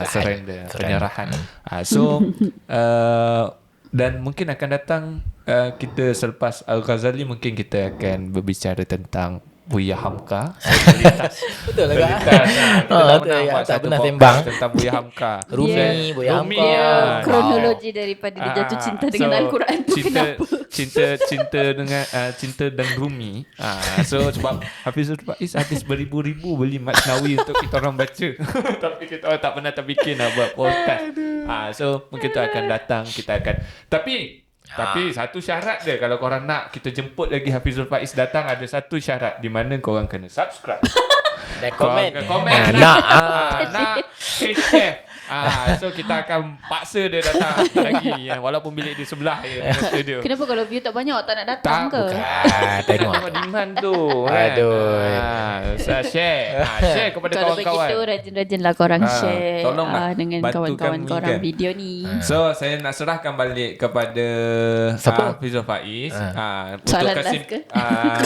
surrender, penyerahan. So dan mungkin akan datang kita selepas Al-Ghazali mungkin kita akan berbicara tentang Buya Hamka. Betul lah kan? Kita dah betul, pernah ya, buat tak satu pernah podcast sembang. tentang Buya Hamka. Rumi, Buya Rumi, Hamka. ya. Kronologi daripada dia jatuh cinta dengan Al-Quran tu kenapa? Cinta dan Rumi. So sebab Hafizul Faiz habis beribu-ribu beli Masnawi untuk kita orang baca. Tapi kita orang tak pernah terfikir nak buat podcast. So mungkin tu akan datang, kita akan. Tapi satu syarat dia, kalau korang nak kita jemput lagi Hafizul Faiz datang, ada satu syarat di mana korang kena subscribe. Dan Korang komen. kena komen. Nak. Nak share So kita akan paksa dia datang lagi walaupun bilik di sebelah je dengan studio. Kenapa kalau view tak banyak tak nak datang ke? Tengok. Tengok demand tu kan. Aduh. Saya share. Share kepada Kalau kawan-kawan. begitu rajin-rajinlah korang share tolonglah dengan bantu kawan-kawan kami korang kan. video ni. So saya nak serahkan balik kepada Siapa? Hafizul Faiz untuk Soalan last ke?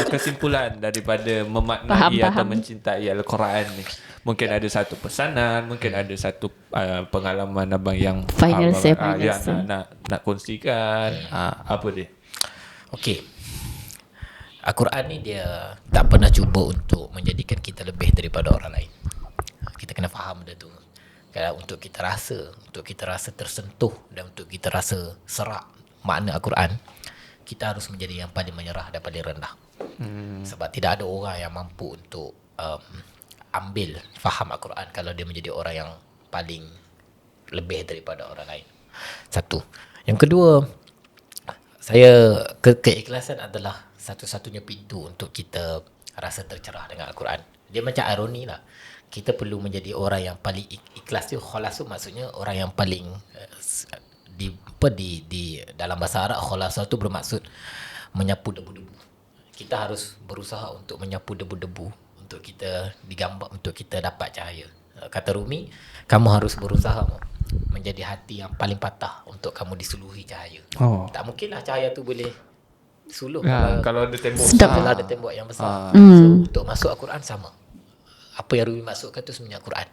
kesimpulan daripada memaknai Faham. atau mencintai Al-Quran ni. Mungkin ada satu pesanan, mungkin ada satu pengalaman abang yang Final abang, say, final yang say. nak kongsikan. Apa dia? Okey. Al-Quran ni dia tak pernah cuba untuk menjadikan kita lebih daripada orang lain. Kita kena faham benda tu. Kalau untuk kita rasa tersentuh dan untuk kita rasa serak makna Al-Quran, kita harus menjadi yang paling menyerah dan paling rendah. Sebab tidak ada orang yang mampu untuk ambil faham Al-Quran kalau dia menjadi orang yang paling lebih daripada orang lain. Satu. Yang kedua, keikhlasan adalah satu-satunya pintu untuk kita rasa tercerah dengan Al-Quran. Dia macam ironi lah. Kita perlu menjadi orang yang paling ikhlas tu. Khalas tu maksudnya orang yang paling di dalam bahasa Arab khalas tu bermaksud menyapu debu-debu. Kita harus berusaha untuk menyapu debu-debu untuk kita digambar, untuk kita dapat cahaya. Kata Rumi, kamu harus berusaha menjadi hati yang paling patah untuk kamu disuluhi cahaya. Tak mungkinlah cahaya tu boleh suluh Kalau ada tembok kalau ada tembok yang besar. So untuk masuk Al-Quran sama. Apa yang Rumi maksudkan tu sebenarnya Al-Quran.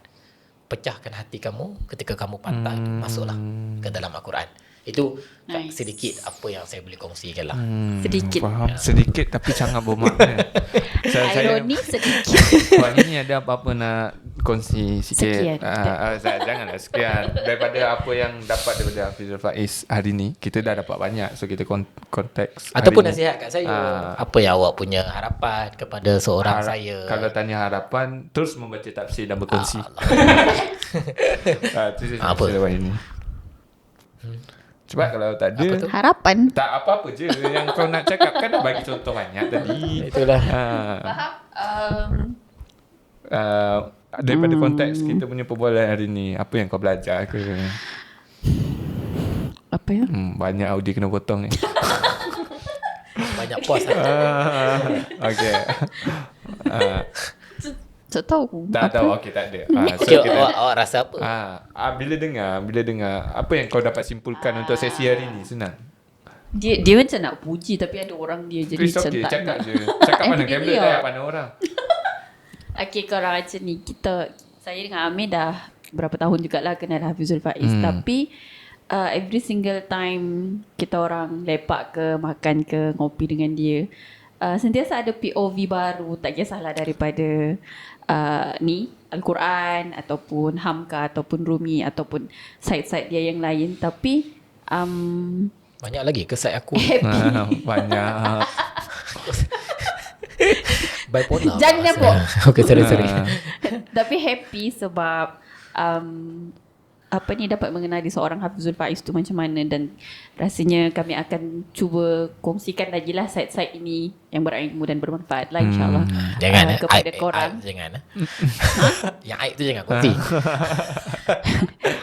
Pecahkan hati kamu ketika kamu patah itu, masuklah ke dalam Al-Quran. Itu sedikit apa yang saya boleh kongsikan lah. Sedikit. Faham. Sedikit tapi sangat bermakna. Ironi sedikit. Puan ni ada apa-apa nak kongsi sikit? Sekian. Janganlah sekian. Daripada apa yang dapat daripada Hafizul Faiz hari ni, kita dah dapat banyak. So kita konteks Ataupun hari ni. nasihat kat saya. Apa yang awak punya harapan kepada seorang saya? Kalau tanya harapan, terus membaca tafsir dan berkongsi. Itu Apa? hari ni. Sebab kalau tak ada, Apa tu? Harapan. tak apa-apa je yang kau nak cakap kan, bagi contoh banyak tadi. Itulah. Faham? Daripada konteks kita punya perbualan hari ni, apa yang kau belajar ke? Apa ya? Banyak Audi kena potong ni. Banyak puas. Okay. Tak tahu. Tak tahu, okay, tak ada. Okay, awak rasa apa? Bila dengar apa yang kau dapat simpulkan untuk sesi hari ni? Senang. Dia macam nak puji tapi ada orang dia jadi It's macam okay, tak cakap nak. je. Cakap mana Every kamera day, dah pandang orang. Okay, korang macam ni. Saya dengan Amir dah berapa tahun jugalah kenal Hafizul Faiz. Tapi every single time kita orang lepak ke, makan ke, ngopi dengan dia, sentiasa ada POV baru. Tak kisahlah daripada Al-Quran ataupun Hamka ataupun Rumi ataupun side-side dia yang lain. Tapi Banyak lagi ke side aku? happy. Banyak. Bipolar. Jangan nampak. Okay, sorry. Tapi happy sebab dapat mengenali seorang Hafizul Faiz tu macam mana, dan rasanya kami akan cuba kongsikan lagi lah side-side ini yang berilmu dan bermanfaat lah insyaAllah. Jangan kepada aib, korang. jangan. Yang aib tu jangan kongsi.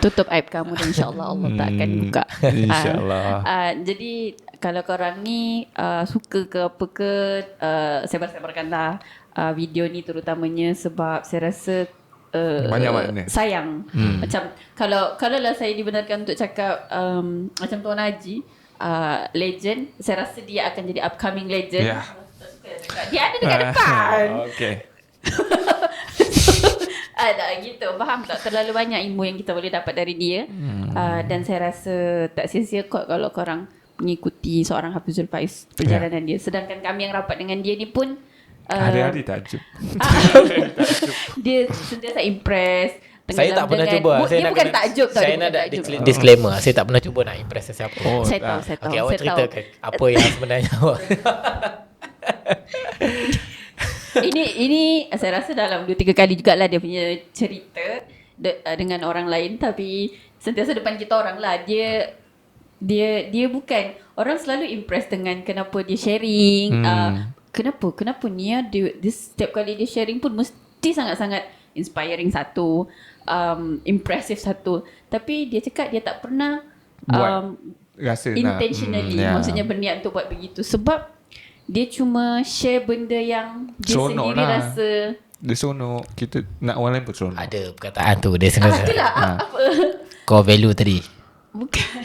Tutup aib kamu dan insyaAllah Allah tak akan buka. InsyaAllah. Jadi kalau korang ni suka ke apa ke, sebar-sebarkanlah video ni terutamanya sebab saya rasa Banyak makna. sayang. Macam kalau lah saya dibenarkan untuk cakap macam Tuan Haji, legend, saya rasa dia akan jadi upcoming legend. Ya. Dia ada dekat depan. Okay. Ada gitu, faham tak? Terlalu banyak ilmu yang kita boleh dapat dari dia. Dan saya rasa tak sia-sia kot kalau korang mengikuti seorang Hafizul Faiz perjalanan dia. Sedangkan kami yang rapat dengan dia ni pun Hari-hari takjub. dia sentiasa impress. Saya tak pernah cuba. Dia bukan takjub tau. Saya nak ada disclaimer. Saya tak pernah cuba nak impress sesiapa. Saya tahu. Okay, awak Saya ceritakan apa yang sebenarnya awak. Ini saya rasa dalam 2-3 kali jugalah dia punya cerita dengan orang lain, tapi sentiasa depan kita orang lah. Dia bukan, orang selalu impress dengan kenapa dia sharing. Kenapa ni dia setiap kali dia sharing pun mesti sangat-sangat inspiring satu, impressive satu. Tapi dia cakap dia tak pernah Buat rasa intentionally, maksudnya berniat untuk buat begitu. Sebab dia cuma share benda yang dia Seronok sendiri lah. rasa. Dia seronok. Kita nak orang lain pun seronok. Ada perkataan tu dia sengaja. Itulah apa. Core value tadi. Bukan.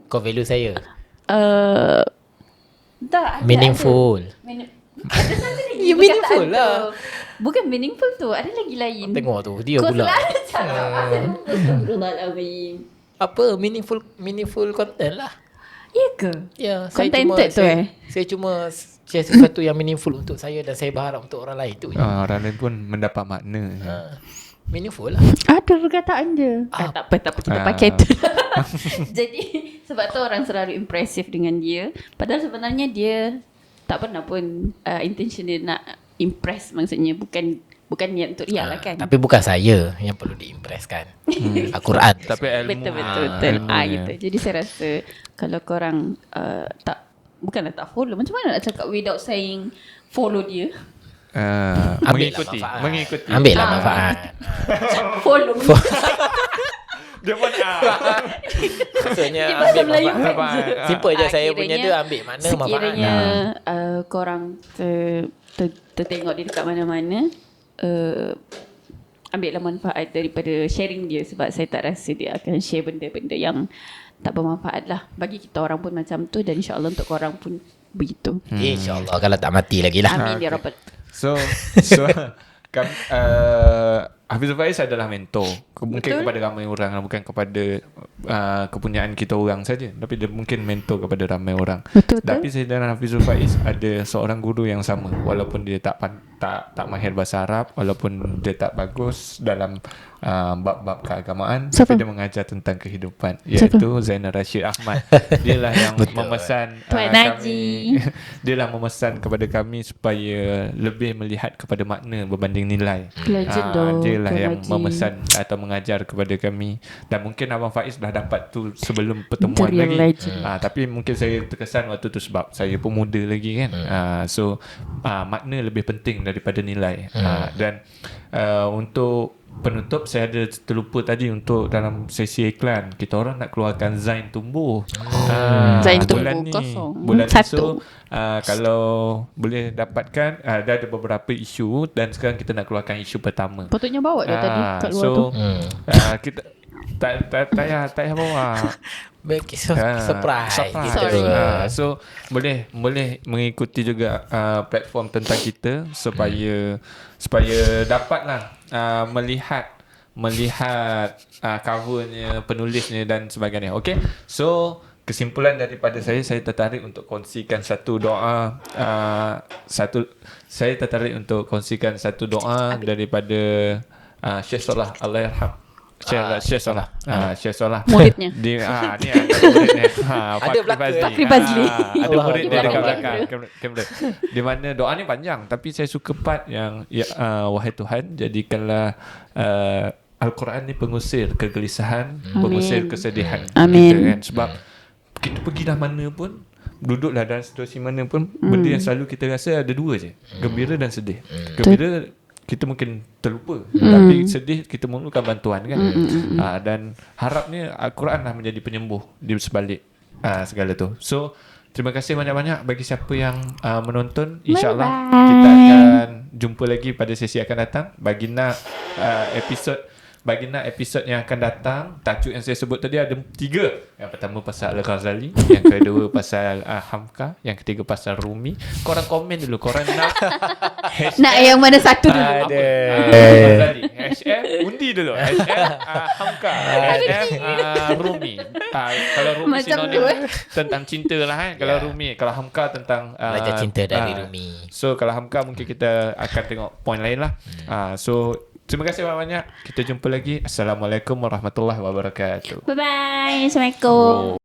Core value saya. Tak ada. Meaningful. Ada satu lagi. Ya, meaningful perkataan lah. tu. Bukan meaningful tu. Ada lagi lain. Tengok tu dia Kau pula. selalu cakap Astagfirullahaladzim. Apa meaningful content lah. Ya ke? Ya, Contented tu saya cuma share sesuatu yang meaningful untuk saya dan saya berharap untuk orang lain tu. Orang lain pun mendapat makna. Meaningful lah. Ada perkataan dia. Tak apa kita pakai tu. Jadi sebab tu orang selalu impressive dengan dia. Padahal sebenarnya dia tak pernah pun intention dia nak impress, maksudnya bukan niat untuk riak lah kan. Tapi bukan saya yang perlu diimpreskan. Al-Quran. Tapi ilmu. Betul. Gitu. Jadi saya rasa kalau korang bukanlah tak follow, macam mana nak cakap without saying follow dia? Mengikuti. Ambil lah manfaat. Follow. Dia pun Maksudnya Dia bahasa ambil Melayu manfaat. kan? Simple je saya punya Kiranya- dia ambil mana manfaat. Sekiranya korang tertengok dia dekat mana-mana, ambillah manfaat daripada sharing dia. Sebab saya tak rasa dia akan share benda-benda yang tak bermanfaat lah. Bagi kita orang pun macam tu, dan insyaAllah untuk korang pun begitu. InsyaAllah kalau tak mati lagi lah. Amin ya Rabbal. So Hafizul Faiz adalah mentor. Mungkin kepada ramai orang, bukan kepada kepunyaan kita orang saja, tapi dia mungkin mentor kepada ramai orang. Betul. Tapi saya dan Hafizul Faiz ada seorang guru yang sama, walaupun dia tak mahir bahasa Arab, walaupun dia tak bagus dalam bab-bab keagamaan, Siapa? tapi dia mengajar tentang kehidupan, iaitu Zainal Rashid Ahmad. Dialah yang memesan Tuan kami, dialah memesan kepada kami supaya lebih melihat kepada makna berbanding nilai. Legend doh, Dialah Tuan yang Haji. memesan atau mengajar kepada kami, dan mungkin Abang Faiz dah dapat tu sebelum pertemuan Real lagi. legend. Tapi mungkin saya terkesan waktu tu sebab saya pun muda lagi kan. So makna lebih penting daripada nilai. Dan untuk penutup, saya ada terlupa tadi untuk dalam sesi iklan, kita orang nak keluarkan Zain Tumbuh. Zain bulan Tumbuh ni, kosong. bulan ni. Satu. So kalau boleh dapatkan, dah ada beberapa isu, dan sekarang kita nak keluarkan isu pertama. Patutnya bawa dah tadi kat luar so, tu. kita tak payah bawa. Surprise. Sorry. So boleh mengikuti juga platform tentang kita supaya dapatlah melihat covernya, penulisnya dan sebagainya. Okay, so kesimpulan daripada saya tertarik untuk kongsikan satu doa, saya tertarik untuk kongsikan satu doa daripada Syekh Salah Allahyarham. Syekh Salah. Syekh Salah. Muridnya. Ni ada muridnya. Ada belakang. Fakri Fazli. Ada murid dia dekat Allah. belakang kamera. Di mana doa ni panjang, tapi saya suka part yang wahai Tuhan, jadikanlah Al-Quran ni pengusir kegelisahan, pengusir kesedihan. Amin. Kita, kan? Sebab kita pergi dah mana pun, duduklah dalam situasi mana pun, benda yang selalu kita rasa ada dua je, gembira dan sedih. Gembira kita mungkin terlupa, tapi sedih kita memerlukan bantuan kan. Dan harapnya Al-Quran lah menjadi penyembuh di sebalik segala tu. So terima kasih banyak-banyak bagi siapa yang menonton. InsyaAllah kita akan jumpa lagi pada sesi akan datang. Baginda episod yang akan datang. Tajuk yang saya sebut tadi ada 3. Yang pertama pasal Al-Ghazali, yang kedua pasal Hamka, yang ketiga pasal Rumi. Korang komen dulu, korang nak Nak yang mana satu dulu? Al-Ghazali, HM undi dulu, HM Hamka, HM Rumi. Kalau Rumi Macam sinonim tu, tentang cinta lah kan. Kalau Rumi, kalau Hamka tentang Belajar cinta dari Rumi. So kalau Hamka mungkin kita akan tengok point lain lah. So terima kasih banyak-banyak. Kita jumpa lagi. Assalamualaikum warahmatullahi wabarakatuh. Bye-bye. Assalamualaikum.